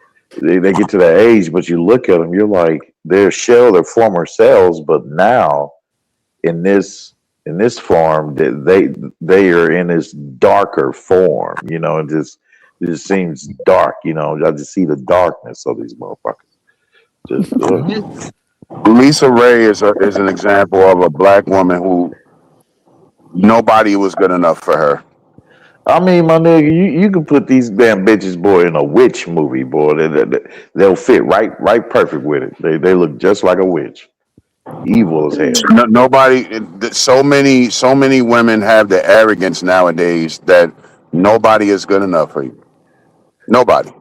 they get to that age, but you look at them, you're like they're shell their former selves, but now in this form that they are in this darker form. It just seems dark. I just see the darkness of these motherfuckers. Just Lisa Ray is an example of a black woman who nobody was good enough for her. I mean, my nigga, you can put these damn bitches, boy, in a witch movie, boy. They'll fit right perfect with it. They look just like a witch, evil as hell. Nobody, so many women have the arrogance nowadays that nobody is good enough for you. Nobody.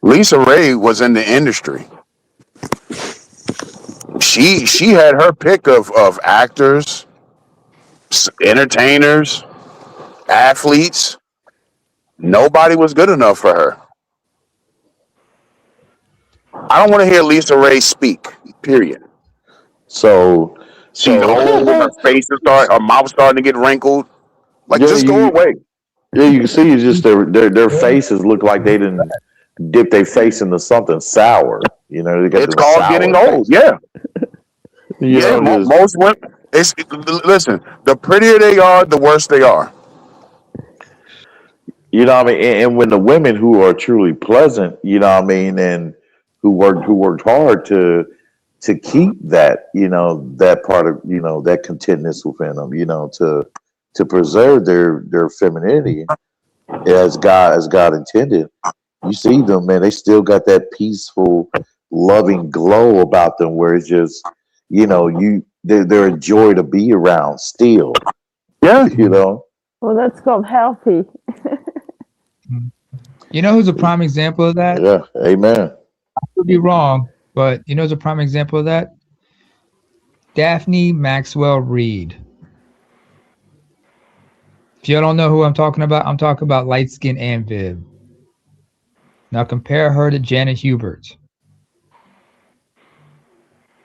Lisa Ray was in the industry. She had her pick of actors, entertainers, athletes. Nobody was good enough for her. I don't want to hear Lisa Ray speak. Period. So, She's old. Her face her mouth starting to get wrinkled. Like, yeah, just go away. you can see it's just their faces look like they didn't dip their face into something sour. They got It's them called getting sour old. faces. Yeah, yeah. Just Most women. Listen. The prettier they are, the worse they are. what I mean. And when the women who are truly pleasant, what I mean, and who worked hard to keep that, that part of that contentness within them, to preserve their femininity as God intended. You see them, man, they still got that peaceful loving glow about them where it's just, they're a joy to be around still, Yeah. Well, that's called healthy. You know who's a prime example of that? Yeah. Amen. Could be wrong, but you know who's a prime example of that? Daphne Maxwell Reed. If you don't know who I'm talking about light skin Aunt Viv. Now compare her to Janet Hubert,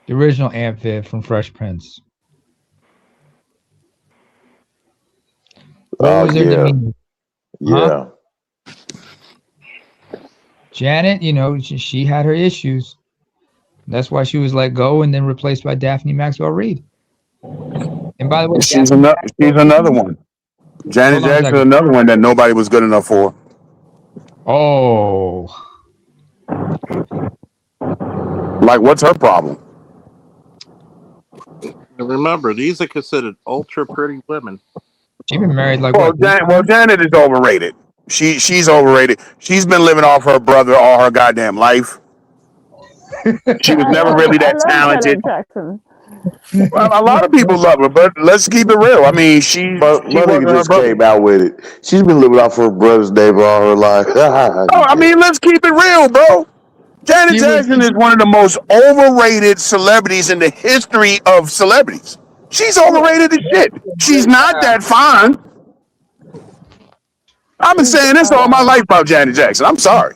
the original Aunt Viv from Fresh Prince. What was their demeanor? Yeah. Janet, she had her issues. That's why she was let go and then replaced by Daphne Maxwell Reed. And by the way, She's another one. Janet Jackson, another one that nobody was good enough for. Oh. Like, what's her problem? And remember, these are considered ultra pretty women. She's been married like Well, what? Janet is overrated. She's overrated. She's been living off her brother all her goddamn life. She was never really that talented. Jackson. Well, a lot of people love her, but let's keep it real. I mean, she Mother just came out with it. She's been living off her brother's name all her life. I mean, let's keep it real, bro. Janet Jackson is one of the most overrated celebrities in the history of celebrities. She's overrated as shit. She's not that fine. I've been saying this all my life about Janet Jackson. I'm sorry.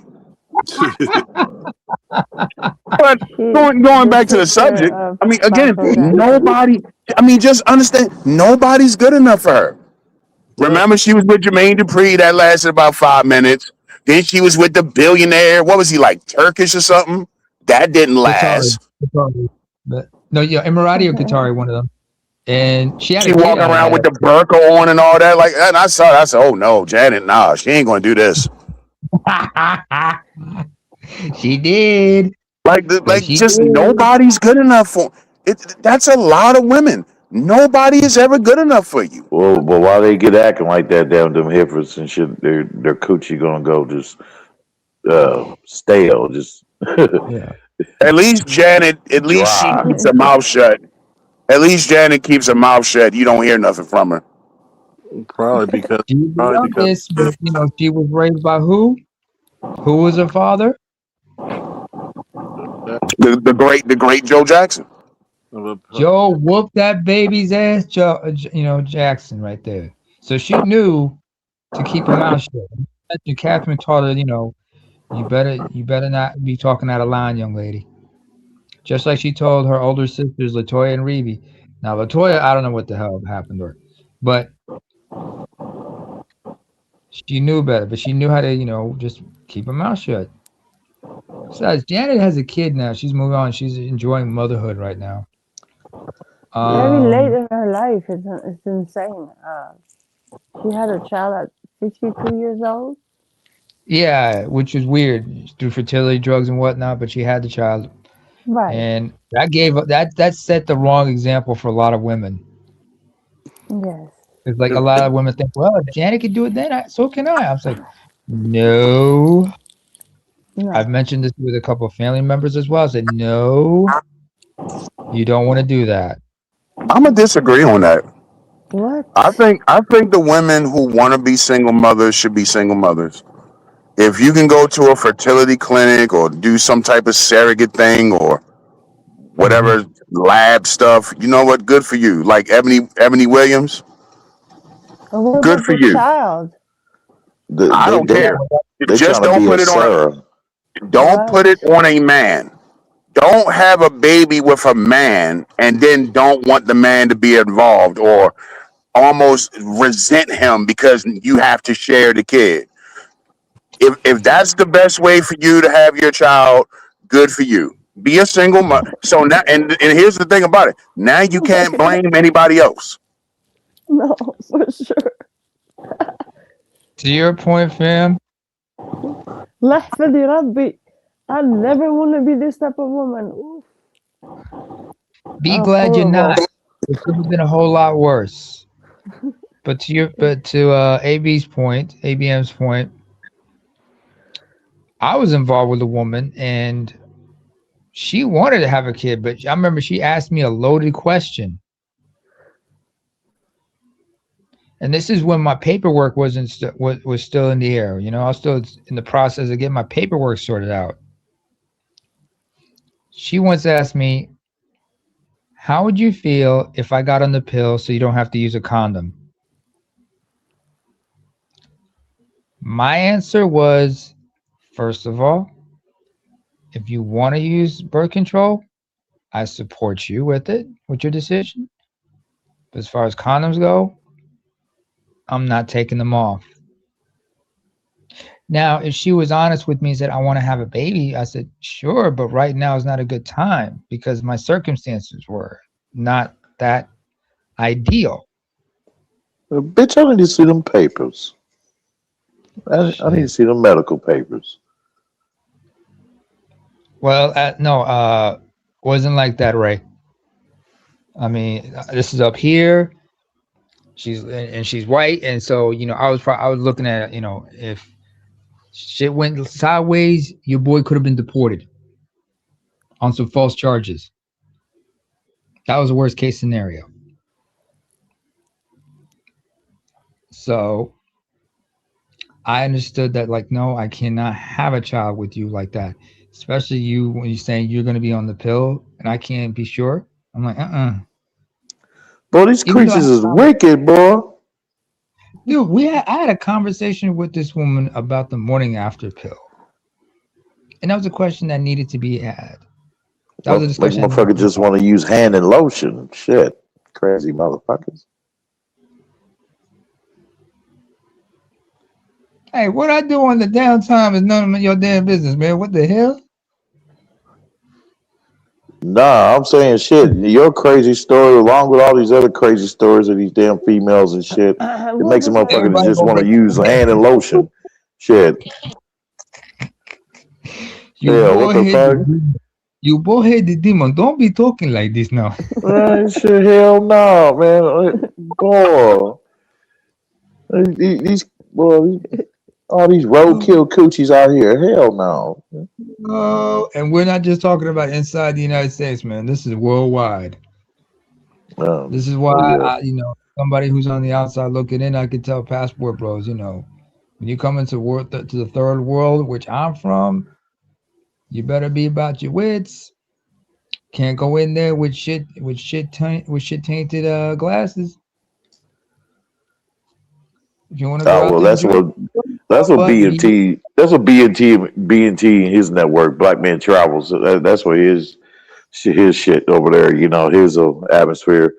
But going back to the subject, I mean, again, just understand, nobody's good enough for her. Remember, she was with Jermaine Dupri. That lasted about 5 minutes. Then she was with the billionaire. What was he, like, Turkish or something? That didn't last. But, no, Emirati or Qatari, one of them. And she walking around with the burqa on and all that. Like, and I said, oh no, Janet, nah, she ain't gonna do this. She did. Nobody's good enough for it. That's a lot of women. Nobody is ever good enough for you. Well, why they get acting like that down them heifers and shit? Their coochie gonna go just stale. Just yeah. At least Janet. At least she keeps her mouth shut. At least Janet keeps her mouth shut. You don't hear nothing from her. Probably because she was raised by who? Who was her father? The great Joe Jackson. Joe whooped that baby's ass, Jackson right there. So she knew to keep her mouth shut. Catherine taught her, you better not be talking out of line, young lady. Just like she told her older sisters, Latoya and Reeve. Now, Latoya, I don't know what the hell happened to her, but she knew better. But she knew how to, just keep her mouth shut. Besides, Janet has a kid now. She's moving on. She's enjoying motherhood right now. Very late in her life. It's insane. She had a child at 52 years old. Yeah, which is weird through fertility drugs and whatnot. But she had the child, right? And that set the wrong example for a lot of women. Yes, it's like a lot of women think, well, if Janet could do it, then so can I. I was like, no. I've mentioned this with a couple of family members as well. I said, no, you don't want to do that. I'm gonna disagree on that. What? I think the women who want to be single mothers should be single mothers. If you can go to a fertility clinic or do some type of surrogate thing or whatever lab stuff, you know what? Good for you. Like Ebony Williams. Good for you. Child? I don't care. Just don't put it on. Don't put it on a man. Don't have a baby with a man and then don't want the man to be involved or almost resent him because you have to share the kid. If that's the best way for you to have your child, good for you. Be a single mother. So now, and here's the thing about it. Now you can't blame anybody else. No, for sure. To your point, fam. I never want to be this type of woman. Oof. Be glad you're not. It could have been a whole lot worse. But to ABM's point, I was involved with a woman, and She wanted to have a kid, but I remember she asked me a loaded question. And this is when my paperwork was still in the air. You know, I was still in the process of getting my paperwork sorted out. She once asked me, how would you feel if I got on the pill so you don't have to use a condom? My answer was, first of all, if you want to use birth control, I support you with it, with your decision. But as far as condoms go, I'm not taking them off. Now, if she was honest with me and said, I want to have a baby, I said, sure, but right now is not a good time because my circumstances were not that ideal. Bitch, I need to see them papers. I need to see them medical papers. Well, no, wasn't like that, Ray. I mean, this is up here. She's white, and so you know, I was looking at, you know, if shit went sideways, your boy could have been deported on some false charges. That was the worst case scenario. So I understood that, like, no, I cannot have a child with you like that, especially you when you're saying you're going to be on the pill and I can't be sure. I'm like, Boy, these Even though creatures is wicked, boy. Dude, I had a conversation with this woman about the morning after pill, and that was a question that needed to be had. That was a discussion. Like motherfuckers just want to use hand and lotion. Shit, crazy motherfuckers. Hey, what I do on the downtime is none of your damn business, man. What the hell? Nah, I'm saying shit. Your crazy story, along with all these other crazy stories of these damn females and shit, it makes a motherfucker to just want to use hand and lotion. Shit. Yeah, what the fuck? You bullheaded demon. Don't be talking like this now. Shit, hell no, man. Boy. These all these roadkill coochies out here. Hell no. Oh, and we're not just talking about inside the United States, man. This is worldwide. This is why somebody who's on the outside looking in, I could tell passport bros, you know, when you come into to the third world, which I'm from, you better be about your wits. Can't go in there with shit tainted glasses. If you want to go out there, that's what BNT. That's what BNT and his network, Black Man Travels. That's what his shit over there. You know, his atmosphere,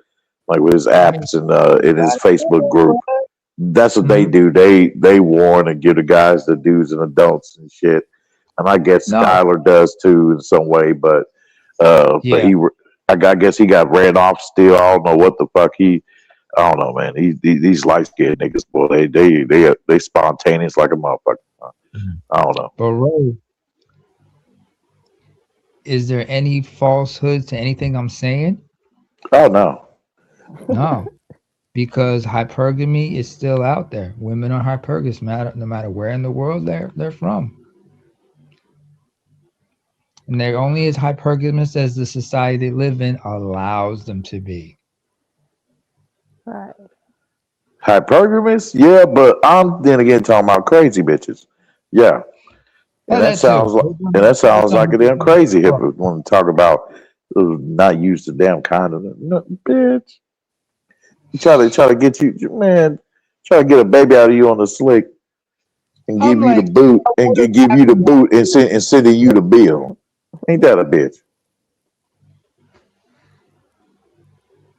like with his apps and in his Facebook group. That's what they do. They warn and give the guys the do's and the don'ts and shit. And I guess Skylar does too in some way, but but I guess he got ran off still. I don't know what the fuck I don't know, man. These light skinned niggas, boy, they spontaneous like a motherfucker. I don't know. But Ray, is there any falsehood to anything I'm saying? Oh no. No. Because hypergamy is still out there. Women are hypergamous, no matter where in the world they're from. And they're only as hypergamous as the society they live in allows them to be. Right. Hypergamous? Yeah, but I'm then again talking about crazy bitches. Yeah. And that sounds like a damn crazy hippo when we talk about not use the damn condom. No, bitch. You try to get you, man, try to get a baby out of you on the slick and give you the boot and give you the boot and sending you the bill. Ain't that a bitch?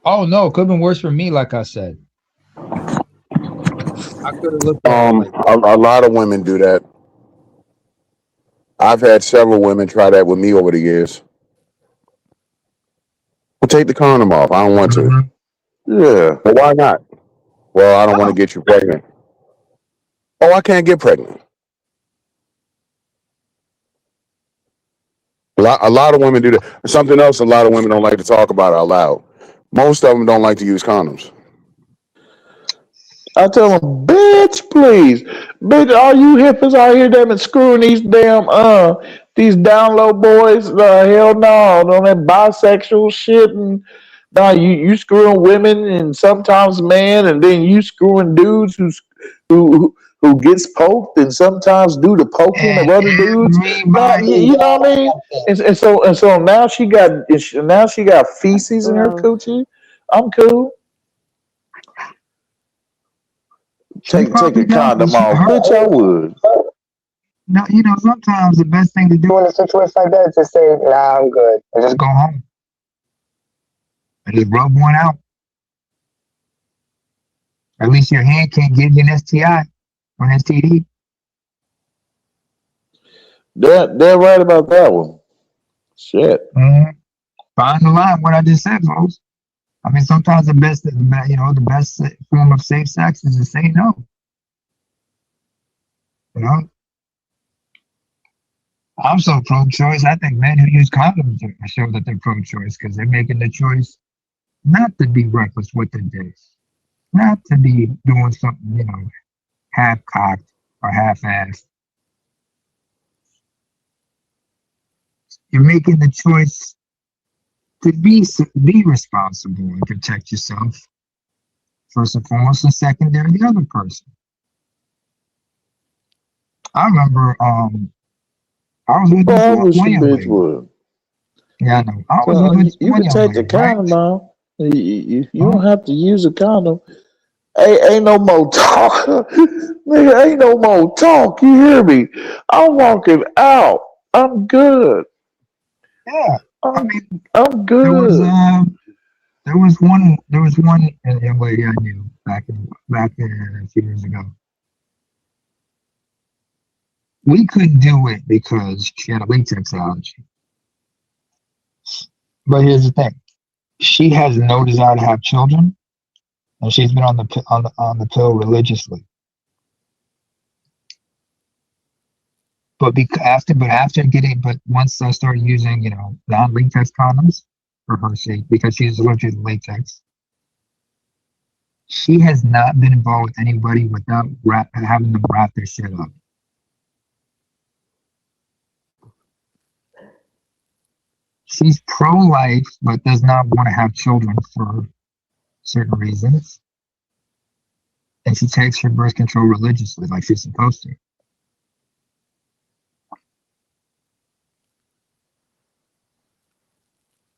Oh no, it could have been worse for me, like I said. I could have looked at a lot of women do that. I've had several women try that with me over the years. Well, take the condom off. I don't want to. Yeah. Well, why not? Well, I don't want to get you pregnant. Oh, I can't get pregnant. A lot of women do that. Something else a lot of women don't like to talk about out loud. Most of them don't like to use condoms. I tell them, bitch, please. Bitch, all you hippies out here that been screwing these damn these down low boys, hell no, on that bisexual shit, and no, you screwing women and sometimes men, and then you screwing dudes who gets poked and sometimes do the poking of And other dudes. No, everybody you know what I mean. And so now she got feces in her Well, coochie. I'm cool. she Take probably a does, but condom off, bitch. I would. no, sometimes the best thing to do in a situation like that is just say, "Nah, I'm good," and just go home and just rub one out. At least your hand can't give you an STI or an STD. They're right about that one. Shit. Mm-hmm. Find the line. What I just said, folks. I mean, sometimes the best form of safe sex is to say no. You know, I'm so pro-choice. I think men who use condoms show that they're pro-choice because they're making the choice not to be reckless with their dicks, not to be doing something, half-cocked or half-assed. You're making the choice to be responsible and protect yourself first and foremost, and secondary the other person. I remember, I was with this Well, I one wish a young bitch lady. would. Yeah, I know. I was So with you one can young take the lady, right? condom off. You Huh? don't have to use a condom. Ain't no more talk. Nigga, ain't no more talk. You hear me? I'm walking out. I'm good. Yeah. I I'm mean, I'm there was good. one young lady I knew back in a few years ago. We couldn't do it because she had a latex allergy. But here's the thing: she has no desire to have children, and she's been on the pill religiously. But once I started using, non-latex condoms for her sake, because she's allergic to latex, she has not been involved with anybody without having them wrap their shit up. She's pro-life, but does not want to have children for certain reasons, and she takes her birth control religiously, like she's supposed to.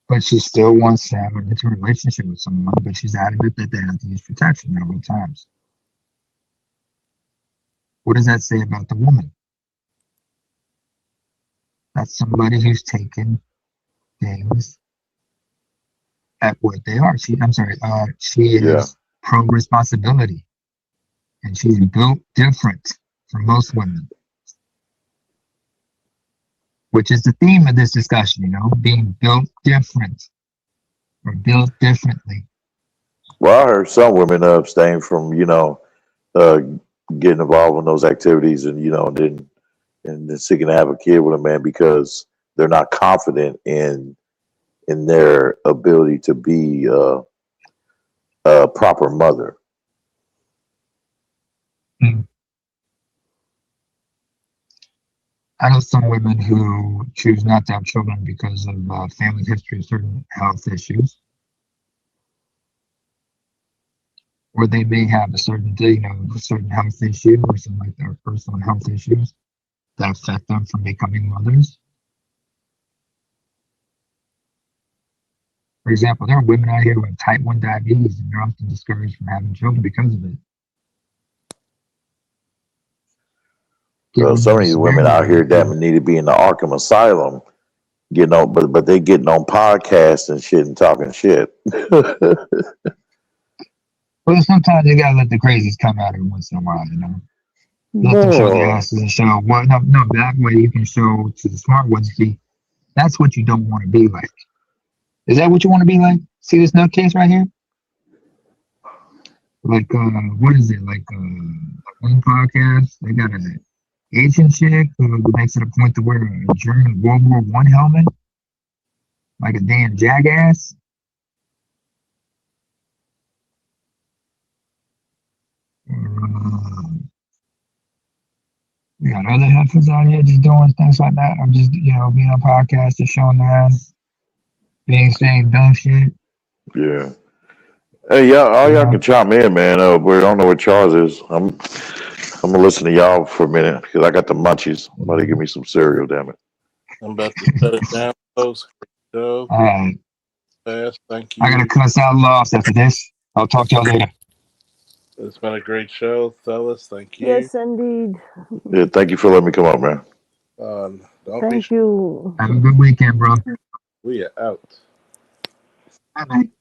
But she still wants to have an intimate relationship with someone, but she's adamant that they have to use protection at all times. What does that say about the woman? That's somebody who's taken things at what they are. She Yeah. is pro responsibility, and she's built different from most women, which is the theme of this discussion, being built different or built differently. Well, I heard some women abstain from uh, getting involved in those activities, and then seeking to have a kid with a man because they're not confident in their ability to be a proper mother. Mm. I know some women who choose not to have children because of family history of certain health issues, or they may have a certain health issue or something like their personal health issues that affect them from becoming mothers. For example, there are women out here who have type 1 diabetes and they're often discouraged from having children because of it. Well, Given some their of these women out severity here of that need to be in the Arkham Asylum, but they getting on podcasts and shit and talking shit. Well, sometimes you gotta let the crazies come out every once in a while, Let them show their No. asses and show what no, that way you can show to the smart ones, that's what you don't want to be like. Is that what you want to be like? See this nutcase right here? Like what is it? Like one podcast, they got an Asian chick who makes it a point to wear a German World War I helmet, like a damn jackass. Or, We got other heifers out here just doing things like that. I'm just, being on podcasts, just showing around, saying dumb shit. Yeah. Hey, y'all, all y'all can chime in, man. We don't know what Charles is. I'm gonna listen to y'all for a minute because I got the munchies. I'm about to give me some cereal, damn it. I'm about to shut it down. Close the show. All right. Fast. Thank you. I gotta cuss out lost after this. I'll talk to y'all later. It's been a great show, fellas. Thank you. Yes, indeed. Yeah, thank you for letting me come up, man. Don't be Thank you. Have a good weekend, bro. We are out. Bye, man.